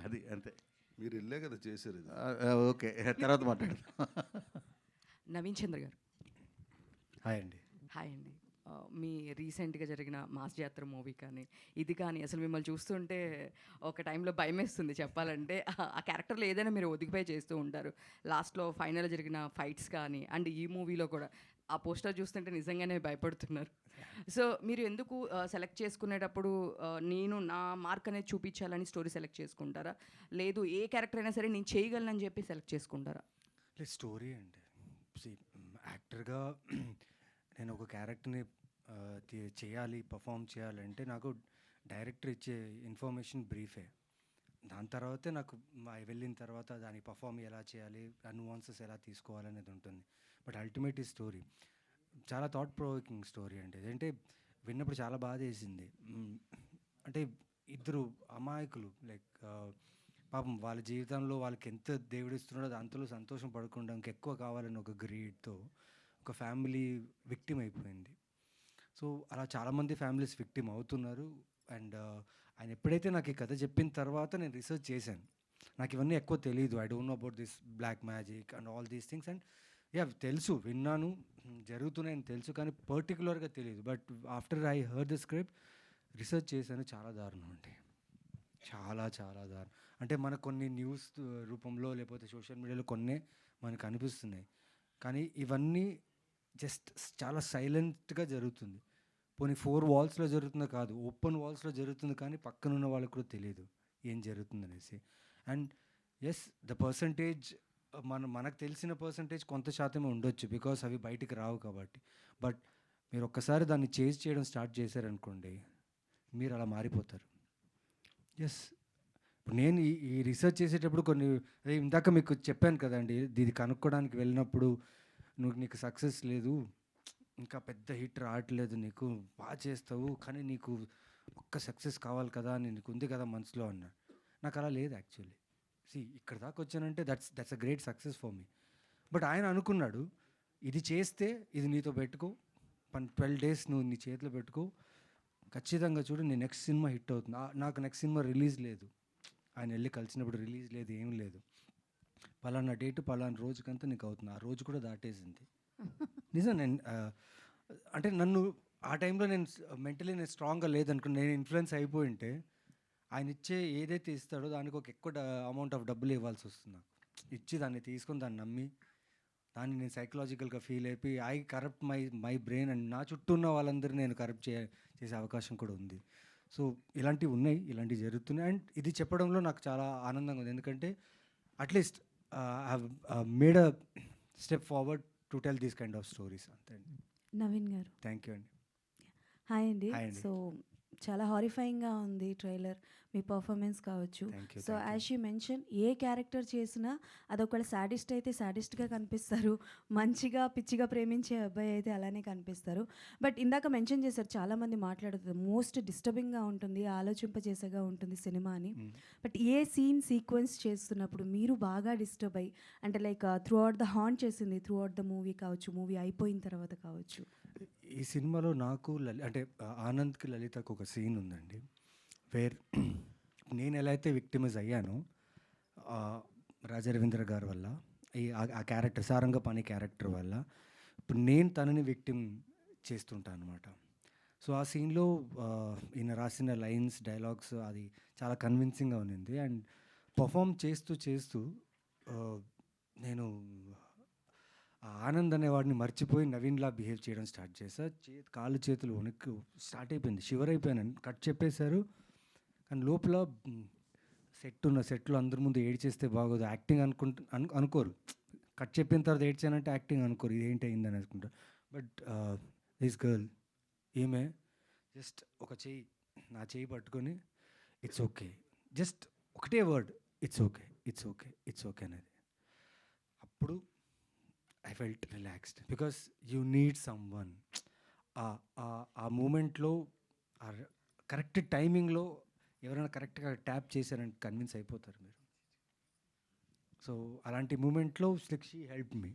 అది అంతే. మీరు వెళ్ళే కదా చేశారు. ఓకే, తర్వాత మాట్లాడతాం. నవీన్ చంద్ర గారు హాయ్ అండి. హాయ్ అండి. మీ రీసెంట్గా జరిగిన మాస్ జాతర మూవీ కానీ ఇది కానీ అసలు మిమ్మల్ని చూస్తుంటే ఒక టైంలో భయం వేస్తుంది చెప్పాలంటే. ఆ క్యారెక్టర్లో ఏదైనా మీరు ఒదిగిపోయి చేస్తూ ఉంటారు. లాస్ట్లో ఫైనల్ జరిగిన ఫైట్స్ కానీ అండ్ ఈ మూవీలో కూడా ఆ పోస్టర్ చూస్తుంటే నిజంగానే భయపడుతున్నారు. సో మీరు ఎందుకు సెలెక్ట్ చేసుకునేటప్పుడు నేను నా మార్క్ అనేది చూపించాలని స్టోరీ సెలెక్ట్ చేసుకుంటారా, లేదు ఏ క్యారెక్టర్ అయినా సరే నేను చేయగలనని చెప్పి సెలెక్ట్ చేసుకుంటారా? స్టోరీ అండి. యాక్టర్గా నేను ఒక క్యారెక్టర్ని చేయాలి, పర్ఫామ్ చేయాలంటే నాకు డైరెక్టర్ ఇచ్చే ఇన్ఫర్మేషన్ బ్రీఫే. దాని తర్వాతే నాకు వెళ్ళిన తర్వాత దాన్ని పర్ఫామ్ ఎలా చేయాలి, అనువాన్సెస్ ఎలా తీసుకోవాలనేది ఉంటుంది. బట్ అల్టిమేట్ ఈ స్టోరీ చాలా థాట్ ప్రొవోకింగ్ స్టోరీ అండి. ఏంటంటే విన్నప్పుడు చాలా బాధ వేసింది. అంటే ఇద్దరు అమాయకులు లైక్ పాపం వాళ్ళ జీవితంలో వాళ్ళకి ఎంత దేవుడిస్తున్నాడో దాంతో సంతోషం పడకుండా ఇంకెక్కువ కావాలని ఒక గ్రీడ్తో ఒక ఫ్యామిలీ విక్టిమ్ అయిపోయింది. సో అలా చాలామంది ఫ్యామిలీస్ విక్టిమ్ అవుతున్నారు. అండ్ ఆయన ఎప్పుడైతే నాకు ఈ కథ చెప్పిన తర్వాత నేను రీసెర్చ్ చేశాను. నాకు ఇవన్నీ ఎక్కువ తెలియదు. I don't know about this black magic and all these things. And తెలుసు, విన్నాను, జరుగుతున్నాయని తెలుసు, కానీ పర్టికులర్గా తెలియదు. But after I heard the script research చేశాను. చాలా దారుణం అండి, చాలా చాలా దారుణం. అంటే మనకు కొన్ని న్యూస్ రూపంలో లేకపోతే సోషల్ మీడియాలో కొన్నే మనకు అనిపిస్తున్నాయి, కానీ ఇవన్నీ జస్ట్ చాలా సైలెంట్గా జరుగుతుంది. పోనీ 4 వాల్స్లో జరుగుతుందో కాదు, ఓపెన్ వాల్స్లో జరుగుతుంది, కానీ పక్కన ఉన్న వాళ్ళకు కూడా తెలియదు ఏం జరుగుతుంది అనేసి. అండ్ ఎస్, ద పర్సంటేజ్ మనకు తెలిసిన పర్సంటేజ్ కొంత శాతమే ఉండొచ్చు, బికాస్ అవి బయటికి రావు కాబట్టి. బట్ మీరు ఒక్కసారి దాన్ని చేజ్ చేయడం స్టార్ట్ చేశారనుకోండి, మీరు అలా మారిపోతారు. ఎస్, ఇప్పుడు నేను ఈ రీసెర్చ్ చేసేటప్పుడు కొన్ని ఇందాక మీకు చెప్పాను కదండి, ఇది కనుక్కోవడానికి వెళ్ళినప్పుడు నీకు సక్సెస్ లేదు, ఇంకా పెద్ద హిట్ రావట్లేదు, నీకు బాగా చేస్తావు, కానీ నీకు ఒక్క సక్సెస్ కావాలి కదా, నీకు ఉంది కదా మనసులో అన్న. నాకు అలా లేదు యాక్చువల్లీ. ఇక్కడ దాకా వచ్చానంటే that's a great success for me. But ఆయన అనుకున్నాడు, ఇది చేస్తే ఇది నీతో పెట్టుకో, 12 days నువ్వు నీ చేతిలో పెట్టుకో, ఖచ్చితంగా చూడు నీ నెక్స్ట్ సినిమా హిట్ అవుతుంది. నాకు నెక్స్ట్ సినిమా రిలీజ్ లేదు, ఆయన వెళ్ళి కలిసినప్పుడు రిలీజ్ లేదు, ఏం లేదు, పలానా డేటు పలానా రోజుకంతా నీకు అవుతుంది. ఆ రోజు కూడా దాటేసింది. నిజం. నేను అంటే నన్ను ఆ టైంలో నేను మెంటలీ నేను స్ట్రాంగ్గా లేదనుకుని నేను ఇన్ఫ్లుయెన్స్ అయిపోయి ఉంటే ఆయన ఇచ్చే ఏదైతే ఇస్తాడో దానికి ఒక ఎక్కువ అమౌంట్ ఆఫ్ డబ్బులు ఇవ్వాల్సి వస్తుంది. నాకు ఇచ్చి దాన్ని తీసుకొని దాన్ని నమ్మి దాన్ని నేను సైకలాజికల్గా ఫీల్ అయిపోయి I corrupt my brain, and నా చుట్టూ ఉన్న వాళ్ళందరూ నేను కరప్ట్ చేసే అవకాశం కూడా ఉంది. సో ఇలాంటివి ఉన్నాయి, ఇలాంటివి జరుగుతున్నాయి. అండ్ ఇది చెప్పడంలో నాకు చాలా ఆనందంగా ఉంది, ఎందుకంటే at least I have made a step forward to tell these kind of stories. అంతే అండి. నవీన్ గారు, థ్యాంక్ యూ అండి. హాయ్ అండి. హాయ్ అండి. సో చాలా హారిఫైయింగ్గా ఉంది ట్రైలర్, మీ పర్ఫార్మెన్స్ కావచ్చు. Thank you, so as she mention, A character చేసినా అదొకవేళ సాడిస్ట్ అయితే సాడిస్ట్గా కనిపిస్తారు, మంచిగా పిచ్చిగా ప్రేమించే అబ్బాయి అయితే అలానే కనిపిస్తారు. బట్ ఇందాక మెన్షన్ చేశారు, చాలామంది మాట్లాడుతుంది మోస్ట్ డిస్టర్బింగ్గా ఉంటుంది, ఆలోచింపజేసేగా ఉంటుంది సినిమా అని. బట్ ఏ సీన్ సీక్వెన్స్ చేస్తున్నప్పుడు మీరు బాగా డిస్టర్బ్ అయ్యి, అంటే like through out the haunt చేసింది, త్రూ అవుట్ ద మూవీ కావచ్చు, మూవీ అయిపోయిన తర్వాత కావచ్చు? ఈ సినిమాలో నాకు అంటే ఆనంద్కి లలితకు ఒక సీన్ ఉందండి, వేర్ నేను ఎలా అయితే విక్టిమైజ్ అయ్యానో రాజా రవీంద్ర గారి వల్ల, ఆ క్యారెక్టర్ సారంగపాణి క్యారెక్టర్ వల్ల, ఇప్పుడు నేను తనని విక్టిమ్ చేస్తుంటాను అనమాట. సో ఆ సీన్లో ఈయన రాసిన లైన్స్, డైలాగ్స్ అది చాలా కన్విన్సింగ్గా ఉన్నింది. అండ్ పర్ఫామ్ చేస్తూ చేస్తూ నేను ఆనంద్ అనేవాడిని మర్చిపోయి నవీన్లా బిహేవ్ చేయడం స్టార్ట్ చేశా. కాళ్ళు చేతులు వణుకు స్టార్ట్ అయిపోయింది, షివర్ అయిపోయాను. కట్ చెప్పేశారు, కానీ లోపల సెట్లో అందరి ముందు ఏడ్చేస్తే బాగోదు, యాక్టింగ్ అనుకోరు. కట్ చెప్పిన తర్వాత ఏడ్చానంటే యాక్టింగ్ అనుకోరు, ఇదేంటి అయిందని అనుకుంటారు. బట్ దిస్ గర్ల్, ఈమె జస్ట్ ఒక చెయ్యి, నా చెయ్యి పట్టుకొని ఇట్స్ ఓకే, జస్ట్ ఒకటే word, it's okay, it's okay, it's okay అనేది. అప్పుడు I felt relaxed, because you need some one. ఆ మూమెంట్లో కరెక్ట్ టైమింగ్లో ఎవరైనా కరెక్ట్గా ట్యాప్ చేశారని కన్విన్స్ అయిపోతారు మీరు. సో అలాంటి మూమెంట్లో she help me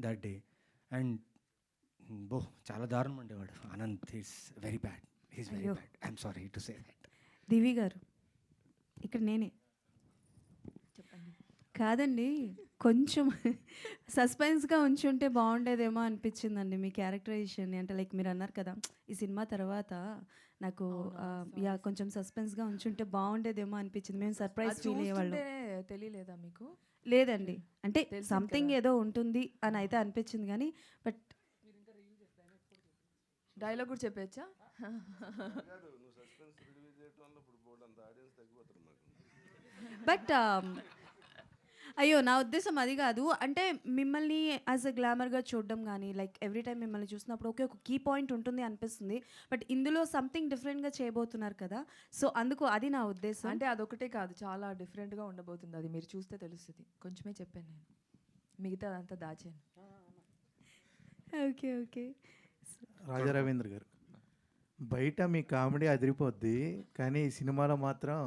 that day. And చాలా దారుణం ఉండేవాడు Anand. Is very bad, is very bad, I'm sorry to say that. Divi garu, ఇక్కడ నేనే కాదండి, కొంచెం సస్పెన్స్గా ఉంచుంటే బాగుండేదేమో అనిపించిందండి మీ క్యారెక్టరైజేషన్ని. అంటే లైక్ మీరు అన్నారు కదా, ఈ సినిమా తర్వాత నాకు కొంచెం సస్పెన్స్గా ఉంచుంటే బాగుండేదేమో అనిపించింది. మేము సర్ప్రైజ్ ఫీల్ అయ్యేవాళ్ళం. తెలియలేదా మీకు? లేదండి, అంటే సంథింగ్ ఏదో ఉంటుంది అని అయితే అనిపించింది, కానీ బట్ డైలాగ్ కూడా చెప్పచ్చా? బట్ అయ్యో, నా ఉద్దేశం అది కాదు. అంటే మిమ్మల్ని యాజ్ అ గ్లామర్గా చూడడం కానీ, లైక్ ఎవ్రీ టైం మిమ్మల్ని చూసినప్పుడు ఓకే ఒక కీ పాయింట్ ఉంటుంది అనిపిస్తుంది, బట్ ఇందులో సంథింగ్ డిఫరెంట్గా చేయబోతున్నారు కదా, సో అందుకు అది నా ఉద్దేశం. అంటే అదొకటే కాదు, చాలా డిఫరెంట్గా ఉండబోతుంది, అది మీరు చూస్తే తెలుస్తుంది. కొంచెమే చెప్పాను నేను, మిగతా అదంతా దాచాను. Okay okay. రాజా రవీంద్ర గారు, బయట మీ కామెడీ అదిరిపోద్ది, కానీ ఈ సినిమాలో మాత్రం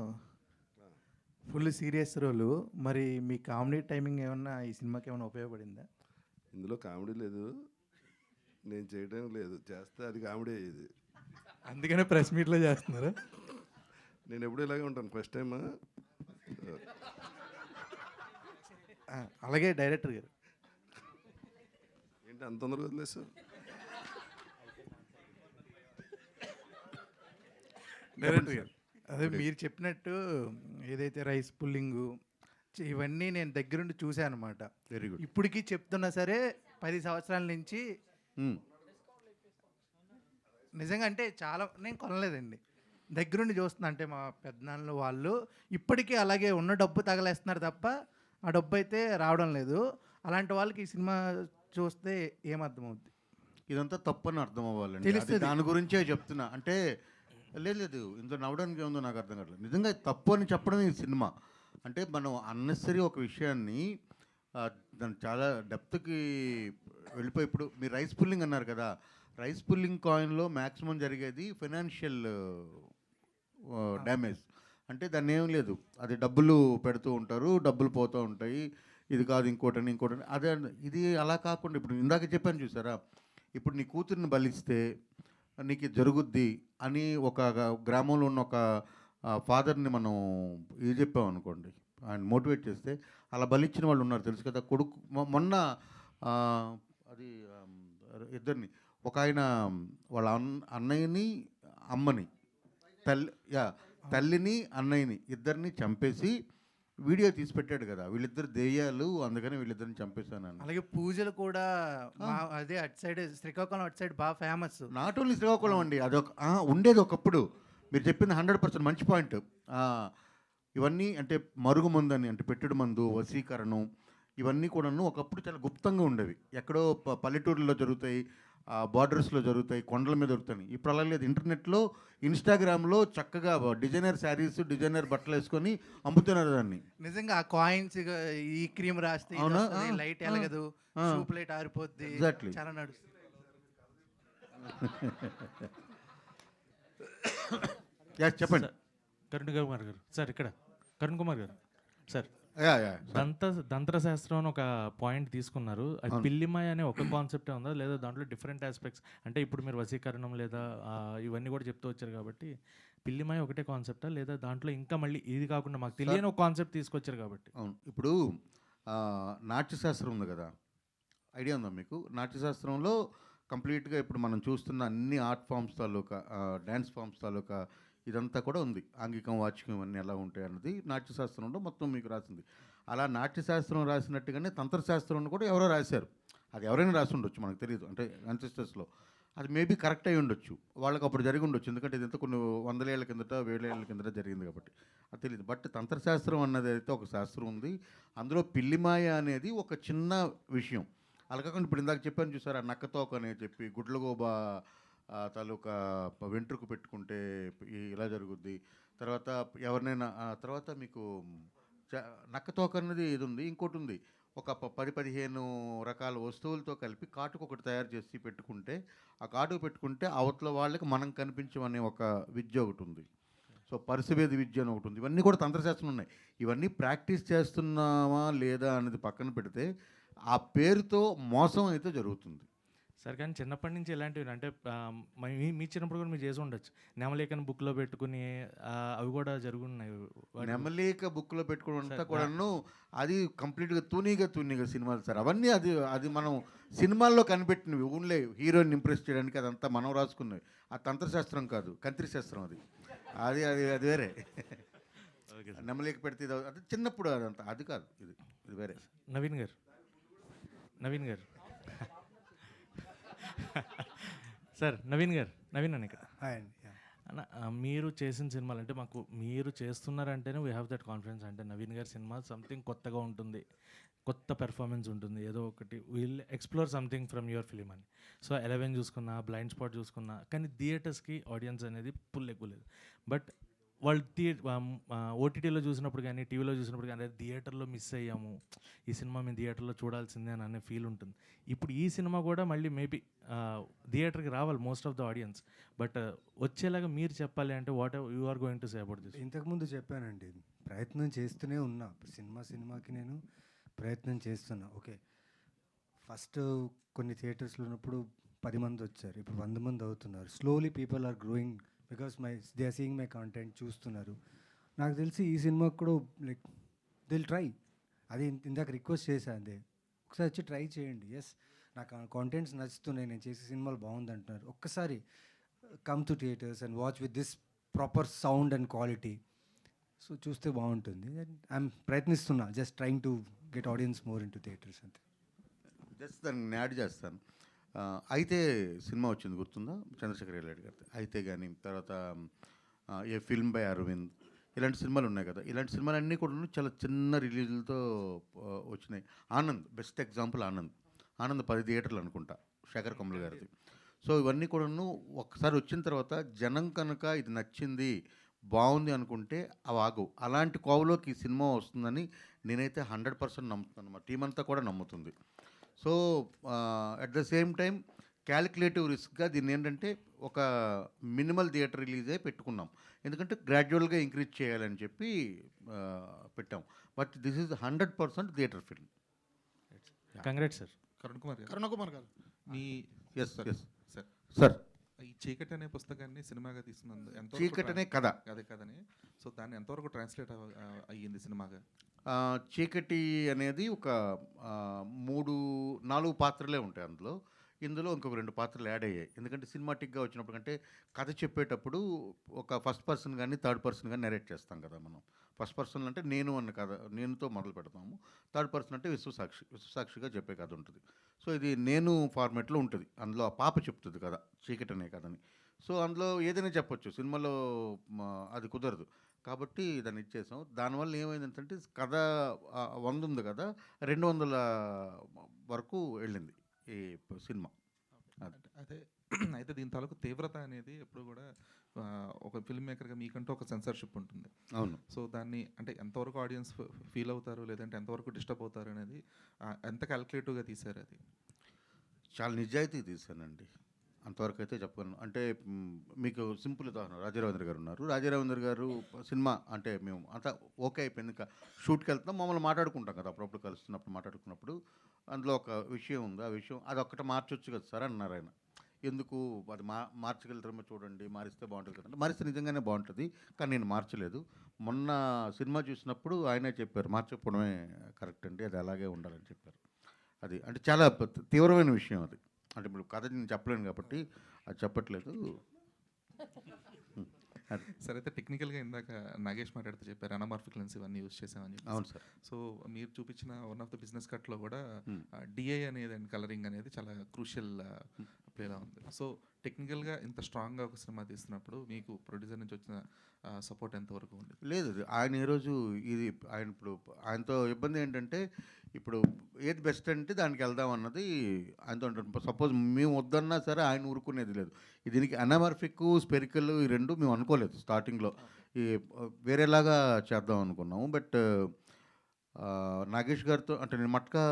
ఫుల్ సీరియస్ రోలు. మరి మీ కామెడీ టైమింగ్ ఏమన్నా ఈ సినిమాకి ఏమైనా ఉపయోగపడిందా? ఇందులో కామెడీ లేదు, నేను చేయడం లేదు, చేస్తే అది కామెడీ అయ్యేది. అందుకనే ప్రెస్ మీట్లో చేస్తున్నారు. నేను ఎప్పుడు ఇలాగే ఉంటాను. ఫస్ట్ టైమ్ అలాగే డైరెక్టర్ గారు ఏంటి అంత తొందరగా వదిలేసు? డైరెక్టర్ గారు అదే మీరు చెప్పినట్టు ఏదైతే రైస్ పుల్లింగు ఇవన్నీ నేను దగ్గరుండి చూశాను అనమాట. Very good. ఇప్పటికీ చెప్తున్నా సరే 10 సంవత్సరాల నుంచి నిజంగా అంటే చాలా నేను కొనలేదండి. దగ్గరుండి చూస్తున్నా. అంటే మా పెద్దనాన్నలు వాళ్ళు ఇప్పటికీ అలాగే ఉన్న డబ్బు తగలేస్తున్నారు తప్ప ఆ డబ్బు అయితే రావడం లేదు. అలాంటి వాళ్ళకి ఈ సినిమా చూస్తే ఏమర్థమవుద్ది? ఇదంతా తప్పని అర్థం అవ్వాలండి. తెలుస్తుంది. దాని గురించే చెప్తున్నా. అంటే లేదు ఇందులో నవ్వడానికి ఏముందో నాకు అర్థం కావట్లేదు. నిజంగా తప్పు అని చెప్పడం ఈ సినిమా. అంటే మనం అన్నెసరీ ఒక విషయాన్ని దాన్ని చాలా డెప్త్కి వెళ్ళిపోయి, ఇప్పుడు మీరు రైస్ పుల్లింగ్ అన్నారు కదా, రైస్ పుల్లింగ్ కాయిన్లో మ్యాక్సిమం జరిగేది ఫైనాన్షియల్ డ్యామేజ్. అంటే దాన్ని ఏం లేదు, అది డబ్బులు పెడుతూ ఉంటారు, డబ్బులు పోతూ ఉంటాయి, ఇది కాదు ఇంకోటని అదే. ఇది అలా కాకుండా ఇప్పుడు ఇందాక చెప్పాను చూసారా, ఇప్పుడు నీ కూతుర్ని బలిస్తే నీకు జరుగుద్ది అని ఒక గ్రామంలో ఉన్న ఒక ఫాదర్ని మనం ఇది చెప్పామనుకోండి, ఆయన మోటివేట్ చేస్తే అలా బలిచ్చిన వాళ్ళు ఉన్నారు తెలుసు కదా. కొడుకు మొన్న అది ఇద్దరిని, ఒక ఆయన వాళ్ళ అన్నయ్యని అమ్మని తల్లిని అన్నయ్యని ఇద్దరిని చంపేసి వీడియో తీసి పెట్టాడు కదా. వీళ్ళిద్దరు దెయ్యాలు, అందుకని వీళ్ళిద్దరిని చంపేశాను. అలాగే పూజలు కూడా అదే అటు సైడ్ శ్రీకాకుళం అటు సైడ్ బాగా ఫేమస్. నాట్ ఓన్లీ శ్రీకాకుళం అండి, అదొక ఉండేది ఒకప్పుడు. మీరు చెప్పింది 100% మంచి పాయింట్. ఇవన్నీ అంటే మరుగు మందు అని, అంటే పెట్టుడు మందు, వశీకరణం, ఇవన్నీ కూడాను ఒకప్పుడు చాలా గుప్తంగా ఉండేవి. ఎక్కడో పల్లెటూరులో జరుగుతాయి, బార్డర్స్లో జరుగుతాయి, కొండల మీద దొరుకుతాయి. ఇప్పుడు అలా లేదు. ఇంటర్నెట్లో, ఇన్స్టాగ్రామ్లో చక్కగా డిజైనర్ శారీస్, డిజైనర్ బట్టలు వేసుకొని అమ్ముతున్నారు దాన్ని. నిజంగా ఆ కాయిన్స్ ఈ క్రీమ్ రాస్తే లైట్ ఎలగదు, సూప్ లైట్ ఆరిపోద్ది, ఎగ్జాక్ట్లీ చాలా నడుస్తుంది. చెప్పండి. కరుణ్ కుమార్ గారు సార్, ఇక్కడ కరుణ్ కుమార్ గారు సార్, తంత్రశాస్త్రం అని ఒక పాయింట్ తీసుకున్నారు. అది పిల్లిమాయ అనే ఒక కాన్సెప్టే ఉందా, లేదా దాంట్లో డిఫరెంట్ ఆస్పెక్ట్స్, అంటే ఇప్పుడు మీరు వశీకరణం లేదా ఇవన్నీ కూడా చెప్తూ వచ్చారు కాబట్టి పిల్లిమాయ ఒకటే కాన్సెప్టా, లేదా దాంట్లో ఇంకా మళ్ళీ ఇది కాకుండా మాకు తెలియని ఒక కాన్సెప్ట్ తీసుకొచ్చారు కాబట్టి? అవును. ఇప్పుడు నాట్యశాస్త్రం ఉంది కదా, ఐడియా ఉందా మీకు? నాట్యశాస్త్రంలో కంప్లీట్గా ఇప్పుడు మనం చూస్తున్న అన్ని ఆర్ట్ ఫామ్స్ తాలూకా, డ్యాన్స్ ఫామ్స్ తాలూకా ఇదంతా కూడా ఉంది. ఆంగికం, వాచికం ఇవన్నీ ఎలా ఉంటాయి అన్నది నాట్యశాస్త్రంలో మొత్తం మీకు రాసింది. అలా నాట్యశాస్త్రం రాసినట్టుగానే తంత్రశాస్త్రం కూడా ఎవరో రాశారు. అది ఎవరైనా రాసి ఉండొచ్చు, మనకు తెలియదు. అంటే అన్సిస్టర్స్లో అది మేబీ కరెక్ట్ అయ్యి ఉండొచ్చు, వాళ్ళకి అప్పుడు జరిగి ఉండొచ్చు. ఎందుకంటే ఇదంతా కొన్ని 100 ఏళ్ల కిందట 1000 ఏళ్ల కిందట జరిగింది కాబట్టి అది తెలియదు. బట్ తంత్రశాస్త్రం అన్నది అయితే ఒక శాస్త్రం ఉంది. అందులో పిల్లిమాయ అనేది ఒక చిన్న విషయం. అలా కాకుండా ఇప్పుడు ఇందాక చెప్పాను చూసారా, నక్కతోక అని చెప్పి గుడ్లగోబా తాలూకా వెంట్రుకు పెట్టుకుంటే ఇలా జరుగుద్ది. తర్వాత ఎవరినైనా తర్వాత మీకు నక్కతోక అనేది ఇది ఉంది. ఇంకోటి ఉంది, ఒక 10-15 రకాల వస్తువులతో కలిపి కాటుకు ఒకటి తయారు చేసి పెట్టుకుంటే, ఆ కాటుకు పెట్టుకుంటే అవతల వాళ్ళకి మనం కనిపించమనే ఒక విద్య ఒకటి ఉంది. సో పరిసవేది విద్య అని ఒకటి ఉంది. ఇవన్నీ కూడా తంత్రశాస్త్రం ఉన్నాయి. ఇవన్నీ ప్రాక్టీస్ చేస్తున్నామా లేదా అనేది పక్కన పెడితే ఆ పేరుతో మోసం అయితే జరుగుతుంది. సార్ కానీ చిన్నప్పటి నుంచి ఎలాంటివి అంటే మీ చిన్నప్పుడు కూడా మీరు చేసి ఉండొచ్చు. నెమలేకని బుక్లో పెట్టుకుని అవి కూడా జరుగున్నాయి. నెమలేక బుక్లో పెట్టుకున్నంతా కూడాను అది కంప్లీట్గా తూనీగా సినిమాలు సార్. అవన్నీ అది మనం సినిమాల్లో కనిపెట్టినవి, ఓన్లీ హీరోయిన్ ఇంప్రెస్ చేయడానికి అదంతా మనం రాసుకున్నవి. ఆ తంత్రశాస్త్రం కాదు, కంత్రిశాస్త్రం. అది అది అది వేరే. నెమలేక పెడితే అది చిన్నప్పుడు అదంతా, అది కాదు, ఇది వేరే. నవీన్ గారు సార్, నవీన్ అని ఇక్కడ అన్న, మీరు చేసిన సినిమాలు అంటే మాకు మీరు చేస్తున్నారంటేనే వీ హ్యావ్ దట్ కాన్ఫిడెన్స్. అంటే నవీన్ గారి సినిమా సంథింగ్ కొత్తగా ఉంటుంది, కొత్త పెర్ఫార్మెన్స్ ఉంటుంది, ఏదో ఒకటి will explore something from your film అని. సో 11 చూసుకున్నా, బ్లైండ్ స్పాట్ చూసుకున్నా, కానీ థియేటర్స్కి ఆడియన్స్ అనేది ఫుల్ ఎక్కువ లేదు. బట్ వాళ్ళు ఓటీటీలో చూసినప్పుడు కానీ, టీవీలో చూసినప్పుడు కానీ, థియేటర్లో మిస్ అయ్యాము, ఈ సినిమా మేము థియేటర్లో చూడాల్సిందే అని అనే ఫీల్ ఉంటుంది. ఇప్పుడు ఈ సినిమా కూడా మళ్ళీ మేబీ థియేటర్కి రావాలి most of the audience. But వచ్చేలాగా మీరు చెప్పాలి అంటే what you are going to say about this? ఇంతకుముందు చెప్పానండి, ప్రయత్నం చేస్తూనే ఉన్నా. సినిమాకి నేను ప్రయత్నం చేస్తున్నా. ఓకే, ఫస్ట్ కొన్ని థియేటర్స్లో ఉన్నప్పుడు 10 మంది వచ్చారు, ఇప్పుడు 100 మంది అవుతున్నారు. Slowly people are growing because they are seeing my content, చూస్తున్నారు. నాకు తెలిసి ఈ సినిమాకి కూడా లైక్ దిల్ ట్రై. అది ఇందాక రిక్వెస్ట్ చేశాను, అదే ఒకసారి వచ్చి ట్రై చేయండి. ఎస్, నాకు కాంటెంట్స్ నచ్చుతున్నాయి, నేను చేసే సినిమాలు బాగుంది అంటున్నారు. ఒక్కసారి come to theatres and watch with this proper sound and quality. So చూస్తే బాగుంటుంది. ఐఎమ్ ప్రయత్నిస్తున్నా, just trying to get audience more into theatres అంతే. జస్ట్ దాన్ని యాడ్ చేస్తాను. అయితే సినిమా వచ్చింది గుర్తుందా, చంద్రశేఖర్ రెడ్డి గారి అయితే, కానీ తర్వాత ఏ ఫిల్మ్ బై అరవింద్, ఇలాంటి సినిమాలు ఉన్నాయి కదా. ఇలాంటి సినిమాలు అన్నీ కూడా చాలా చిన్న రిలీజులతో వచ్చినాయి. Anand best example. ఆనంద్ 10 థియేటర్లు అనుకుంటా, శేఖర్ కమల్ గారిది. సో ఇవన్నీ కూడాను ఒక్కసారి వచ్చిన తర్వాత జనం కనుక ఇది నచ్చింది, బాగుంది అనుకుంటే అవి ఆగవు. అలాంటి కోవలోకి ఈ సినిమా వస్తుందని నేనైతే 100% నమ్ముతున్నాను. మా టీం అంతా కూడా నమ్ముతుంది. So at the same time calculative రిస్క్గా దీన్ని ఏంటంటే ఒక మినిమల్ థియేటర్ రిలీజే పెట్టుకున్నాం. ఎందుకంటే గ్రాడ్యువల్గా ఇంక్రీజ్ చేయాలని చెప్పి పెట్టాం. But this is 100% theatre film. Congrats sir. Karun Kumar గారు me yes yes sir sir ఈ చీకటి అనే పుస్తకాన్ని సినిమాగా తీస్తున్నందు ఎంతవరకు చీకటి అనే కథ. అదే కథని సో దాన్ని ఎంతవరకు ట్రాన్స్లేట్ అయ్యింది సినిమాగా? చీకటి అనేది ఒక 3-4 పాత్రలే ఉంటాయి అందులో. ఇందులో ఇంకొక 2 పాత్రలు యాడ్ అయ్యాయి. ఎందుకంటే సినిమాటిక్గా వచ్చినప్పుడు, అంటే కథ చెప్పేటప్పుడు ఒక ఫస్ట్ పర్సన్ కానీ థర్డ్ పర్సన్ కానీ నెరేట్ చేస్తాం కదా మనం. ఫస్ట్ పర్సన్ అంటే నేను అన్న కథ, నేనుతో మొదలు పెడతాము. థర్డ్ పర్సన్ అంటే విశ్వసాక్షిగా చెప్పే కథ ఉంటుంది. సో ఇది నేను ఫార్మేట్లో ఉంటుంది. అందులో ఆ పాప చెప్తుంది కదా చీకటి అనే కథని. సో అందులో ఏదైనా చెప్పొచ్చు, సినిమాలో అది కుదరదు కాబట్టి దాన్ని ఇచ్చేసాం. దానివల్ల ఏమైందంటే కథ 100 ఉంది కదా, 200 వరకు వెళ్ళింది ఈ సినిమా. అదే అయితే దీని తాలూకు తీవ్రత అనేది ఎప్పుడు కూడా ఒక ఫిల్మ్ మేకర్గా మీకంటూ ఒక సెన్సార్షిప్ ఉంటుంది. అవును. సో దాన్ని అంటే ఎంతవరకు ఆడియన్స్ ఫీల్ అవుతారు, లేదంటే ఎంతవరకు డిస్టర్బ్ అవుతారు అనేది ఎంత క్యాలిక్యులేటివ్గా తీశారు? అది చాలా నిజాయితీ తీశానండి, అంతవరకు అయితే చెప్పగలను. అంటే మీకు సింపుల్ ఉదాహరణ, రాజారవీంద్ర గారు ఉన్నారు. రాజారవీంద్ర గారు సినిమా అంటే మేము అంతా ఓకే అయిపోయింది, ఇంకా షూట్కి వెళ్తాం, మమ్మల్ని మాట్లాడుకుంటాం కదా అప్పుడప్పుడు కలుస్తున్నప్పుడు. మాట్లాడుకున్నప్పుడు అందులో ఒక విషయం ఉంది, ఆ విషయం అది ఒక్కటి మార్చొచ్చు కదా సార్ అన్నారు ఆయన. ఎందుకు అది మార్చగలుగుతారో చూడండి, మారిస్తే బాగుంటుంది కదంటే. మారిస్తే నిజంగానే బాగుంటుంది, కానీ నేను మార్చలేదు. మొన్న సినిమా చూసినప్పుడు ఆయనే చెప్పారు, మార్చకపోవడమే కరెక్ట్ అండి, అది అలాగే ఉండాలని చెప్పారు. అది అంటే చాలా తీవ్రమైన విషయం అది. అంటే ఇప్పుడు కథ నేను చెప్పలేను కాబట్టి అది చెప్పట్లేదు. సరే, అయితే టెక్నికల్గా ఇందాక నాగేష్ మాట్లాడుతూ చెప్పారు అనమార్ఫిక్ లెన్స్ ఇవన్నీ యూజ్ చేసామని చెప్పి. అవును సార్. సో మీరు చూపించిన వన్ ఆఫ్ ద బిజినెస్ కట్లో కూడా డిఐ అనేది అండ్ కలరింగ్ అనేది చాలా క్రూషియల్ ప్లేలా ఉంది. సో టెక్నికల్గా ఇంత స్ట్రాంగ్గా ఒక సినిమా తీస్తున్నప్పుడు మీకు ప్రొడ్యూసర్ నుంచి వచ్చిన సపోర్ట్ ఎంతవరకు ఉంది? లేదు, ఆయన ఈరోజు ఇది ఆయన ఇప్పుడు ఆయనతో ఇబ్బంది ఏంటంటే ఇప్పుడు ఏది బెస్ట్ అంటే దానికి వెళ్దాం అన్నది ఆయనతో ఉంటుంది. సపోజ్ మేము వద్దన్నా సరే ఆయన ఊరుకునేది లేదు. దీనికి అనమార్ఫిక్ స్పెరికల్ ఈ రెండు మేము అనుకోలేదు స్టార్టింగ్లో, ఈ వేరేలాగా చేద్దాం అనుకున్నాము. బట్ నాగేష్ గారితో అంటే నేను మట్కా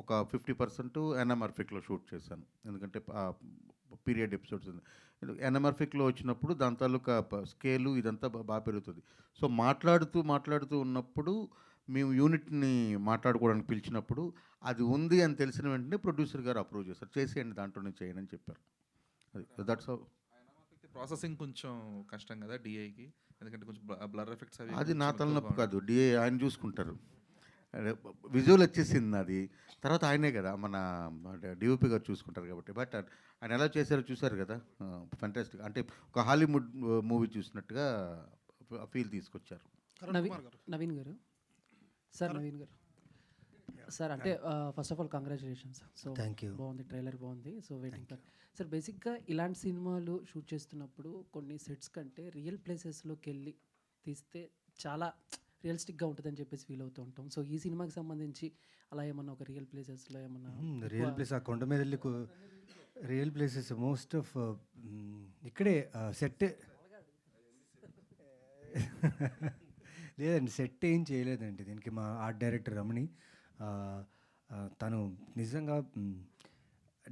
ఒక 50% ఎన్ఎంఆర్ఫిక్లో షూట్ చేశాను. ఎందుకంటే పీరియడ్ ఎపిసోడ్స్ ఎన్ఎంఆర్ఫిక్లో వచ్చినప్పుడు దాని తాలూకా స్కేలు ఇదంతా బాగా పెరుగుతుంది. సో మాట్లాడుతూ ఉన్నప్పుడు మేము యూనిట్ని మాట్లాడుకోవడానికి పిలిచినప్పుడు అది ఉంది అని తెలిసిన వెంటనే ప్రొడ్యూసర్ గారు అప్రూవ్ చేశారు, చేసేయండి దాంట్లోనే చేయండి అని చెప్పారు. అది దట్స్ హౌ. ప్రాసెసింగ్ కొంచెం కష్టం కదా డిఐకి, ఎందుకంటే కొంచెం బ్లర్ ఎఫెక్ట్స్ అవి. అది నా తలనొప్పి కాదు, డిఏ ఆయన చూసుకుంటారు. విజువల్ వచ్చేసింది అది, తర్వాత ఆయనే కదా మన డిఓపి గారు చూసుకుంటారు కాబట్టి. బట్ ఆయన ఎలా చేశారో చూశారు కదా, ఫెంటాస్టిక్. అంటే ఒక హాలీవుడ్ మూవీ చూసినట్టుగా ఫీల్ తీసుకొచ్చారు. నవీన్ గారు సార్, నవీన్ గారు సార్, అంటే first of all congratulations. So బాగుంది, ట్రైలర్ బాగుంది. So waiting sir. బేసిక్గా ఇలాంటి సినిమాలు షూట్ చేస్తున్నప్పుడు కొన్ని సెట్స్ కంటే రియల్ ప్లేసెస్లోకి వెళ్ళి తీస్తే చాలా రియలిస్టిక్గా ఉంటుందని చెప్పేసి ఫీల్ అవుతూ ఉంటాం. సో ఈ సినిమాకి సంబంధించి అలా ఏమన్నా ఒక రియల్ ప్లేసెస్లో ఏమన్నా? రియల్ ప్లేస్ ఆ కొండ మీద వెళ్ళి రియల్ ప్లేసెస్ మోస్ట్ ఆఫ్ ఇక్కడే సెట్ లేదండి, సెట్ ఏం చేయలేదండి దీనికి. మా ఆర్ట్ డైరెక్టర్ రమణి తను నిజంగా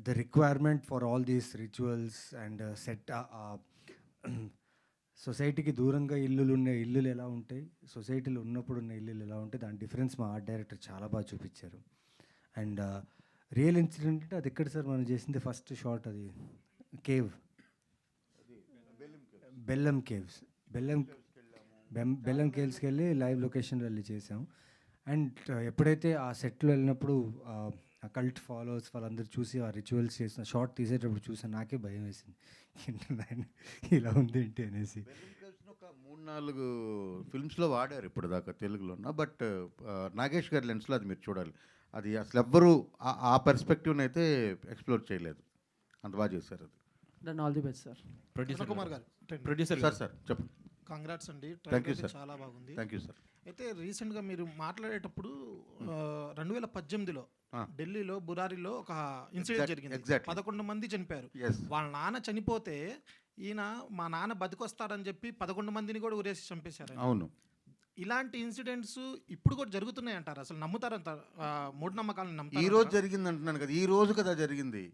the requirement for all these rituals and set సొసైటీకి దూరంగా ఇల్లులు ఎలా ఉంటాయి, సొసైటీలో ఉన్నప్పుడు ఉన్న ఇల్లులు ఎలా ఉంటాయి, దాని డిఫరెన్స్ మా ఆర్ట్ డైరెక్టర్ చాలా బాగా చూపించారు. అండ్ రియల్ ఇన్సిడెంట్ అంటే అది ఎక్కడ సార్ మనం చేసింది ఫస్ట్ షాట్, అది కేవ్, బెల్లం కేవ్స్, బెల్లం కేవ్స్కి వెళ్ళి లైవ్ లొకేషన్ వెళ్ళి చేసాం. అండ్ ఎప్పుడైతే ఆ సెట్లో వెళ్ళినప్పుడు కల్ట్ ఫాలోవర్స్ వాళ్ళందరూ చూసి ఆ రిచువల్స్ చేసిన షార్ట్ తీసేటప్పుడు చూసి నాకే భయం వేసింది. ఇలా ఉంది ఏంటి అనేసి. ఒక 3-4 ఫిల్మ్స్లో వాడారు ఇప్పుడు దాకా తెలుగులోన. బట్ నాగేష్ గారి లెన్స్లో అది మీరు చూడాలి. అది అసలు ఎవ్వరూ ఆ పర్స్పెక్టివ్ని అయితే ఎక్స్ప్లోర్ చేయలేదు. అంత బాగా చేశారు అది. Then all the best sir. Producer Kumar garu, producer sir చెప్పండి. కంగ్రాట్స్ అండి. Thank you trailer sir. చాలా బాగుంది. Thank you sir. అయితే రీసెంట్గా మీరు మాట్లాడేటప్పుడు 2018లో ఢిల్లీలో బురారిలో ఒక ఇన్సిడెంట్ జరిగింది. 11 మంది చనిపోయారు. వాళ్ళ నాన్న చనిపోతే ఈయన మా నాన్న బతికొస్తాడని చెప్పి 11 మందిని కూడా ఉరేసి చంపేశారు. అవును. ఇలాంటి ఇన్సిడెంట్స్ ఇప్పుడు కూడా జరుగుతున్నాయి అంటారు. అసలు నమ్ముతారంట? మూఢనమ్మకాలను నమ్ముతారు? ఈ రోజు జరిగింది అంటున్నాను కదా, ఈ రోజు కదా జరిగింది.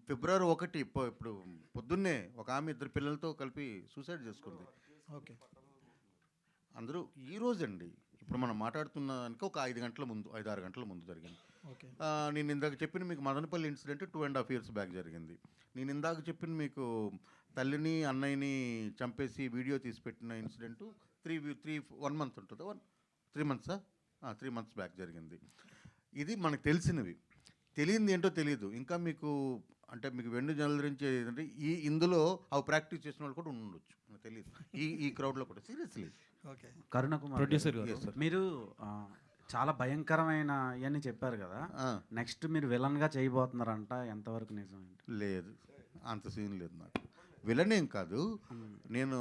ఫిబ్రవరి 1 ఇప్పుడు పొద్దున్నే ఒక ఆమె 2 పిల్లలతో కలిపి సూసైడ్ చేసుకుంది. ఓకే. అందరూ ఈ రోజండి, ఇప్పుడు మనం మాట్లాడుతున్నానికి ఒక 5-6 గంటల ముందు జరిగింది. ఓకే. నేను ఇందాక చెప్పిన మీకు మదనపల్లి ఇన్సిడెంట్ 2.5 years బ్యాక్ జరిగింది. నేను ఇందాక చెప్పిన మీకు తల్లిని అన్నయ్యని చంపేసి వీడియో తీసి పెట్టిన ఇన్సిడెంట్ 1 month ఉంటుంది. 3 months 3 months బ్యాక్ జరిగింది. ఇది మనకు తెలిసినవి. తెలియంది ఏంటో తెలియదు. ఇంకా మీకు అంటే మీకు వెండి జలధరించే ఏంటంటే ఇందులో అవి ప్రాక్టీస్ చేసిన వాళ్ళు కూడా ఉండొచ్చు, నాకు తెలియదు ఈ క్రౌడ్లో కూడా. సీరియస్లీ. ఓకే. కరుణకుమార్ ప్రొడ్యూసర్ మీరు చాలా భయంకరమైన ఇవన్నీ చెప్పారు కదా, నెక్స్ట్ మీరు విలన్గా చేయబోతున్నారంట, ఎంతవరకు నిజం? లేదు, అంత సీన్ లేదు నాకు. విలన్ ఏం కాదు, నేను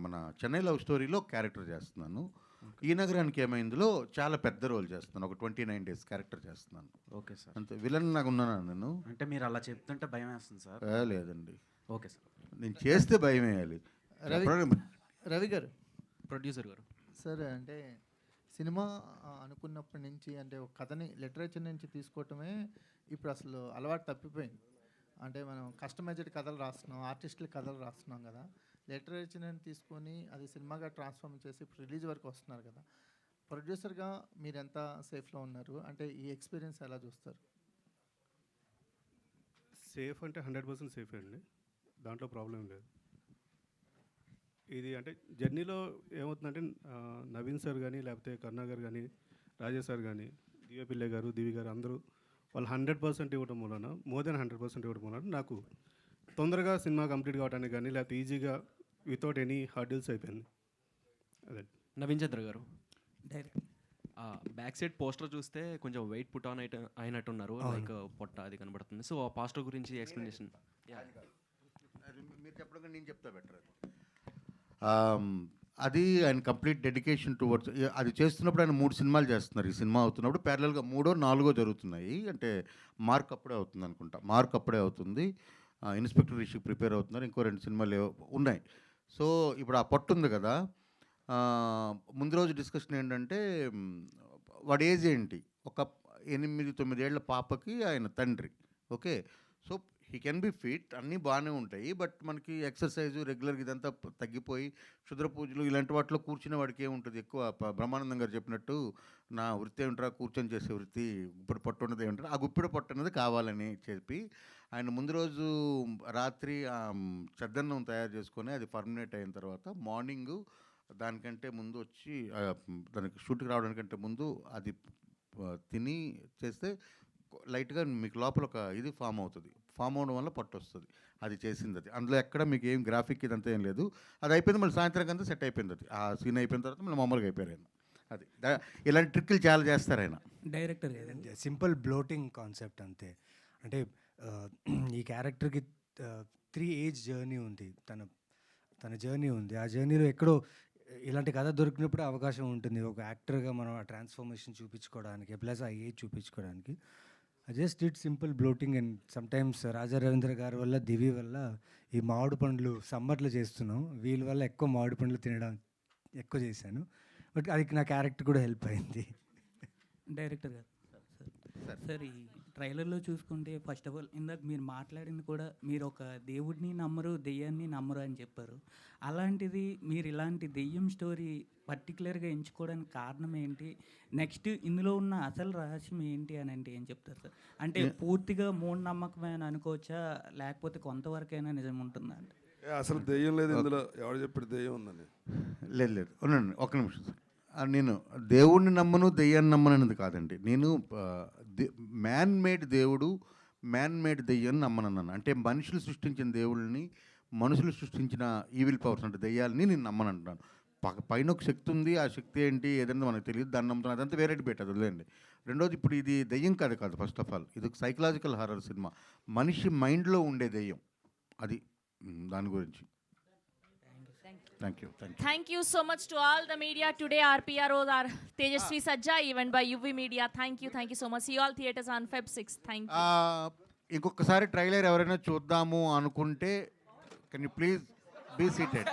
మన చెన్నై లవ్ స్టోరీలో క్యారెక్టర్ చేస్తున్నాను. ఈ నగరానికి ఏమైందిలో చాలా పెద్ద రోల్ చేస్తున్నాను, ఒక 29 days క్యారెక్టర్ చేస్తున్నాను. Okay sir. అంతే, విలన్ నాకు ఉన్నాను నేను. అంటే మీరు అలా చెప్తుంటే భయం వేస్తుంది సార్. లేదండి. Okay sir. నేను చేస్తే భయం వేయాలి. రవి గారు, ప్రొడ్యూసర్ గారు. సార్ అంటే సినిమా అనుకున్నప్పటి నుంచి అంటే ఒక కథని లిటరేచర్ నుంచి తీసుకోవటమే ఇప్పుడు అసలు అలవాటు తప్పిపోయింది. అంటే మనం కస్టమైజ్డ్ కథలు రాస్తున్నాం, ఆర్టిస్టుల కథలు రాస్తున్నాం కదా. లిటరేచర్ని తీసుకొని అది సినిమాగా ట్రాన్స్ఫార్మ్ చేసి ఇప్పుడు రిలీజ్ వరకు వస్తున్నారు కదా. ప్రొడ్యూసర్గా మీరు ఎంత సేఫ్లో ఉన్నారు? అంటే ఈ ఎక్స్పీరియన్స్ ఎలా చూస్తారు? సేఫ్ అంటే 100% సేఫ్ అండి, దాంట్లో ప్రాబ్లం లేదు. ఇది అంటే జర్నీలో ఏమవుతుందంటే నవీన్ సార్ కానీ లేకపోతే కరుణ గారు కానీ రాజేష్ సార్ కానీ దివ్య పిల్లై గారు దివి గారు అందరూ వాళ్ళు 100% ఇవ్వడం వలన, మోర్ దెన్ 100% ఇవ్వడం వలన నాకు తొందరగా సినిమా కంప్లీట్ కావడానికి కానీ లేకపోతే ఈజీగా వితౌట్ ఎనీ హర్డిల్స్ అయిపోయింది. అదే. నవీన్ చంద్ర గారు, బ్యాక్ సైడ్ పోస్టర్ చూస్తే కొంచెం వెయిట్ పుట్ ఆన్ అయినట్టున్నారు, లైక్ పొట్ట అది కనబడుతుంది. సో ఆ పోస్టర్ గురించి ఎక్స్ప్లెనేషన్. మీరు చెప్పడం నేను చెప్తా బెటర్. అది ఆయన కంప్లీట్ డెడికేషన్ టువర్డ్స్ అది చేస్తున్నప్పుడు ఆయన 3 సినిమాలు చేస్తున్నారు. ఈ సినిమా అవుతున్నప్పుడు ప్యారలల్గా 3వ 4వ జరుగుతున్నాయి. అంటే మార్క్ అప్పుడే అవుతుంది అనుకుంటా, మార్క్ అప్పుడే అవుతుంది. ఇన్స్పెక్టర్ రిషి ప్రిపేర్ అవుతున్నారు, ఇంకో 2 సినిమాలు ఉన్నాయి. సో ఇప్పుడు ఆ పట్టు ఉంది కదా, ముందు రోజు డిస్కషన్ ఏంటంటే వాడి ఏజ్ ఏంటి, ఒక 8-9 ఏళ్ల పాపకి ఆయన తండ్రి. Okay. So he can be fit, అన్నీ బాగానే ఉంటాయి. బట్ మనకి ఎక్సర్సైజు రెగ్యులర్గా ఇదంతా తగ్గిపోయి క్షుద్ర పూజలు ఇలాంటి వాటిలో కూర్చునే వాడికి ఏముంటుంది ఎక్కువ. బ్రహ్మానందం గారు చెప్పినట్టు నా వృత్తి ఏమిట్రా కూర్చొని చేసే వృత్తి, గుప్పిడి పట్టు ఉన్నది ఏమిటారు, ఆ గుప్పిడి పట్టు అనేది కావాలని చెప్పి ఆయన ముందు రోజు రాత్రి చద్దన్నం తయారు చేసుకొని అది ఫర్మినేట్ అయిన తర్వాత మార్నింగు దానికంటే ముందు వచ్చి దానికి షూట్కి రావడానికంటే ముందు అది తిని చేస్తే లైట్గా మీకు లోపల ఒక ఇది ఫామ్ అవుతుంది. ఫామ్ అవడం వల్ల పట్టు వస్తుంది. అది చేసింది అది. అందులో ఎక్కడ మీకు ఏం గ్రాఫిక్ ఇదంతా ఏం లేదు. అది అయిపోయింది, మళ్ళీ సాయంత్రం అంతా సెట్ అయిపోయింది. అది ఆ సీన్ అయిపోయిన తర్వాత మళ్ళీ మామూలుగా అయిపోయారు ఆయన. అది ఇలాంటి ట్రిక్కులు చాలా చేస్తారు ఆయన. డైరెక్టర్ సింపుల్ బ్లోటింగ్ కాన్సెప్ట్ అంతే. అంటే ఈ క్యారెక్టర్కి 3 ఏజ్ జర్నీ ఉంది, తన జర్నీ ఉంది. ఆ జర్నీలో ఎక్కడో ఇలాంటి కథ దొరికినప్పుడు అవకాశం ఉంటుంది ఒక యాక్టర్గా మనం ఆ ట్రాన్స్ఫర్మేషన్ చూపించుకోవడానికి, ప్లస్ ఆ ఏజ్ చూపించుకోవడానికి. I just did simple bloating. And sometimes Raja Ravindra గారి వల్ల దివి వల్ల ఈ మామిడి పండ్లు సమ్మర్లో చేస్తున్నాం, వీళ్ళ వల్ల ఎక్కువ మామిడి పండ్లు తినడం ఎక్కువ చేశాను. బట్ అది నా క్యారెక్టర్ కూడా హెల్ప్ అయింది. డైరెక్టర్ గారు సార్, ఈ ట్రైలర్లో చూసుకుంటే ఫస్ట్ ఆఫ్ ఆల్ ఇందాక మీరు మాట్లాడింది కూడా మీరు ఒక దేవుడిని నమ్మరు దెయ్యాన్ని నమ్మరు అని చెప్పారు. అలాంటిది మీరు ఇలాంటి దెయ్యం స్టోరీ పర్టికులర్గా ఎంచుకోవడానికి కారణం ఏంటి? నెక్స్ట్ ఇందులో ఉన్న అసలు రహస్యం ఏంటి అని అంటే ఏం చెప్తారు సార్? అంటే పూర్తిగా మూఢనమ్మకమే అని అనుకోవచ్చా, లేకపోతే కొంతవరకైనా నిజం ఉంటుందా? అంటే అసలు దెయ్యం లేదు ఇందులో, ఎవరు చెప్పాడు దెయ్యం ఉందని? లేదు ఉండండి, ఒక్క నిమిషం సార్. నేను దేవుణ్ణి నమ్మను దెయ్యాన్ని నమ్మను అనేది కాదండి. నేను మ్యాన్ మేడ్ దేవుడు, మ్యాన్ మేడ్ దెయ్యాన్ని నమ్మనన్నాను. అంటే మనుషులు సృష్టించిన దేవుళ్ళని, మనుషులు సృష్టించిన ఈవిల్ పవర్స్ అంటే దెయ్యాలని నేను నమ్మనంటున్నాను. పైన ఒక శక్తి ఉంది, ఆ శక్తి ఏంటి ఏదైనా మనకు తెలియదు, దాన్ని నమ్ముతున్నాను. అదంతా వేరే డిబేట్, అది వదిలేండి. రెండోది, ఇప్పుడు ఇది దెయ్యం కాదు ఫస్ట్ ఆఫ్ ఆల్, ఇది ఒక సైకలాజికల్ హారర్ సినిమా, మనిషి మైండ్లో ఉండే దెయ్యం, అది దాని గురించి. Thank you so much to all the media today. Our PROs are Tejasvi Sajja, event by UV Media. Thank you so much. See you all theaters on Feb 6. Thank you. ఇంకొకసారి trailer ఎవరైనా చూద్దాము అనుకుంటే can you please be seated.